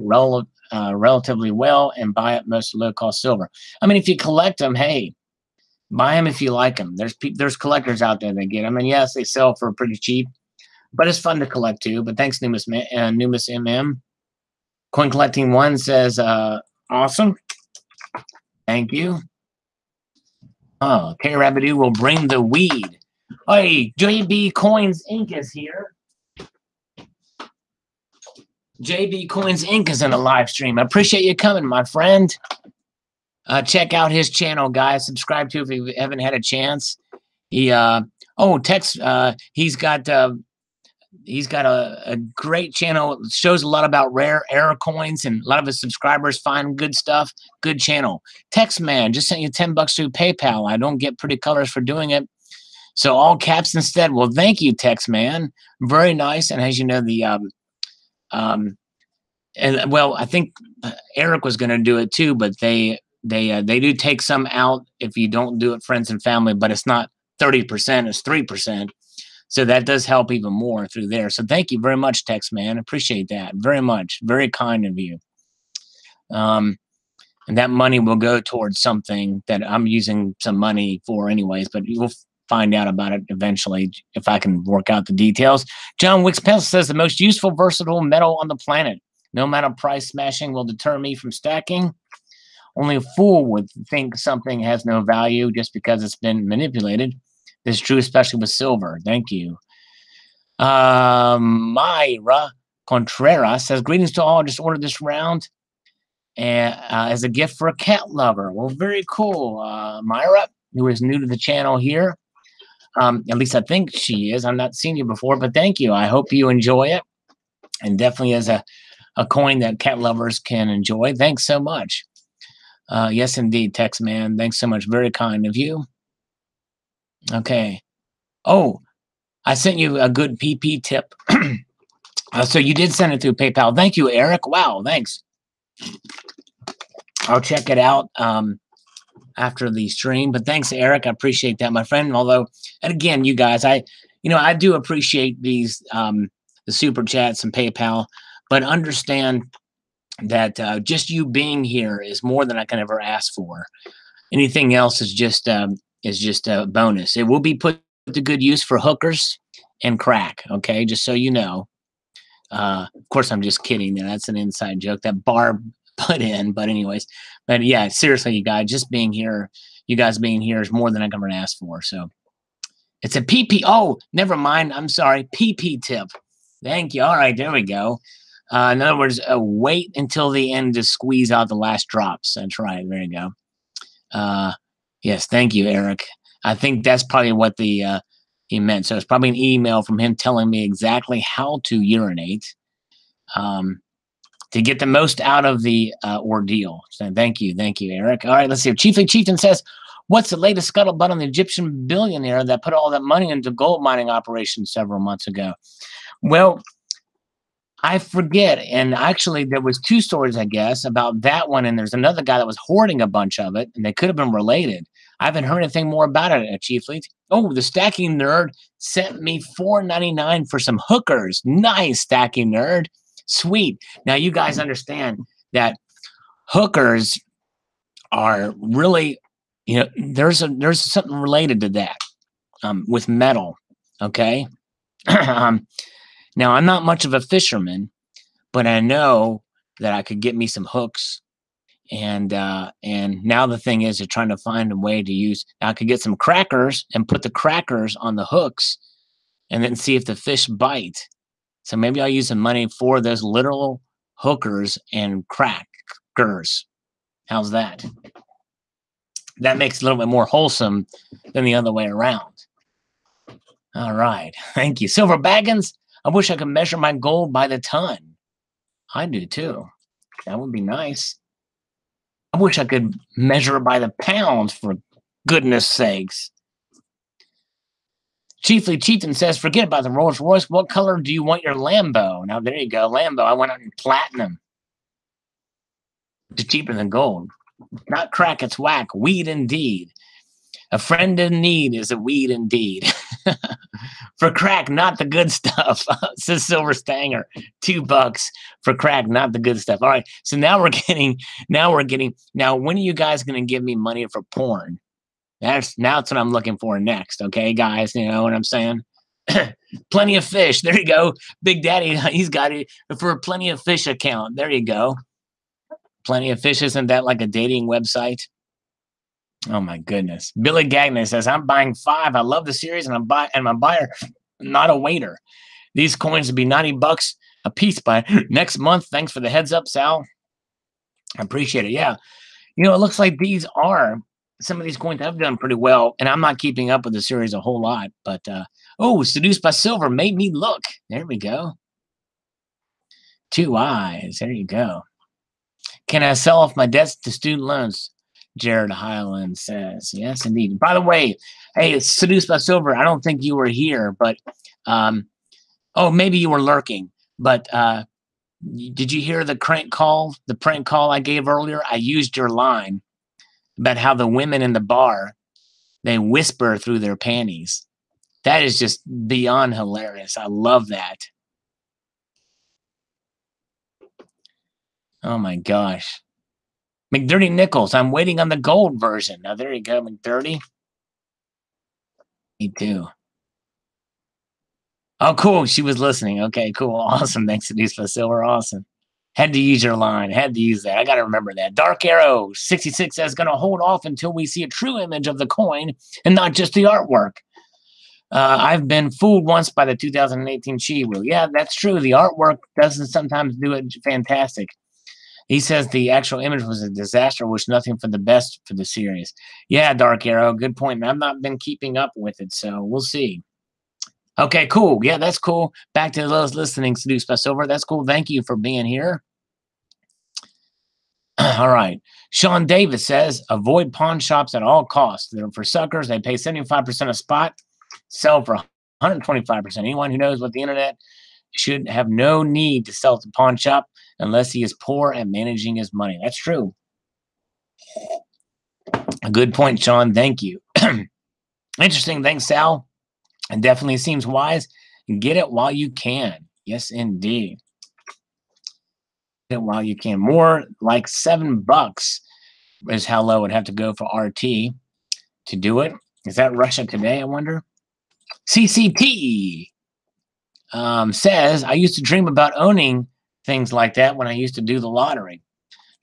relatively well and buy up most low-cost silver. I mean, if you collect them, hey, buy them if you like them. There's collectors out there that get them. And yes, they sell for pretty cheap, but it's fun to collect too. But thanks, Numus MM. Coin Collecting One says, awesome. Thank you. Oh, K Rabidoo will bring the weed. Hey, JB Coins Inc. is here. JB Coins Inc. is in the live stream. I appreciate you coming, my friend. Check out his channel, guys. Subscribe to if you haven't had a chance. He's got a great channel. It shows a lot about rare air coins, and a lot of his subscribers find good stuff. Good channel. Textman just sent you $10 through PayPal. I don't get pretty colors for doing it, so all caps instead. Well, thank you, Textman. Very nice. And as you know, I think Eric was going to do it too, but they do take some out if you don't do it friends and family, but it's not 30%, it's 3%. So that does help even more through there. So thank you very much, Textman. Appreciate that very much. Very kind of you. And that money will go towards something that I'm using some money for anyways, but you'll find out about it eventually if I can work out the details. John Wicks Pencil says the most useful, versatile metal on the planet. No amount of price smashing will deter me from stacking. Only a fool would think something has no value just because it's been manipulated. This is true, especially with silver. Thank you. Myra Contreras says, greetings to all. Just ordered this round as a gift for a cat lover. Well, very cool. Myra, who is new to the channel here. At least I think she is. I've not seen you before, but thank you. I hope you enjoy it. And definitely as a coin that cat lovers can enjoy. Thanks so much. Yes, indeed, Textman. Thanks so much. Very kind of you. Okay. Oh, I sent you a good PP tip. So you did send it through PayPal. Thank you, Eric. Wow, thanks. I'll check it out after the stream. But thanks, Eric. I appreciate that, my friend. Although, and again, you guys, I do appreciate these the super chats and PayPal, but understand that just you being here is more than I can ever ask for. Anything else is just a bonus. It will be put to good use for hookers and crack. Okay, just so you know. Of course, I'm just kidding. There, that's an inside joke that Barb put in. But anyways, but yeah, seriously, you guys, just being here you guys being here is more than I can ever ask for. So it's a PP. Oh, never mind. I'm sorry. PP tip. Thank you. All right, there we go. In other words, wait until the end to squeeze out the last drops. That's right. There you go. Yes, thank you, Eric. I think that's probably what he meant. So it's probably an email from him telling me exactly how to urinate to get the most out of the ordeal. So thank you, Eric. All right, let's see. Chiefly Chieftain says, what's the latest scuttlebutt on the Egyptian billionaire that put all that money into gold mining operations several months ago? Well, I forget. And actually, there was 2 stories, I guess, about that one. And there's another guy that was hoarding a bunch of it, and they could have been related. I haven't heard anything more about it, Chief Lead. Oh, the Stacking Nerd sent me $4.99 for some hookers. Nice, Stacking Nerd. Sweet. Now, you guys understand that hookers are really, there's something related to that with metal, okay? Now, I'm not much of a fisherman, but I know that I could get me some hooks. And now the thing is, they're trying to find a way to use. I could get some crackers and put the crackers on the hooks, and then see if the fish bite. So maybe I'll use some money for those literal hookers and crackers. How's that? That makes it a little bit more wholesome than the other way around. All right, thank you, Silver Baggins. I wish I could measure my gold by the ton. I do too. That would be nice. I wish I could measure it by the pound, for goodness sakes. Chiefly Chieftain says, forget about the Rolls Royce. What color do you want your Lambo? Now, there you go. Lambo. I went out in platinum. It's cheaper than gold. Not crack, it's whack. Weed indeed. A friend in need is a weed indeed. For crack, not the good stuff, says Silver Stanger. $2 for crack, not the good stuff. All right, so now when are you guys going to give me money for porn? That's what I'm looking for next, okay, guys? You know what I'm saying? Plenty of Fish. There you go. Big Daddy, he's got it for a Plenty of Fish account. There you go. Plenty of Fish, isn't that like a dating website? Oh my goodness. Billy Gagnon says, I'm buying 5. I love the series, and I'm a buyer, not a waiter. These coins would be $90 a piece by next month. Thanks for the heads up, Sal. I appreciate it. Yeah. It looks like some of these coins have done pretty well, and I'm not keeping up with the series a whole lot. But, Seduced by Silver made me look. There we go. 2 eyes. There you go. Can I sell off my debts to student loans? Jared Highland says, yes, indeed. By the way, hey, it's Seduced by Silver. I don't think you were here, but, maybe you were lurking. But did you hear the prank call I gave earlier? I used your line about how the women in the bar, they whisper through their panties. That is just beyond hilarious. I love that. Oh, my gosh. McDirty Nichols, I'm waiting on the gold version. Now, there you go, McDirty. Me too. Oh, cool. She was listening. Okay, cool. Awesome. Thanks, Seduced by Silver. Awesome. Had to use your line. Had to use that. I got to remember that. Dark Arrow 66 says, going to hold off until we see a true image of the coin and not just the artwork. I've been fooled once by the 2018 Chi Wheel. Yeah, that's true. The artwork doesn't sometimes do it fantastic. He says the actual image was a disaster, which nothing for the best for the series. Yeah, Dark Arrow, good point. I've not been keeping up with it, so we'll see. Okay, cool. Yeah, that's cool. Back to those listening, Seduced by Silver. That's cool. Thank you for being here. All right. Sean Davis says, avoid pawn shops at all costs. They're for suckers. They pay 75% a spot, sell for 125%. Anyone who knows what the internet should have no need to sell at the pawn shop unless he is poor at managing his money. That's true. A good point, Sean. Thank you. Interesting. Thanks, Sal. It definitely seems wise. Get it while you can. Yes, indeed. Get it while you can. More like $7 is how low it would have to go for RT to do it. Is that Russia Today, I wonder? CCT says, I used to dream about owning things like that when I used to do the lottery.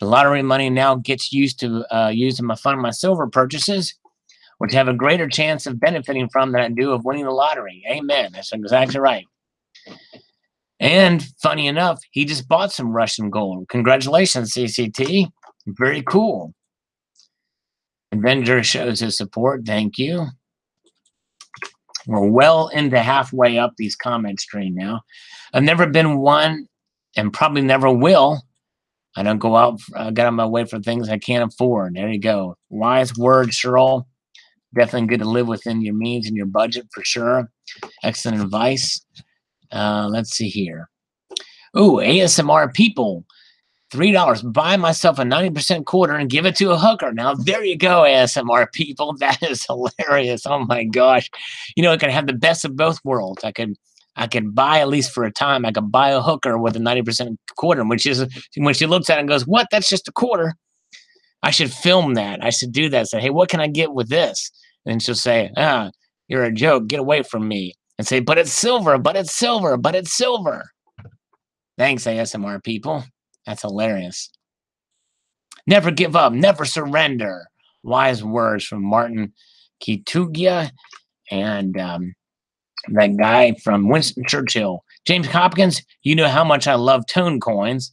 The lottery money now gets used to fund my silver purchases, which have a greater chance of benefiting from than I do of winning the lottery. Amen. That's exactly right. And funny enough, he just bought some Russian gold. Congratulations, CCT. Very cool. Avenger shows his support. Thank you. We're well into halfway up these comment stream now. I've never been one and probably never will. I don't go out, get on my way for things I can't afford. There you go. Wise word, Cheryl. Definitely good to live within your means and your budget for sure. Excellent advice. Let's see here. Ooh, ASMR people. $3. Buy myself a 90% quarter and give it to a hooker. Now, there you go, ASMR people. That is hilarious. Oh, my gosh. You know, I could have the best of both worlds. I could buy, at least for a time, I could buy a hooker with a 90% quarter, which is when she looks at it and goes, what? That's just a quarter. I should film that. I should do that. Say, hey, what can I get with this? And she'll say, you're a joke. Get away from me. And say, but it's silver, but it's silver, but it's silver. Thanks, ASMR people. That's hilarious. Never give up. Never surrender. Wise words from Martin Kitugia and that guy from Winston Churchill. James Hopkins, you know how much I love tone coins.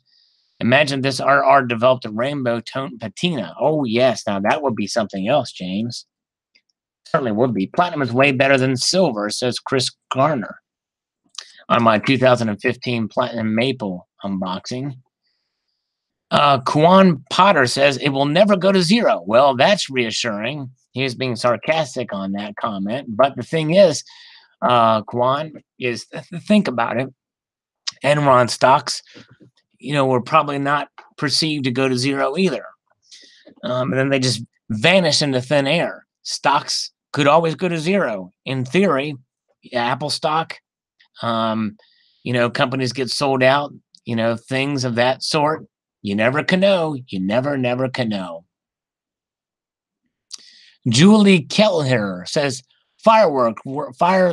Imagine this RR developed a rainbow tone patina. Oh, yes. Now, that would be something else, James. Certainly would be. Platinum is way better than silver, says Chris Garner on my 2015 Platinum Maple unboxing. Kwan Potter says it will never go to zero. Well, that's reassuring. He was being sarcastic on that comment. But the thing is, Kwan, is think about it. Enron stocks, were probably not perceived to go to zero either. And then they just vanish into thin air. Stocks could always go to zero. In theory, Apple stock, companies get sold out, things of that sort. You never can know. You never can know. Julie Kelleher says, fire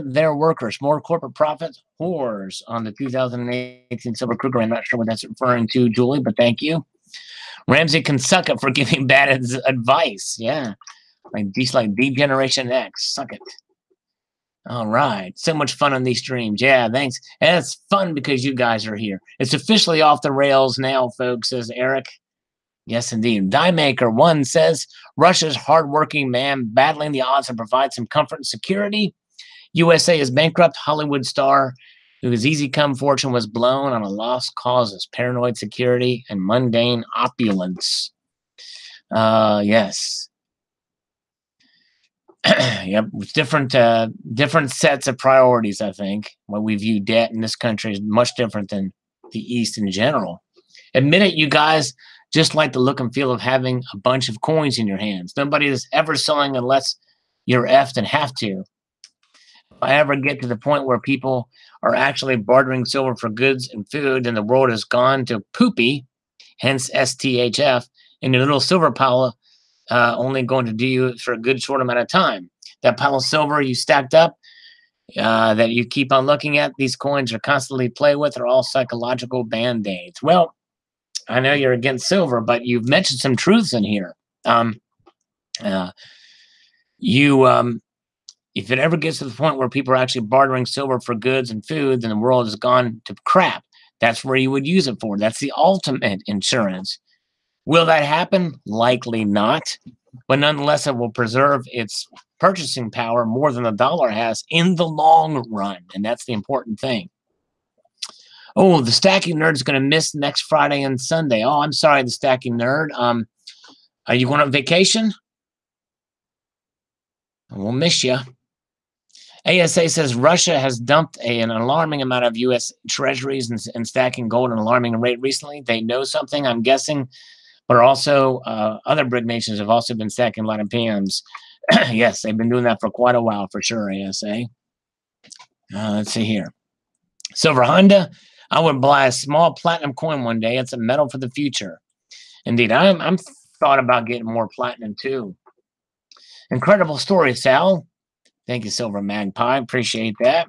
their workers, more corporate profits, whores on the 2018 Silver Kruger. I'm not sure what that's referring to, Julie, but thank you. Ramsey can suck it for giving bad advice. Yeah. Like D Generation X. Suck it. All right. So much fun on these streams. Yeah, thanks. And it's fun because you guys are here. It's officially off the rails now, folks, says Eric. Yes, indeed. Diemaker 1 says, Russia's hardworking man battling the odds to provide some comfort and security. USA is bankrupt. Hollywood star whose easy come fortune was blown on a lost causes, paranoid security and mundane opulence. Yes. Yep, different sets of priorities, I think. When we view debt in this country is much different than the East in general. Admit it, you guys just like the look and feel of having a bunch of coins in your hands. Nobody is ever selling unless you're effed and have to. If I ever get to the point where people are actually bartering silver for goods and food, and the world has gone to poopy, hence STHF, and your little silver pile only going to do you for a good short amount of time. That pile of silver you stacked up, that you keep on looking at, these coins are constantly play with, are all psychological band-aids. Well, I know you're against silver, but you've mentioned some truths in here. If it ever gets to the point where people are actually bartering silver for goods and food, then the world has gone to crap. That's where you would use it for. That's the ultimate insurance. Will that happen? Likely not. But nonetheless, it will preserve its purchasing power more than the dollar has in the long run. And that's the important thing. Oh, the Stacking Nerd is going to miss next Friday and Sunday. Oh, I'm sorry, the Stacking Nerd. Are you going on vacation? We'll miss you. ASA says Russia has dumped an alarming amount of U.S. treasuries and stacking gold at an alarming rate recently. They know something, I'm guessing. But also, other BRIC nations have also been stacking a lot of PMs. Yes, they've been doing that for quite a while, for sure, ASA. Let's see here. Silver Honda, I would buy a small platinum coin one day. It's a metal for the future. Indeed, I'm thought about getting more platinum, too. Incredible story, Sal. Thank you, Silver Magpie. Appreciate that.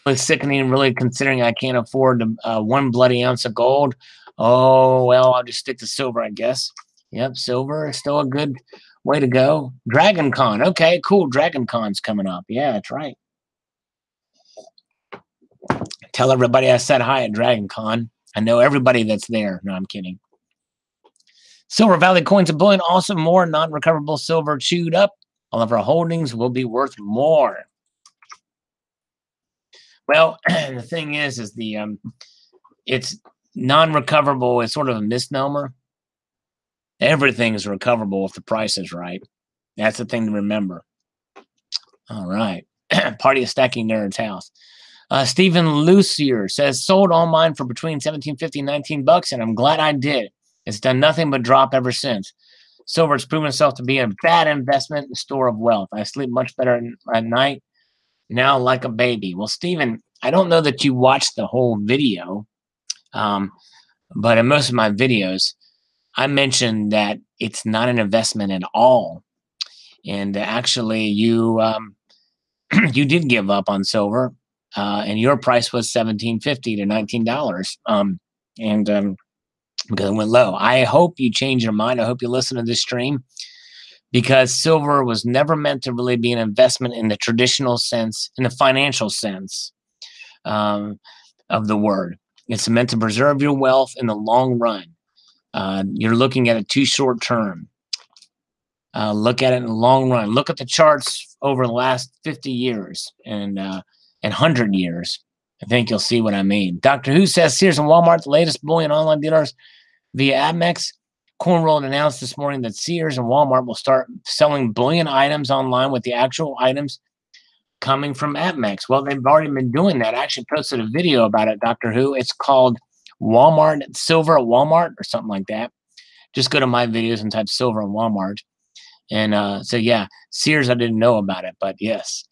It's sickening, really, considering I can't afford 1 bloody ounce of gold. Oh, well, I'll just stick to silver, I guess. Yep, silver is still a good way to go. Dragon Con. Okay, cool. Dragon Con's coming up. Yeah, that's right. Tell everybody I said hi at Dragon Con. I know everybody that's there. No, I'm kidding. Silver Valley coins of bullion, also more non-recoverable silver chewed up. All of our holdings will be worth more. Well, the thing is it's non-recoverable is sort of a misnomer. Everything is recoverable if the price is right. That's the thing to remember. All right. Party of Stacking Nerd's house. Stephen Lucier says, sold all mine for between $17.50 and $19, and I'm glad I did. It's done nothing but drop ever since. Silver has proven itself to be a bad investment and store of wealth. I sleep much better at night now like a baby. Well, Stephen, I don't know that you watched the whole video, but in most of my videos, I mentioned that it's not an investment at all. And actually, you you did give up on silver, and your price was $17.50 to $19, because it went low. I hope you change your mind. I hope you listen to this stream, because silver was never meant to really be an investment in the traditional sense, in the financial sense of the word. It's meant to preserve your wealth in the long run. You're looking at it too short term. Look at it in the long run. Look at the charts over the last 50 years and 100 years. I think you'll see what I mean. Dr. Who says Sears and Walmart, the latest bullion online dealers via Amex. Cornroll announced this morning that Sears and Walmart will start selling bullion items online with the actual items coming from Amex. Well, they've already been doing that. I actually posted a video about it, Dr. Who. It's called Walmart, Silver at Walmart or something like that. Just go to my videos and type Silver at Walmart. And so, yeah, Sears, I didn't know about it, but yes,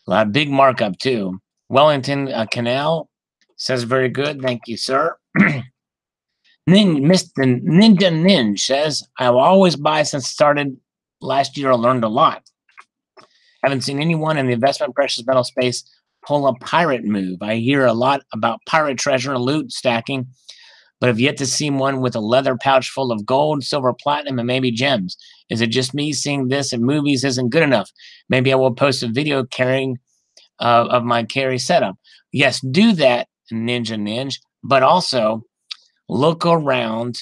a lot of big markup too. Wellington Canal says very good. Thank you, sir. Mr. Ninja Ninja says, I will always buy since started last year. I learned a lot. Haven't seen anyone in the investment precious metal space pull a pirate move. I hear a lot about pirate treasure and loot stacking, but have yet to see one with a leather pouch full of gold, silver, platinum, and maybe gems. Is it just me seeing this in movies isn't good enough? Maybe I will post a video carrying of my carry setup. Yes, do that, Ninja, but also look around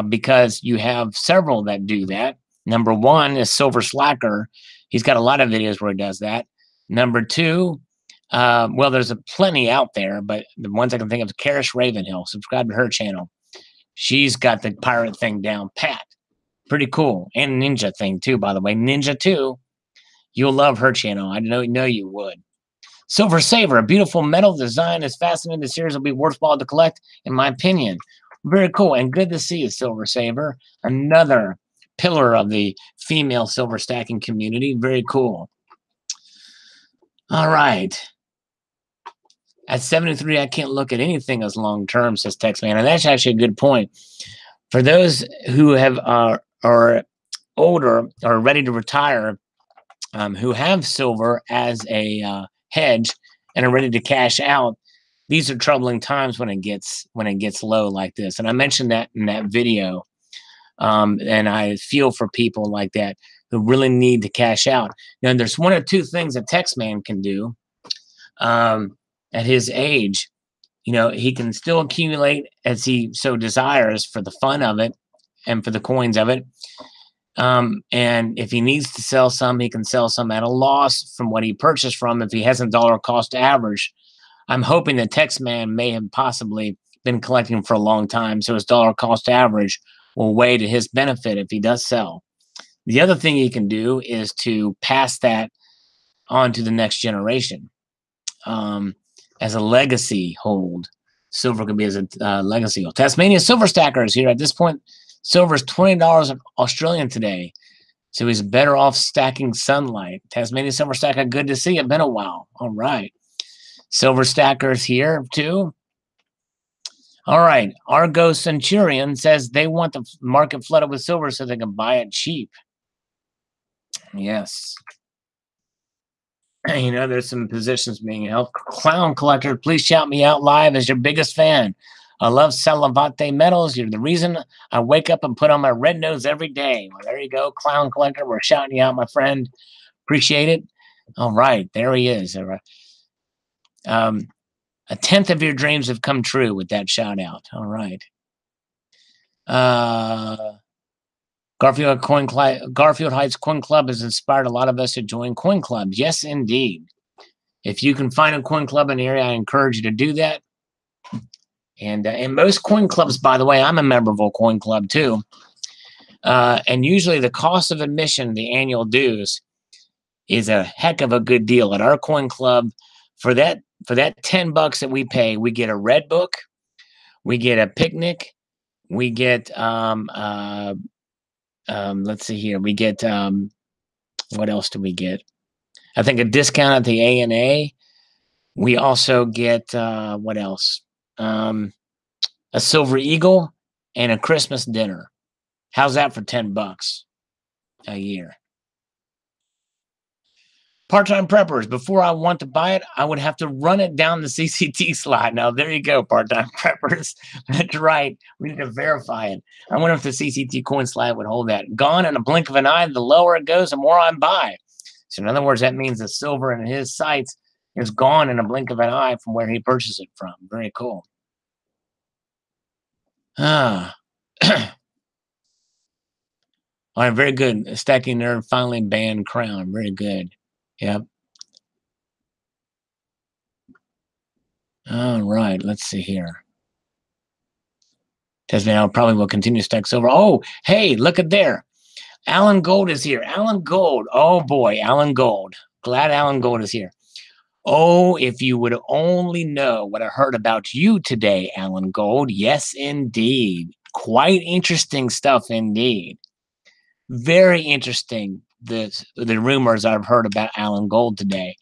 because you have several that do that. Number one is Silver Slacker. He's got a lot of videos where he does that. Number two, well, there's plenty out there, but the ones I can think of is Karish Ravenhill. Subscribe to her channel. She's got the pirate thing down pat. Pretty cool. And Ninja thing too, by the way. Ninja 2. You'll love her channel. I know you would. Silver Saver, a beautiful metal design is fascinating. The series will be worthwhile to collect, in my opinion. Very cool. And good to see you, Silver Saver. Another pillar of the female silver stacking community. Very cool. All right. At 73, I can't look at anything as long term, says Texman. And that's actually a good point. For those who are older or ready to retire, who have silver as a hedge and are ready to cash out, these are troubling times when it gets low like this. And I mentioned that in that video. And I feel for people like that who really need to cash out. Now, there's one or two things a Texman can do at his age. You know, he can still accumulate as he so desires for the fun of it and for the coins of it. And if he needs to sell some, he can sell some at a loss from what he purchased from if he hasn't dollar cost average. I'm hoping that Texman may have possibly been collecting for a long time, so his dollar cost average will weigh to his benefit if he does sell. The other thing he can do is to pass that on to the next generation as a legacy hold. Silver can be as a legacy hold. Tasmania Silver Stacker is here. At this point, silver is $20 Australian today, so he's better off stacking sunlight. Tasmania Silver Stacker, good to see you. Been a while. All right. Silver Stacker's here too. All right. Argo Centurion says they want the market flooded with silver so they can buy it cheap. Yes. You know, there's some positions being held. Clown Collector, please shout me out live as your biggest fan. I love Salivate Metals. You're the reason I wake up and put on my red nose every day. Well, there you go, Clown Collector. We're shouting you out, my friend. Appreciate it. All right, there he is. All right. A tenth of your dreams have come true with that shout out. All right. Garfield Heights Coin Club has inspired a lot of us to join coin clubs. Yes, indeed. If you can find a coin club in the area, I encourage you to do that. And in most coin clubs, by the way, I'm a member of a coin club too. And usually the cost of admission, the annual dues, is a heck of a good deal. At our coin club, for that $10 that we pay, we get a red book, we get a picnic, we get let's see here, we get what else do we get? I think a discount at the A&A. We also get what else? A Silver Eagle and a Christmas dinner. How's that for $10 a year? Part-time preppers. Before I want to buy it, I would have to run it down the CCT slide. Now, there you go, part-time preppers. That's right. We need to verify it. I wonder if the CCT coin slide would hold that. Gone in a blink of an eye. The lower it goes, the more I buy. So, in other words, that means the silver in his sites is gone in a blink of an eye from where he purchased it from. Very cool. All right, very good. Stacking Nerd finally banned Crown. Very good. Yep. All right, let's see here. Tesla probably will continue to stack silver. Oh, hey, look at there. Alan Gold is here. Alan Gold. Oh, boy, Alan Gold. Glad Alan Gold is here. Oh, if you would only know what I heard about you today, Alan Gold. Yes, indeed. Quite interesting stuff indeed. Very interesting, the rumors I've heard about Alan Gold today.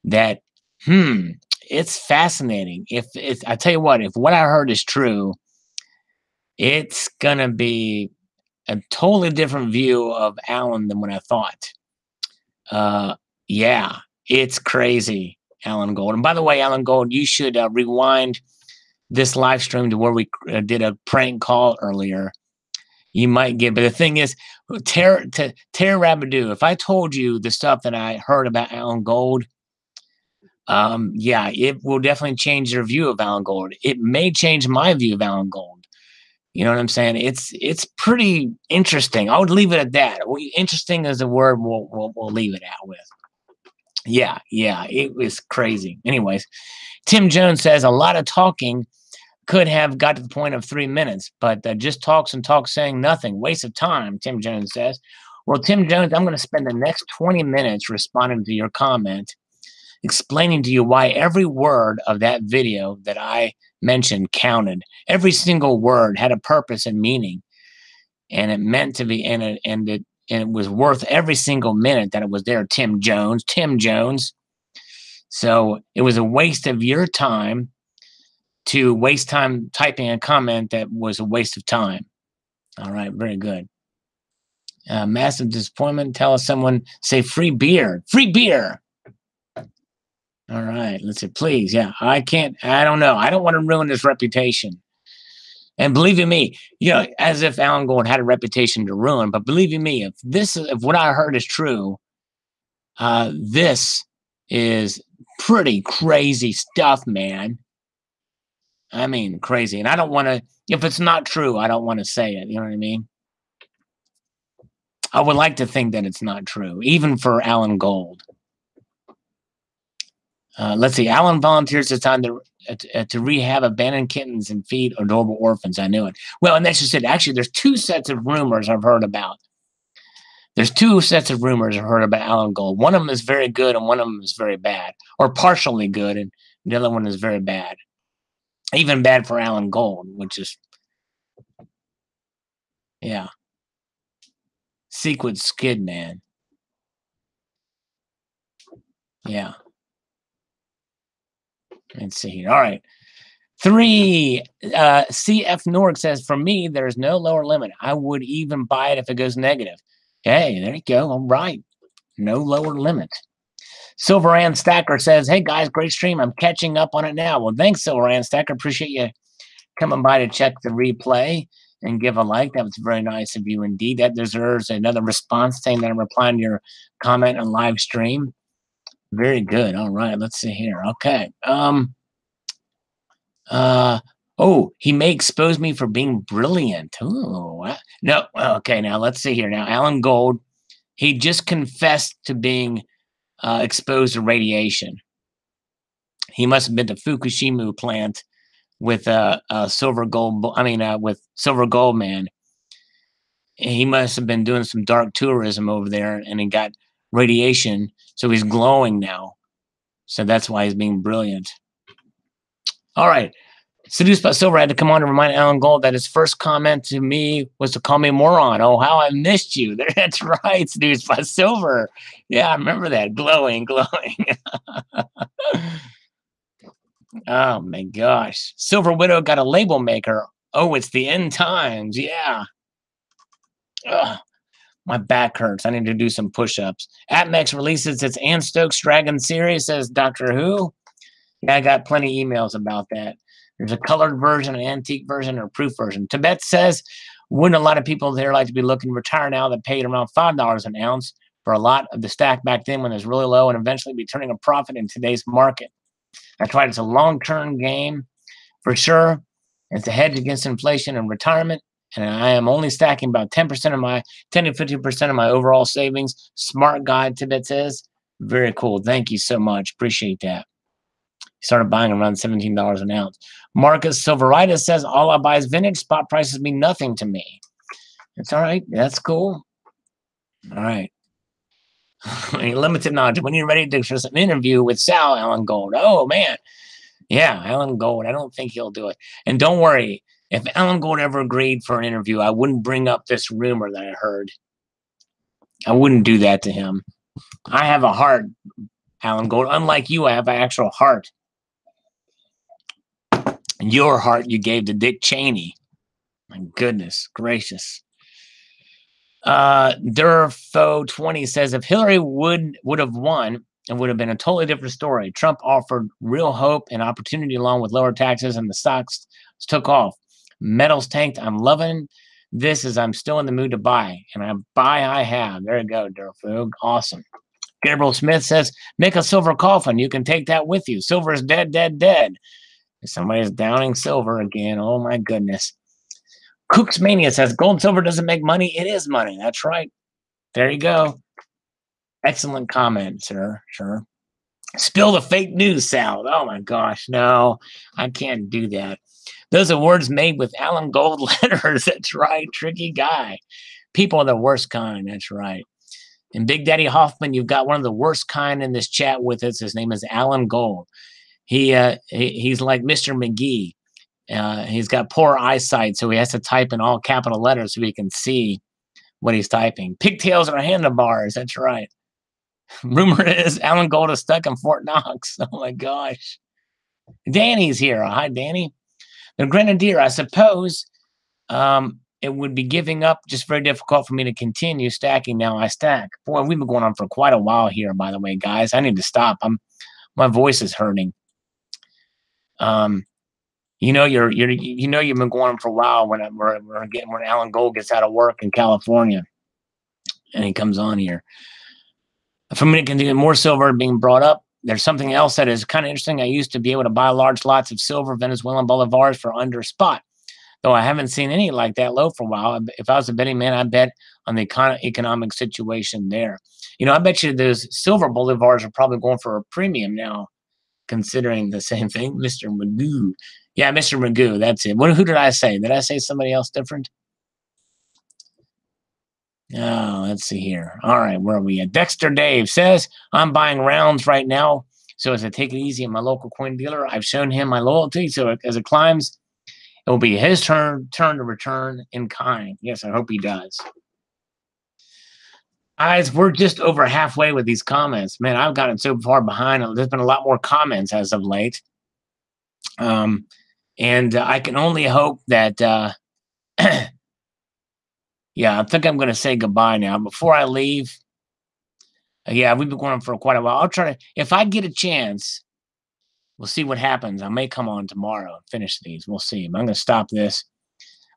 That, it's fascinating. If I tell you what I heard is true, it's gonna be a totally different view of Alan than what I thought. Yeah, it's crazy, Alan Gold. And by the way, Alan Gold, you should rewind this live stream to where we did a prank call earlier. You might get, but the thing is, Terra Rabadoo, if I told you the stuff that I heard about Alan Gold, yeah, it will definitely change your view of Alan Gold. It may change my view of Alan Gold. You know what I'm saying? It's pretty interesting. I would leave it at that. Interesting is the word we'll leave it out with. Yeah, it was crazy. Anyways, Tim Jones says a lot of talking could have got to the point of 3 minutes, but just talks and talks saying nothing. Waste of time, Tim Jones says. Well, Tim Jones, I'm going to spend the next 20 minutes responding to your comment, explaining to you why every word of that video that I mentioned counted. Every single word had a purpose and meaning, and it meant to be, and it was worth every single minute that it was there. Tim Jones. So it was a waste of your time to waste time typing a comment that was a waste of time. All right, very good. Massive disappointment. Tell us someone, say free beer. Free beer. All right, let's see, please. Yeah, I don't know. I don't want to ruin his reputation. And believe you me, as if Alan Gold had a reputation to ruin, but believe you me, if what I heard is true, this is pretty crazy stuff, man. I mean, crazy. And I don't want to, if it's not true, I don't want to say it. You know what I mean? I would like to think that it's not true, even for Alan Gold. Let's see. Alan volunteers his time to rehab abandoned kittens and feed adorable orphans. I knew it. Well, and that's just it. Actually, there's two sets of rumors I've heard about. There's two sets of rumors I've heard about Alan Gold. One of them is very good and one of them is very bad, or partially good, and the other one is very bad. Even bad for Alan Gold, which is, yeah. Sequid Skid Man. Yeah. Let's see here. All right. 3, CF Norg says, for me, there's no lower limit. I would even buy it if it goes negative. Hey, there you go. All right. No lower limit. Silver Ann Stacker says, hey, guys, great stream. I'm catching up on it now. Well, thanks, Silver Ann Stacker. Appreciate you coming by to check the replay and give a like. That was very nice of you indeed. That deserves another response saying that I'm replying to your comment on live stream. Very good. All right, let's see here. Okay. Oh, he may expose me for being brilliant. Oh, no. Okay, now let's see here. Now, Alan Gold, he just confessed to being exposed to radiation. He must have been to Fukushima plant with Silver Gold. With Silver Gold Man. He must have been doing some dark tourism over there, and he got radiation, so he's glowing now. So that's why he's being brilliant. All right. Seduced by Silver had to come on to remind Alan Gold that his first comment to me was to call me a moron. Oh, how I missed you. That's right, Seduced by Silver. Yeah, I remember that. Glowing. Oh, my gosh. Silver Widow got a label maker. Oh, it's the end times. Yeah. Ugh. My back hurts. I need to do some push-ups. AppMex releases its Anne Stokes Dragon series, says Doctor Who. Yeah, I got plenty of emails about that. There's a colored version, an antique version, or a proof version. Tibet says, wouldn't a lot of people there like to be looking to retire now that paid around $5 an ounce for a lot of the stack back then when it was really low and eventually be turning a profit in today's market? That's right. It's a long-term game for sure. It's a hedge against inflation and retirement. And I am only stacking about 10% of my 10 to 50% of my overall savings. Smart guy, Tibet says. Very cool. Thank you so much. Appreciate that. He started buying around $17 an ounce. Marcus Silveritis says, all I buy is vintage. Spot prices mean nothing to me. It's all right. That's cool. All right. Limited knowledge. When you're ready to do an interview with Alan Gold. Oh, man. Yeah, Alan Gold. I don't think he'll do it. And don't worry. If Alan Gold ever agreed for an interview, I wouldn't bring up this rumor that I heard. I wouldn't do that to him. I have a heart, Alan Gold. Unlike you, I have an actual heart. Your heart you gave to Dick Cheney. My goodness gracious. Durfo20 says, if Hillary would have won, it would have been a totally different story. Trump offered real hope and opportunity along with lower taxes, and the stocks took off. Metals tanked. I'm loving this as I'm still in the mood to buy. And I have. There you go, Durfo. Awesome. Gabriel Smith says, make a silver coffin. You can take that with you. Silver is dead, dead, dead. Somebody's downing silver again. Oh, my goodness. Cooks Mania says, gold and silver doesn't make money. It is money. That's right. There you go. Excellent comment, sir. Sure. Spill the fake news, Sal. Oh, my gosh. No, I can't do that. Those are words made with Alan Gold letters. That's right. Tricky guy. People are the worst kind. That's right. And Big Daddy Hoffman, you've got one of the worst kind in this chat with us. His name is Alan Gold. He's like Mr. McGee. He's got poor eyesight, so he has to type in all capital letters so he can see what he's typing. Pigtails are handlebars. That's right. Rumor is Alan Gold is stuck in Fort Knox. Oh, my gosh. Danny's here. Hi, Danny. The Grenadier, I suppose it would be giving up, just very difficult for me to continue stacking. Now I stack. Boy, we've been going on for quite a while here, by the way, guys. I need to stop. My voice is hurting. You've been going on for a while when Alan Gold gets out of work in California and he comes on here. For me to continue more silver being brought up, there's something else that is kind of interesting. I used to be able to buy large lots of silver Venezuelan bolivars for under spot, though I haven't seen any like that low for a while. If I was a betting man, I'd bet on the economic situation there. I bet you those silver bolivars are probably going for a premium now, considering the same thing. Mr. Magoo. Yeah, Mr. Magoo, that's it. Who did I say? Did I say somebody else different? Oh, let's see here. All right, where are we at? Dexter Dave says, I'm buying rounds right now, so as I take it easy at my local coin dealer, I've shown him my loyalty, so as it climbs, it will be his turn to return in kind. Yes, I hope he does. Guys, we're just over halfway with these comments. Man, I've gotten so far behind. There's been a lot more comments as of late. And I can only hope that yeah, I think I'm going to say goodbye now. Before I leave, yeah, we've been going on for quite a while. I'll try to, if I get a chance, We'll see what happens. I may come on tomorrow and finish these. We'll see. I'm going to stop this.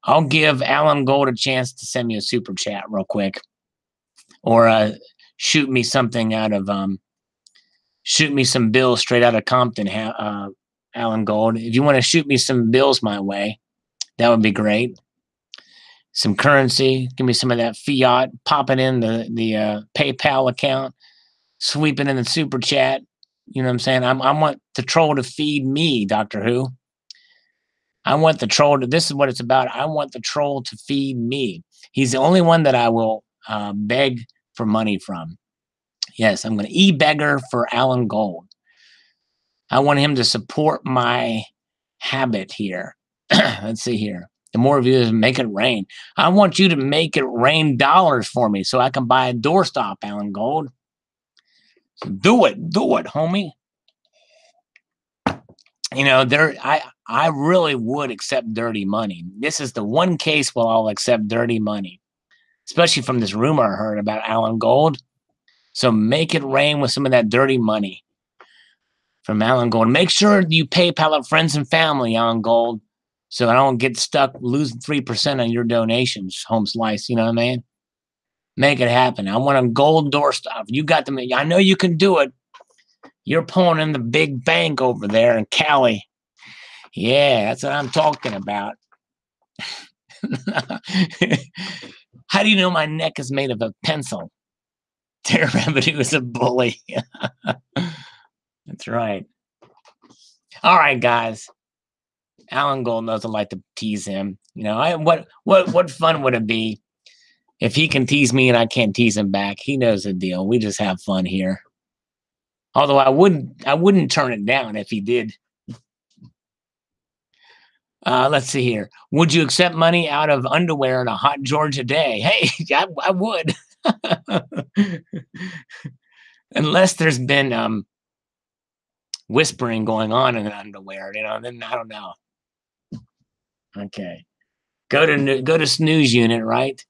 I'll give Alan Gold a chance to send me a super chat real quick. Or shoot me something out of, shoot me some bills straight out of Compton, Alan Gold. If you want to shoot me some bills my way, that would be great. Some currency. Give me some of that fiat. Pop it in the PayPal account. Sweep it in the super chat. You know what I'm saying? I want the troll to feed me, Doctor Who. I want the troll to, this is what it's about. I want the troll to feed me. He's the only one that I will beg for money from. Yes, I'm going to e-beggar for Alan Gold. I want him to support my habit here. Let's see here. The more views, make it rain. I want you to make it rain dollars for me so I can buy a doorstop, Alan Gold. So do it, homie. You know, I really would accept dirty money. This is the one case where I'll accept dirty money, especially from this rumor I heard about Alan Gold. So make it rain with some of that dirty money from Alan Gold. Make sure you PayPal up friends and family, Alan Gold, so I don't get stuck losing 3% on your donations, Home Slice. You know what I mean? Make it happen. I want a gold doorstop. You got them. I know you can do it. You're pulling in the big bank over there in Cali. Yeah, that's what I'm talking about. How do you know my neck is made of a pencil? Terror Revenue is a bully. That's right. All right, guys. Alan Gold knows I like to tease him. You know, what fun would it be if he can tease me and I can't tease him back? He knows the deal. We just have fun here. Although I wouldn't turn it down if he did. Let's see here. Would you accept money out of underwear on a hot Georgia day? Hey, I would. Unless there's been whispering going on in the underwear, you know, then I don't know. Okay. Go to snooze unit, right?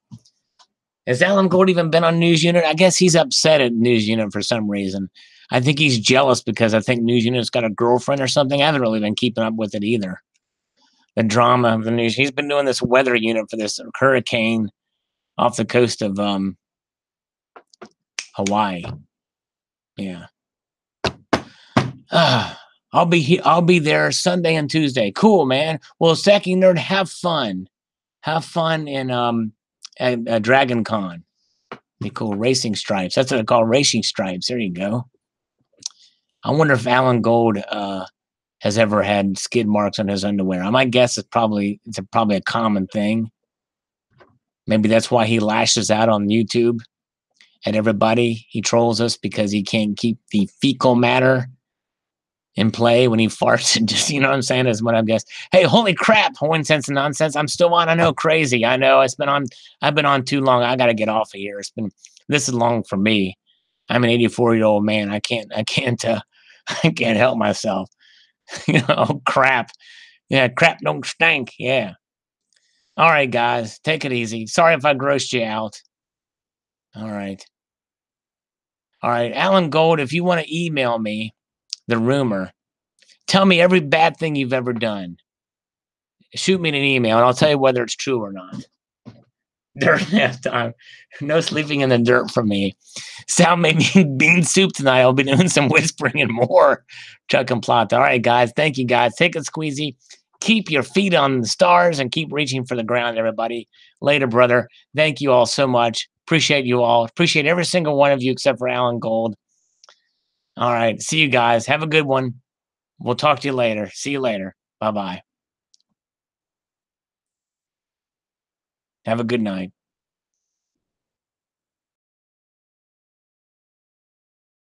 Has Alan Gold even been on News Unit? I guess he's upset at News Unit for some reason. I think he's jealous because I think News Unit's got a girlfriend or something. I haven't really been keeping up with it either. The drama of the news. He's been doing this weather unit for this hurricane off the coast of Hawaii. Yeah. I'll be there Sunday and Tuesday. Cool, man. Well, Saki Nerd, have fun. Have fun in at Dragon Con. Be cool. Racing Stripes. That's what I call Racing Stripes. There you go. I wonder if Alan Gold has ever had skid marks on his underwear. I might guess it's probably a common thing. Maybe that's why he lashes out on YouTube at everybody. He trolls us because he can't keep the fecal matter in play when he farts. And just, you know what I'm saying, is what I guess. Hey, holy crap, Horn Sense and Nonsense. I'm still on. I know, crazy. I know. I've been on too long. I gotta get off of here. This is long for me. I'm an 84-year-old man. I can't help myself. You know, crap. Yeah, crap don't stink. Yeah. All right, guys. Take it easy. Sorry if I grossed you out. All right. All right. Alan Gold, if you want to email me the rumor, tell me every bad thing you've ever done. Shoot me an email, and I'll tell you whether it's true or not. Dirt nap time. No sleeping in the dirt for me. Sal made me bean soup tonight. I'll be doing some whispering and more. Chuck and Plot. All right, guys. Thank you, guys. Take it squeezy. Keep your feet on the stars and keep reaching for the ground, everybody. Later, brother. Thank you all so much. Appreciate you all. Appreciate every single one of you except for Alan Gold. All right. See you guys. Have a good one. We'll talk to you later. See you later. Bye-bye. Have a good night.